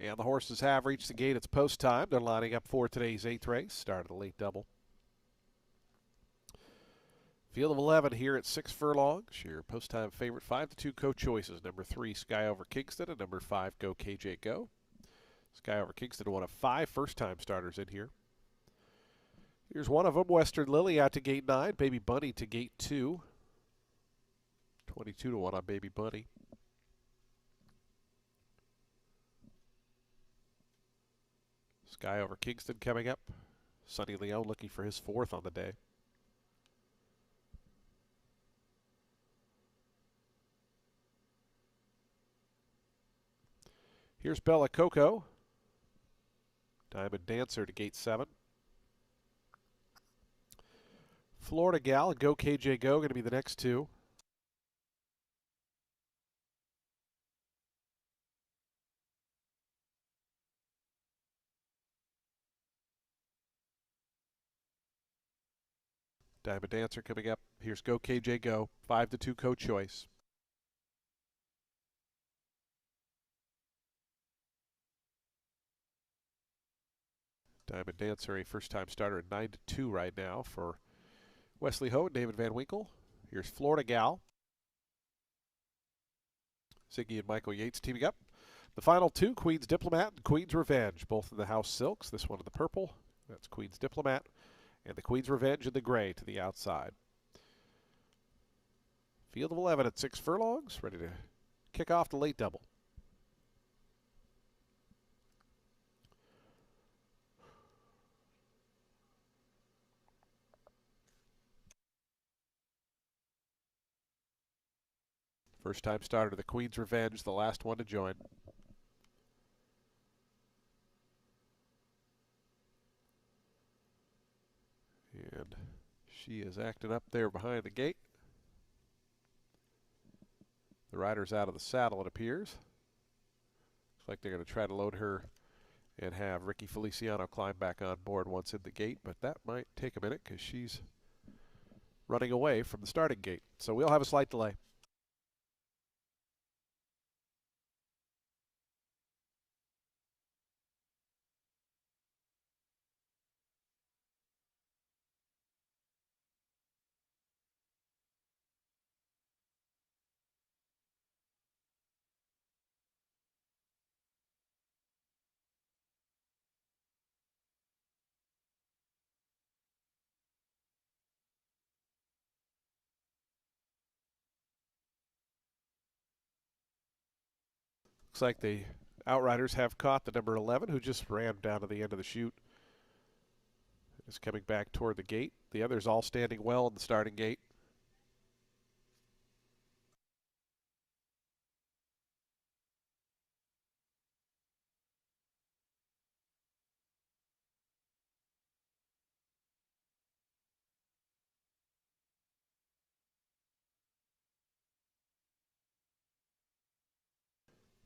And the horses have reached the gate. It's post time. They're lining up for today's 8th race. Start of the late double. Field of 11 here at 6 furlongs. Your post time favorite 5-2 co-choices. Number 3, Sky Over Kingston, and number 5, Go KJ Go. Sky Over Kingston, one of 5 first-time starters in here. Here's one of them, Western Lily out to gate 9, Baby Bunny to gate 2. 22-1 on Baby Bunny. Sky Over Kingston coming up. Sonny Leone looking for his 4th on the day. Here's Bella Coco. Diamond Dancer to gate 7. Florida Gal and Go KJ Go going to be the next 2. Diamond Dancer coming up. Here's Go KJ Go. 5-2 co-choice. Diamond Dancer, a first-time starter at 9-2 right now for Wesley Ho and David Van Winkle. Here's Florida Gal. Ziggy and Michael Yates teaming up. The final 2, Queen's Diplomat and Queen's Revenge, both in the House Silks. This one in the purple. That's Queen's Diplomat. And the Queen's Revenge in the gray to the outside. Field of 11 at 6 furlongs. Ready to kick off the late double. First time starter, the Queen's Revenge, the last one to join. And she is acting up there behind the gate. The rider's out of the saddle, it appears. Looks like they're going to try to load her and have Ricky Feliciano climb back on board once in the gate, but that might take a minute because she's running away from the starting gate. So we'll have a slight delay. Looks like the Outriders have caught the number 11, who just ran down to the end of the chute. Is coming back toward the gate. The others all standing well in the starting gate.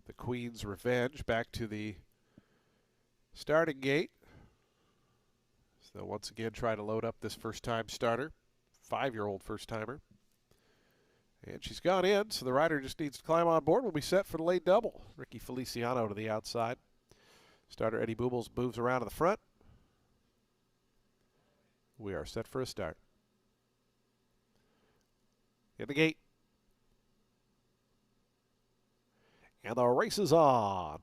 The Queen's Revenge back to the starting gate. So they'll once again try to load up this first-time starter, 5-year-old first-timer. And she's gone in, so the rider just needs to climb on board. We'll be set for the late double. Ricky Feliciano to the outside. Starter Eddie Boobles moves around to the front. We are set for a start. In the gate. And the race is on.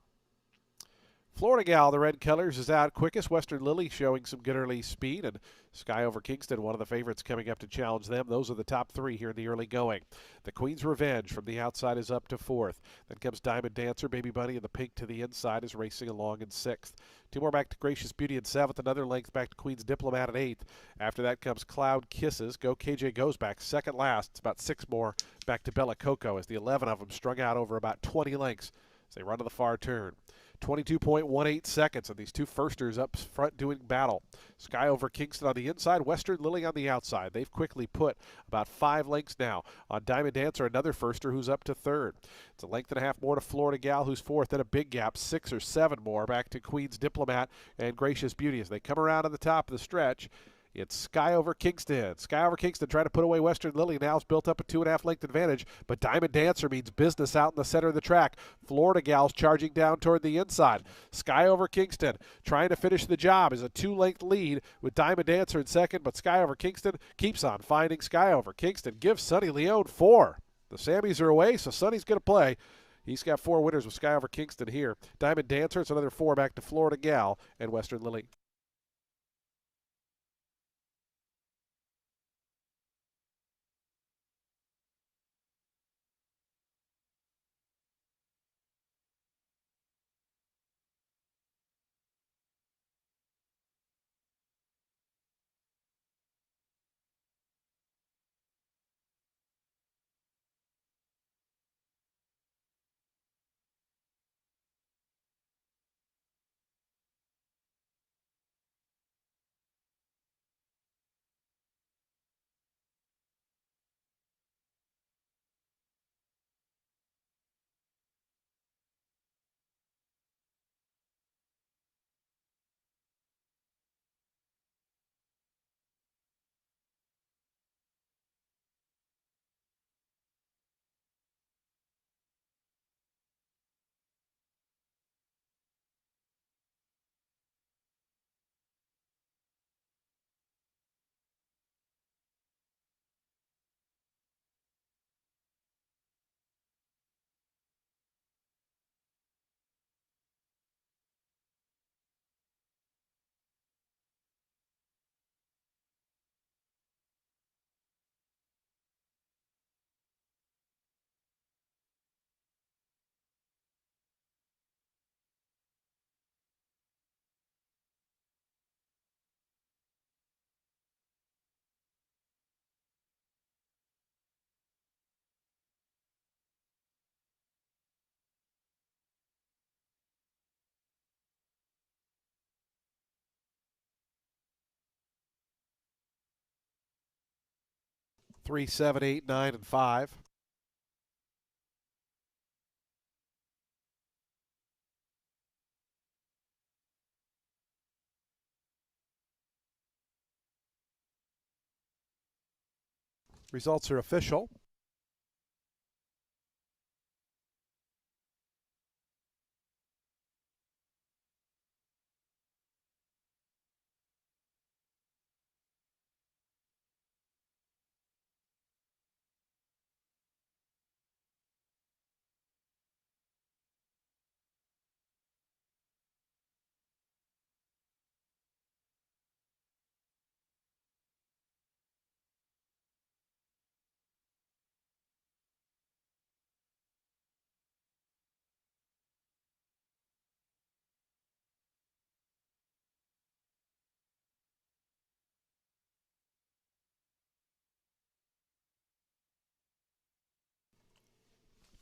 Florida Gal, the red colors, is out quickest. Western Lily showing some good early speed. And Sky Over Kingston, one of the favorites coming up to challenge them. Those are the top three here in the early going. The Queen's Revenge from the outside is up to fourth. Then comes Diamond Dancer. Baby Bunny in the pink to the inside is racing along in sixth. Two more back to Gracious Beauty in seventh. Another length back to Queen's Diplomat in eighth. After that comes Cloud Kisses. Go KJ goes back second last. It's about six more back to Bella Coco as the 11 of them strung out over about 20 lengths as they run to the far turn. 22.18 seconds, and these two firsters up front doing battle. Sky Over Kingston on the inside, Western Lily on the outside. They've quickly put about 5 lengths now on Diamond Dancer, another firster who's up to third. It's a length and a half more to Florida Gal, who's fourth, then a big gap, 6 or 7 more back to Queen's Diplomat and Gracious Beauty as they come around on the top of the stretch. It's Sky Over Kingston. Sky Over Kingston trying to put away Western Lily. Now it's built up a 2.5 length advantage, but Diamond Dancer means business out in the center of the track. Florida Gal's charging down toward the inside. Sky Over Kingston trying to finish the job is a 2-length lead with Diamond Dancer in second, but Sky Over Kingston keeps on finding Sky Over Kingston. Gives Sonny Leone 4. The Sammies are away, so Sonny's going to play. He's got 4 winners with Sky Over Kingston here. Diamond Dancer, it's another 4 back to Florida Gal and Western Lily. Three, 7, 8, 9, and 5. Results are official.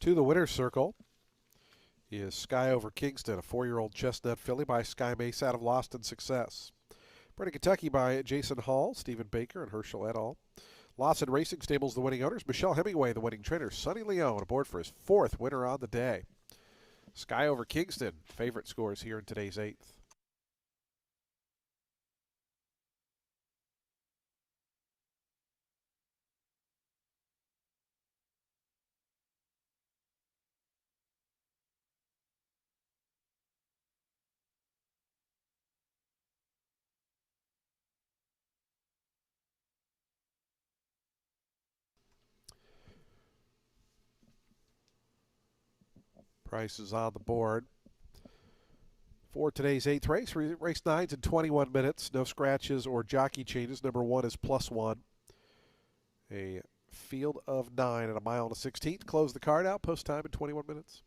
To the winner's circle is Sky Over Kingston, a 4-year-old chestnut filly by Sky Mace out of Lost in Success. Bred in Kentucky by Jason Hall, Stephen Baker, and Herschel et al. Lawson Racing Stables, the winning owners. Michelle Hemingway, the winning trainer. Sonny Leone aboard for his 4th winner on the day. Sky over Kingston, favorite scores here in today's eighth. Prices on the board. For today's eighth race, race 9's in 21 minutes. No scratches or jockey changes. Number 1 is +1. A field of 9 at a mile and a 16th. Close the card out. Post time in 21 minutes.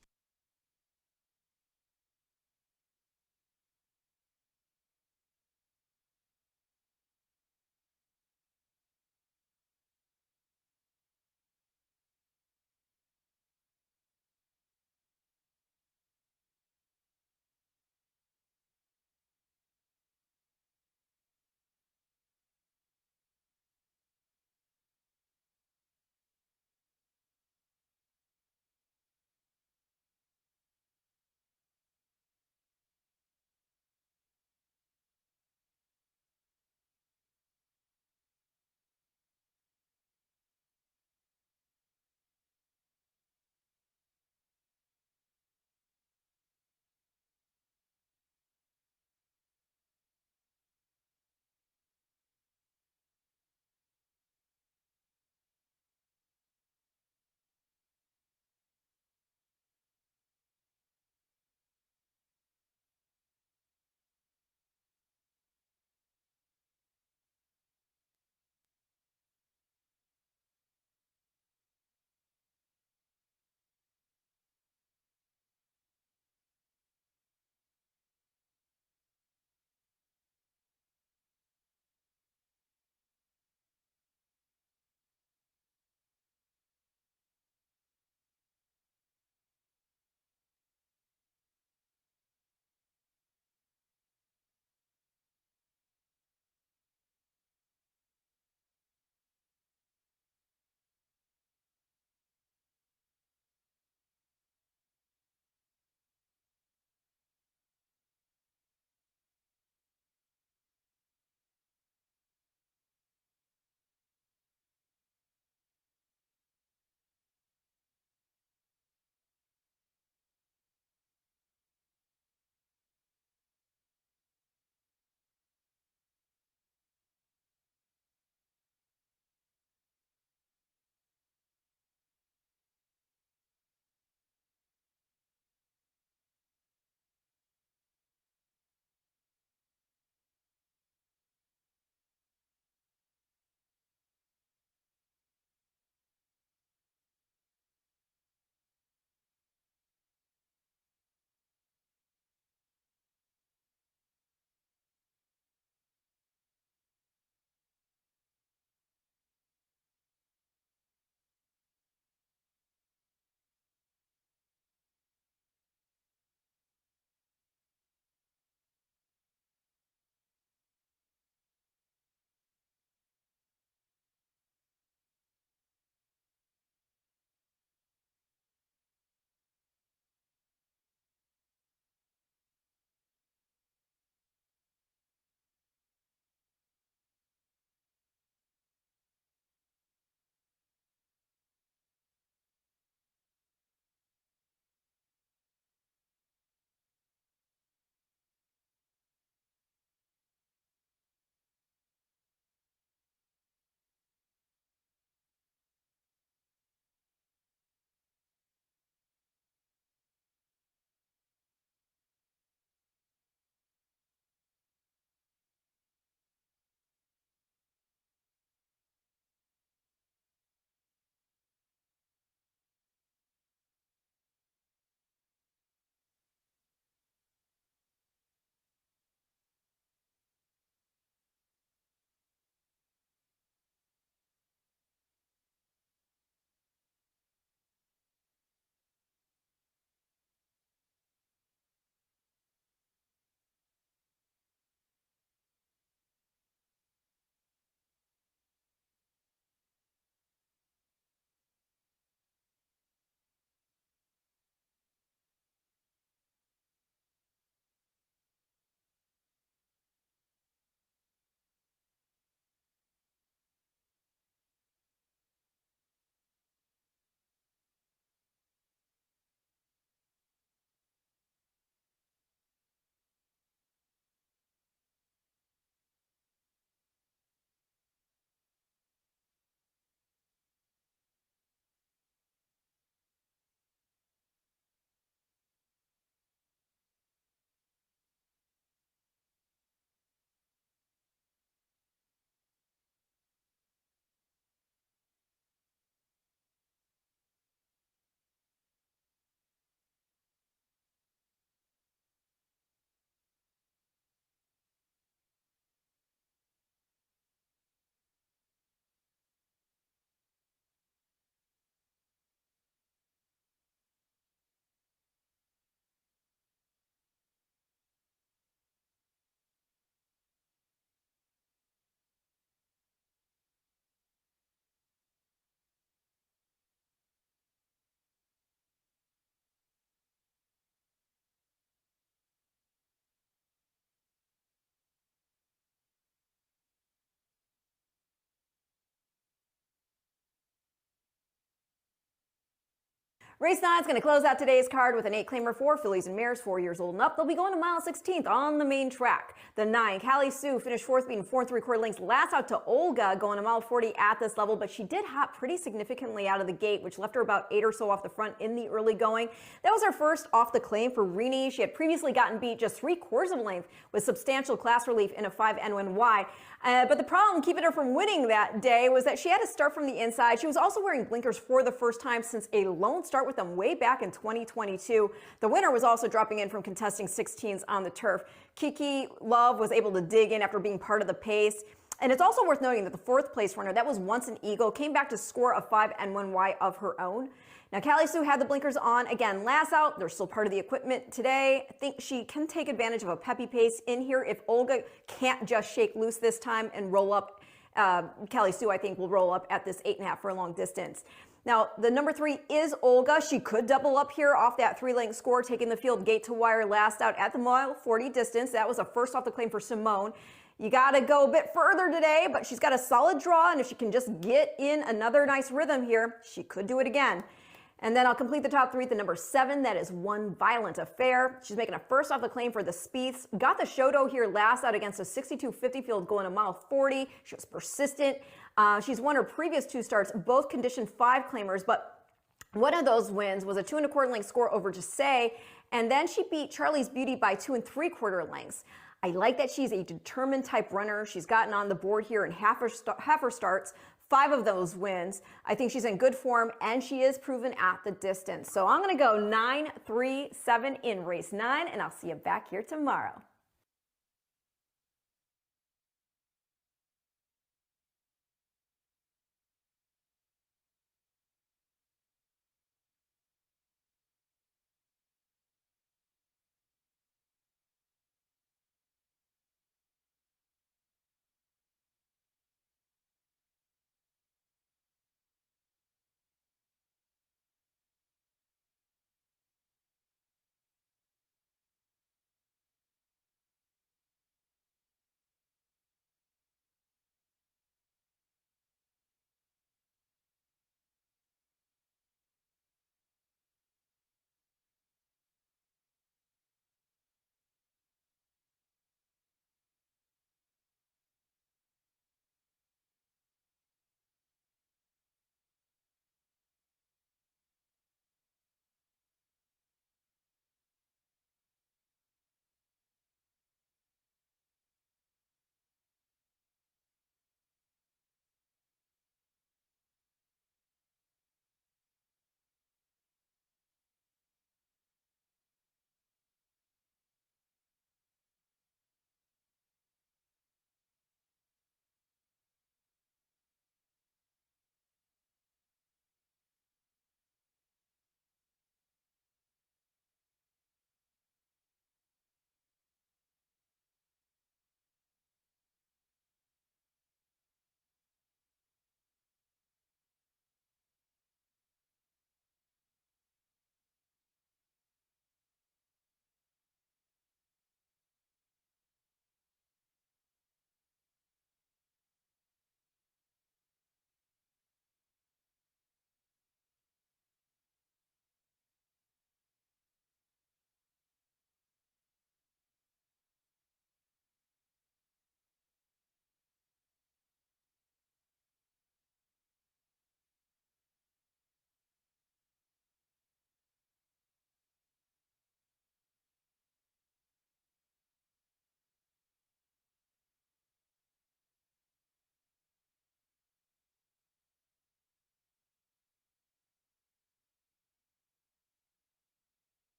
Race 9 is going to close out today's card with an 8-claimer for fillies and mares 4 years old and up. They'll be going to mile 16th on the main track. The 9, Callie Sue, finished 4th, beating 4 3/4 lengths last out to Olga, going to mile 40 at this level, but she did hop pretty significantly out of the gate, which left her about 8 or so off the front in the early going. That was her first off the claim for Rini. She had previously gotten beat just 3/4 of a length with substantial class relief in a 5NY. But the problem keeping her from winning that day was that she had to start from the inside. She was also wearing blinkers for the first time since a lone start with them way back in 2022. The winner was also dropping in from contesting 16s on the turf. Kiki Love was able to dig in after being part of the pace. And it's also worth noting that the 4th place runner, that was once an Eagle, came back to score a 5N1Y of her own. Now, Callie Sue had the blinkers on again last out. They're still part of the equipment today. I think she can take advantage of a peppy pace in here if Olga can't just shake loose this time and roll up. Callie Sue, I think, will roll up at this 8.5 furlong distance. Now, the number 3 is Olga. She could double up here off that 3-length score, taking the field gate to wire last out at the mile 40 distance. That was a first off the claim for Simone. You got to go a bit further today, but she's got a solid draw, and if she can just get in another nice rhythm here, she could do it again. And then I'll complete the top 3 at the number 7. That is One Violent Affair. She's making a first off the claim for the Spieths. Got the Shoto here last out against a 62.50 field going to mile 40. She was persistent. She's won her previous 2 starts, both conditioned 5-claimers, but one of those wins was a 2 1/4 length score over Giselle, and then she beat Charlie's Beauty by 2 3/4 lengths. I like that she's a determined type runner. She's gotten on the board here in half her starts. 5 of those wins. I think she's in good form, and she is proven at the distance. So I'm going to go 9, 3, 7 in race 9, and I'll see you back here tomorrow.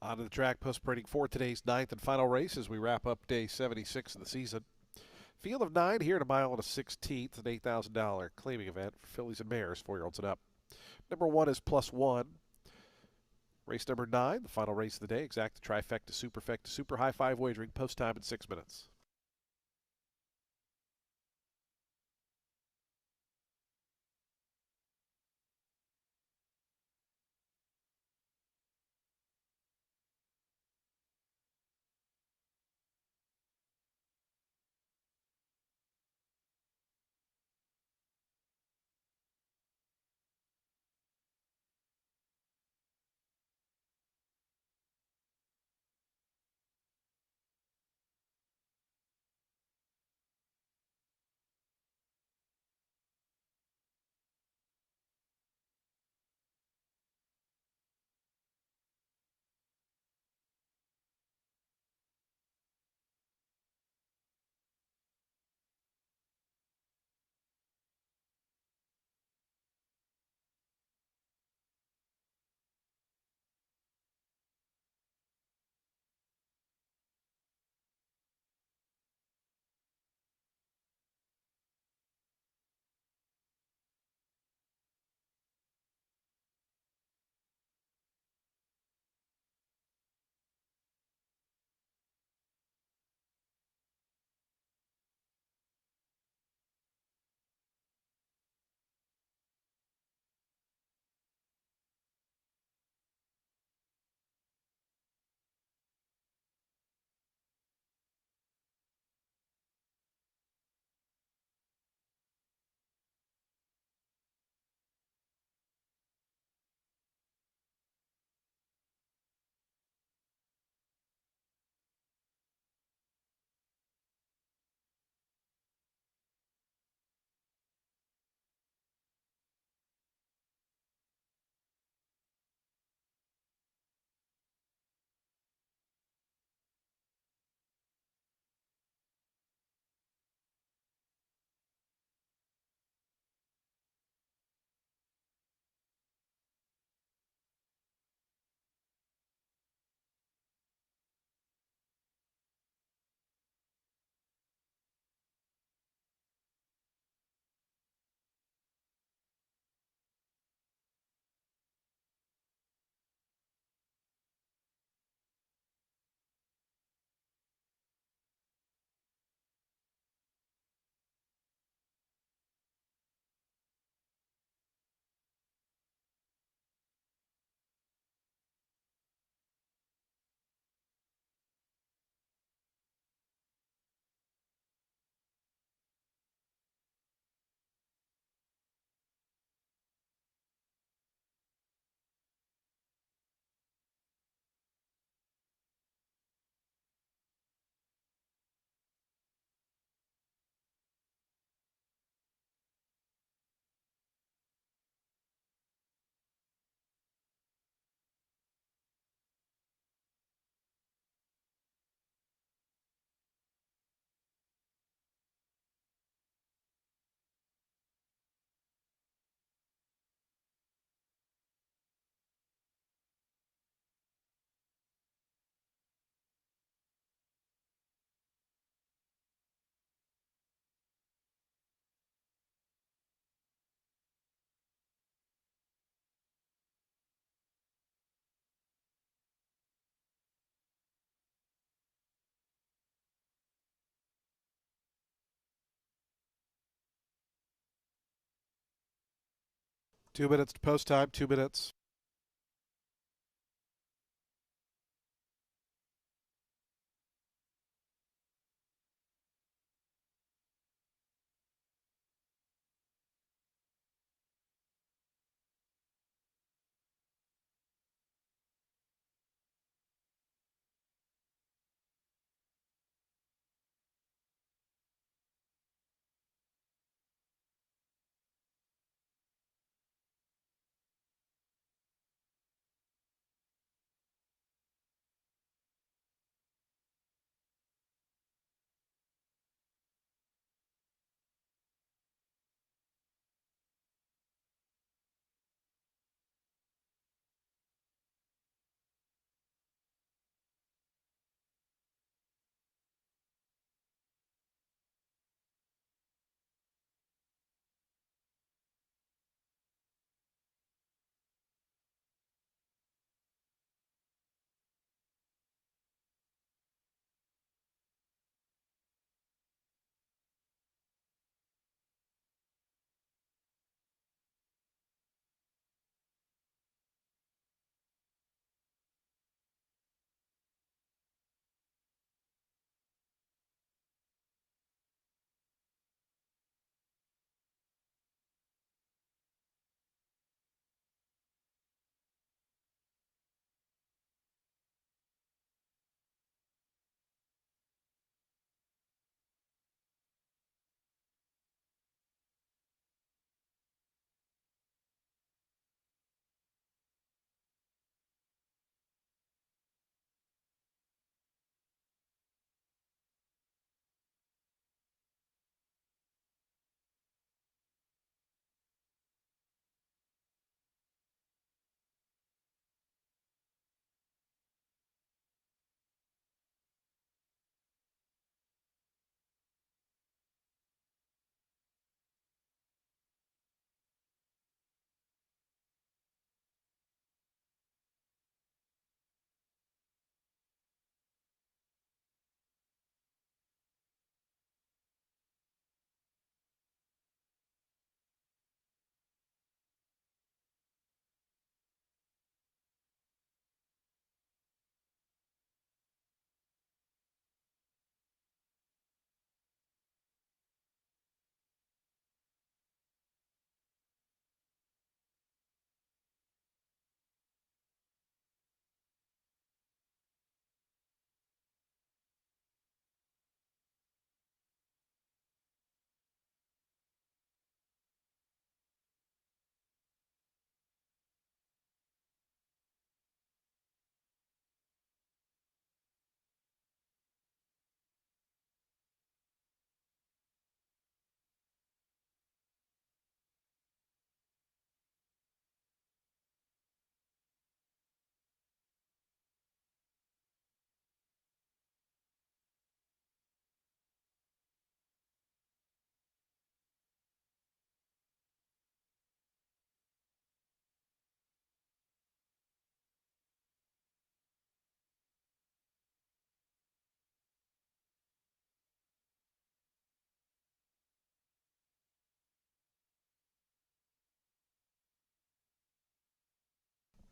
Onto the track, post parading for today's ninth and final race as we wrap up day 76 of the season. Field of 9 here at a mile and a 16th, an $8,000 claiming event for fillies and mares, 4-year-olds and up. Number 1 is +1. Race number 9, the final race of the day, exacta, trifecta, superfecta, super high five wagering, post time in 6 minutes. Two minutes to post time, 2 minutes.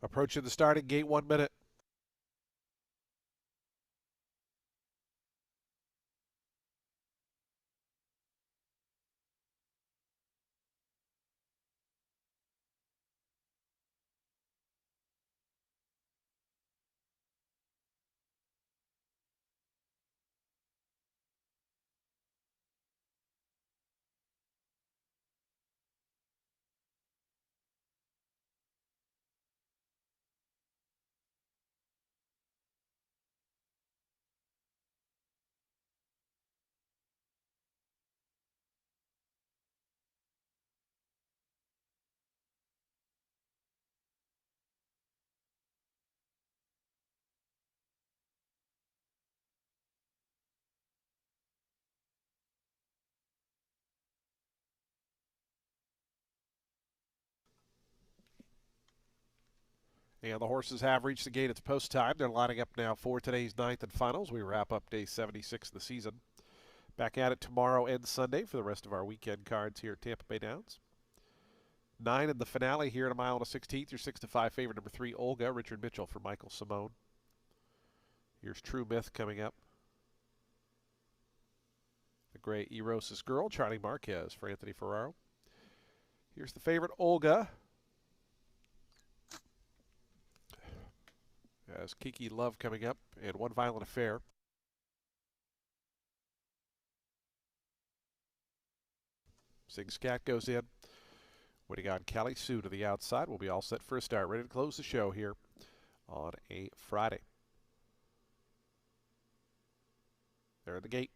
Approaching the starting gate, 1 minute. And the horses have reached the gate. It's post time. They're lining up now for today's ninth and finals. We wrap up day 76 of the season. Back at it tomorrow and Sunday for the rest of our weekend cards here at Tampa Bay Downs. 9 in the finale here at a mile and a 16th. Your 6-5 favorite, number 3, Olga. Richard Mitchell for Michael Simone. Here's True Myth coming up. The gray Erosis Girl, Charlie Marquez for Anthony Ferraro. Here's the favorite, Olga. As Kiki Love coming up, and One Violent Affair. Sing Scat goes in. Waiting on Callie Sue to the outside. We'll be all set for a start. Ready to close the show here on a Friday. They're at the gate.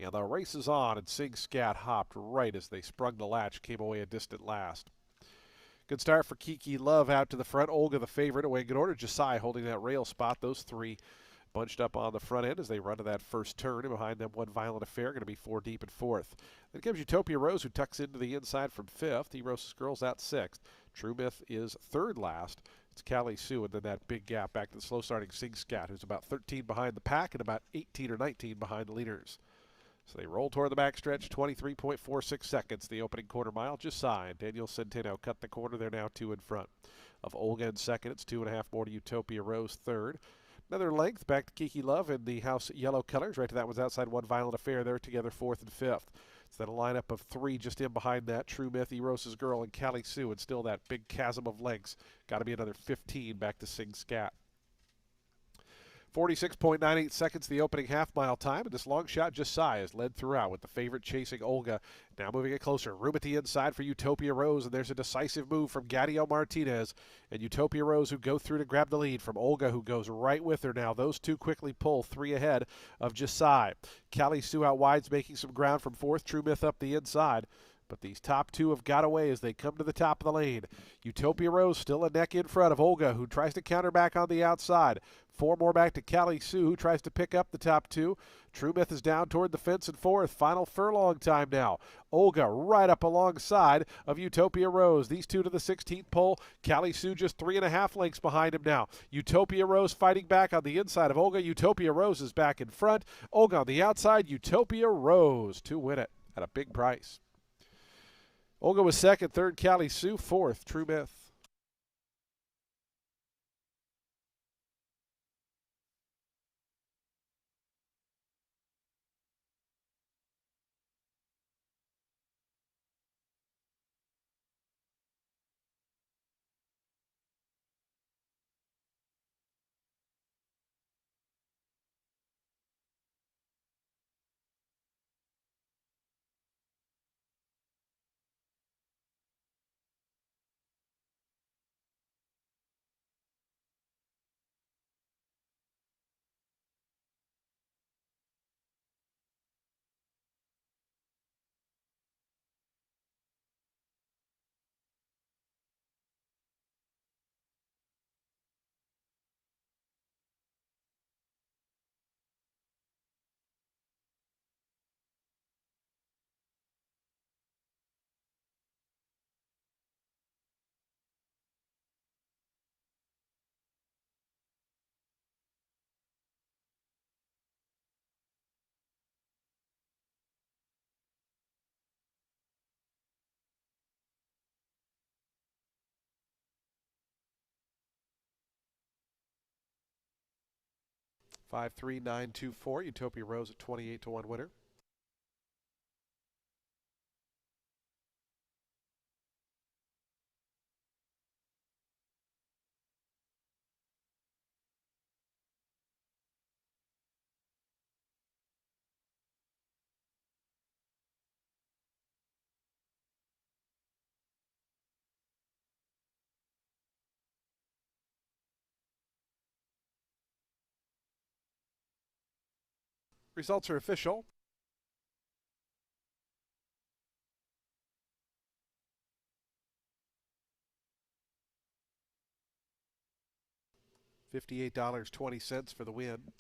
And the race is on, and Sing Scat hopped right as they sprung the latch, came away a distant last. Good start for Kiki Love out to the front. Olga, the favorite, away in good order. Josiah holding that rail spot. Those three bunched up on the front end as they run to that first turn. And behind them, One Violent Affair, going to be 4 deep in 4th. Then comes Utopia Rose, who tucks into the inside from 5th. Erosis Girls out 6th. True Myth is 3rd last. It's Callie Sue, and then that big gap back to the slow-starting Sing Scat, who's about 13 behind the pack and about 18 or 19 behind the leaders. So they roll toward the backstretch, 23.46 seconds. The opening quarter mile just signed. Daniel Centeno cut the corner. They're now 2 in front of Olga in second. It's 2.5 more to Utopia Rose third. Another length back to Kiki Love in the house yellow colors. Right to that one's outside. One Violent Affair. They're together 4th and 5th. It's then a lineup of 3 just in behind that. True Myth, Erosis Girl, and Callie Sue. And still that big chasm of lengths. Got to be another 15 back to Sing Scat. 46.98 seconds the opening half-mile time, and this long shot Josiah is led throughout with the favorite chasing Olga. Now moving it closer. Room at the inside for Utopia Rose, and there's a decisive move from Gadio Martinez. And Utopia Rose who go through to grab the lead from Olga, who goes right with her now. Those two quickly pull 3 ahead of Josiah. Callie Sue out wide's making some ground from 4th. True Myth up the inside. But these top 2 have got away as they come to the top of the lane. Utopia Rose still a neck in front of Olga, who tries to counter back on the outside. 4 more back to Callie Sue, who tries to pick up the top 2. True Myth is down toward the fence in 4th. Final furlong time now. Olga right up alongside of Utopia Rose. These 2 to the 16th pole. Callie Sue just 3.5 lengths behind him now. Utopia Rose fighting back on the inside of Olga. Utopia Rose is back in front. Olga on the outside. Utopia Rose to win it at a big price. Olga was 2nd, 3rd Callie Sue, 4th True Myth. 53924. Utopia Rose at 28 to 1 winner. Results are official. $58.20 for the win.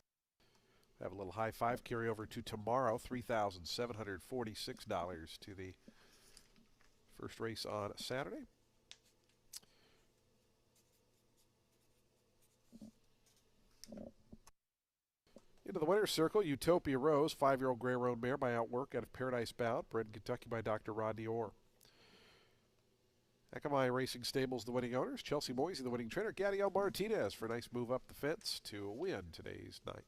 Have a little high five carry over to tomorrow. $3,746 to the first race on Saturday. Into the winner's circle, Utopia Rose, 5-year-old Gray Roan mare by Outwork out of Paradise Bound, bred in Kentucky by Dr. Rodney Orr. Akamai Racing Stables, the winning owners. Chelsea Moisey, the winning trainer. Gadiel Martinez for a nice move up the fence to win today's ninth.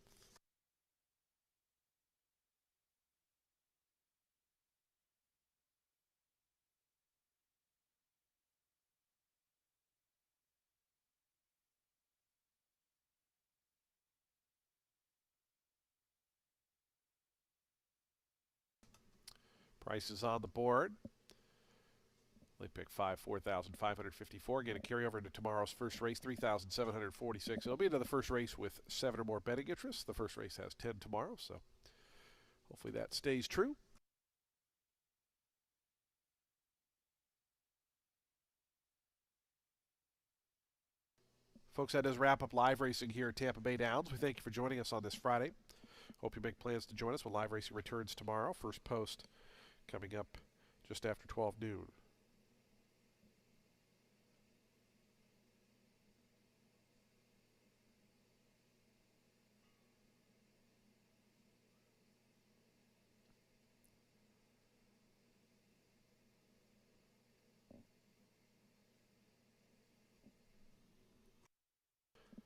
Prices on the board. They pick 4,554. Again, a carryover into tomorrow's first race, 3,746. It'll be into the first race with 7 or more betting interests. The first race has 10 tomorrow, so hopefully that stays true. Folks, that does wrap up live racing here at Tampa Bay Downs. We thank you for joining us on this Friday. Hope you make plans to join us when live racing returns tomorrow. First post coming up just after 12 noon.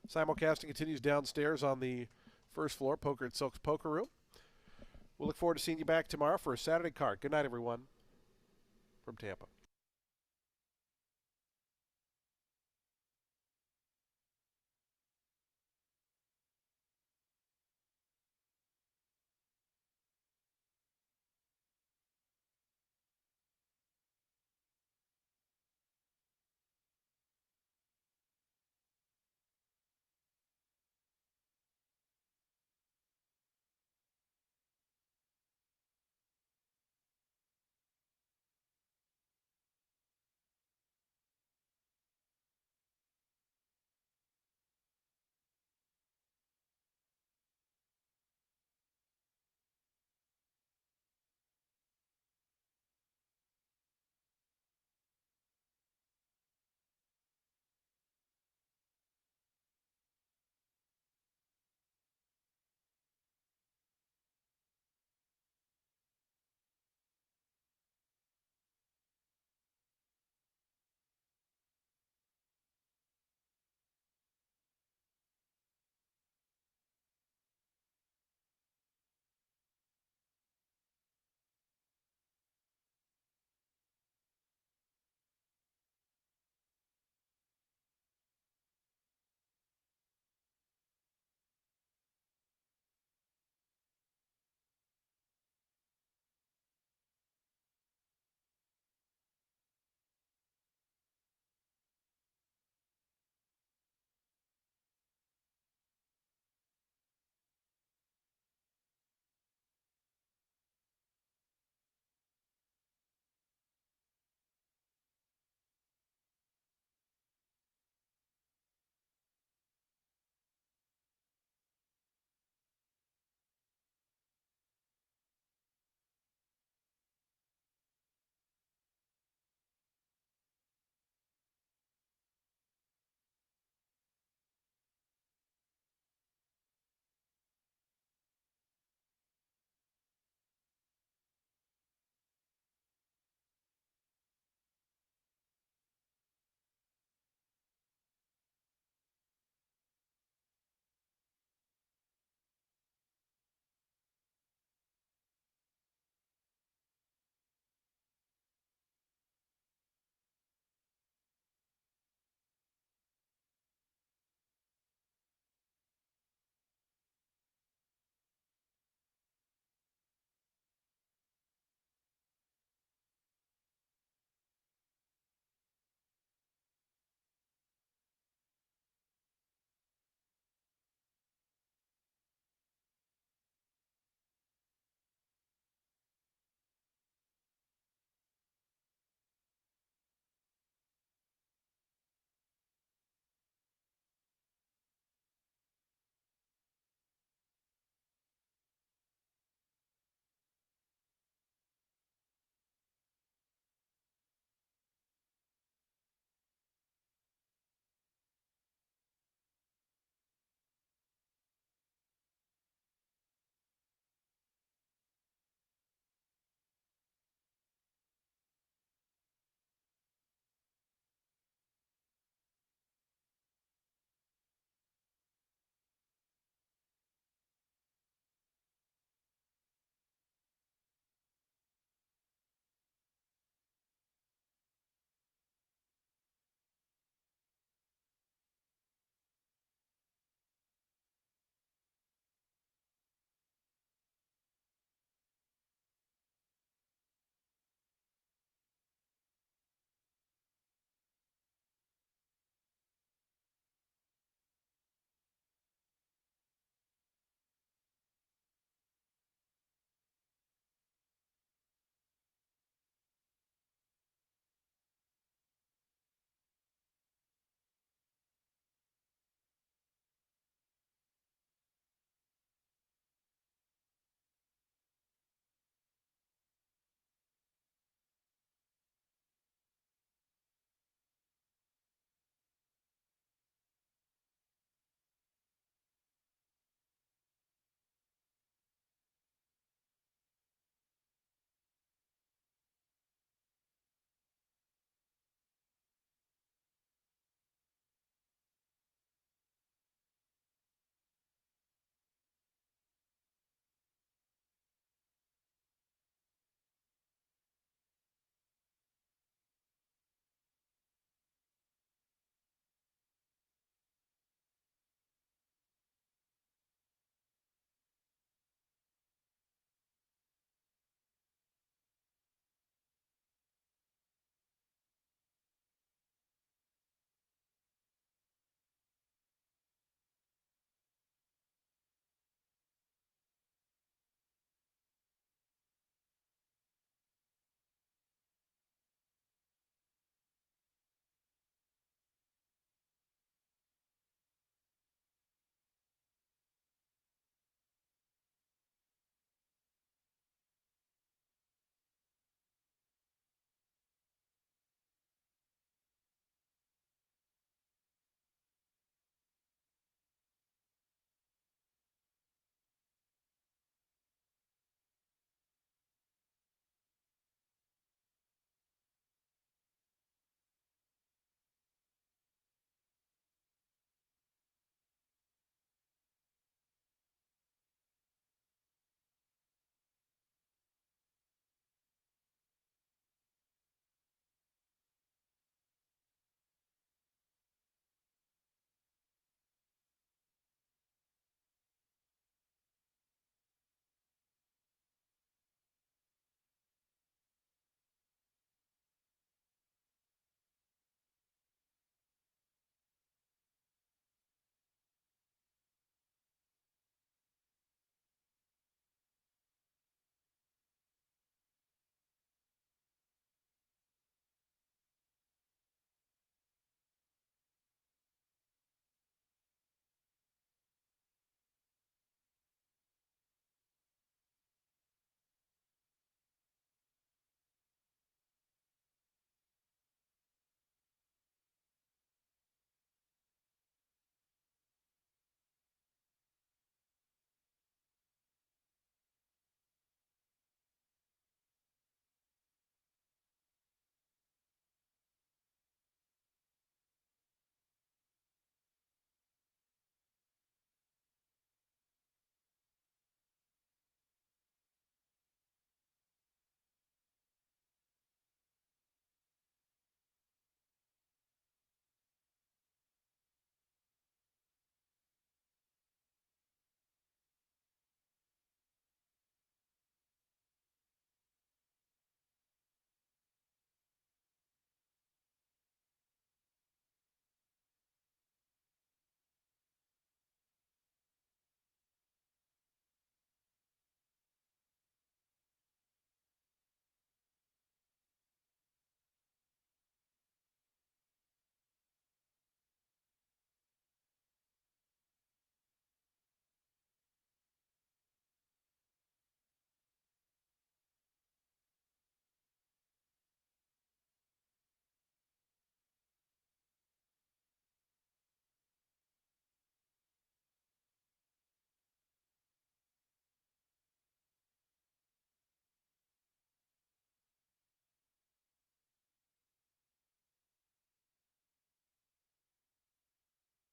Simulcasting continues downstairs on the first floor, Poker and Silk's Poker Room. We'll look forward to seeing you back tomorrow for a Saturday card. Good night, everyone, from Tampa.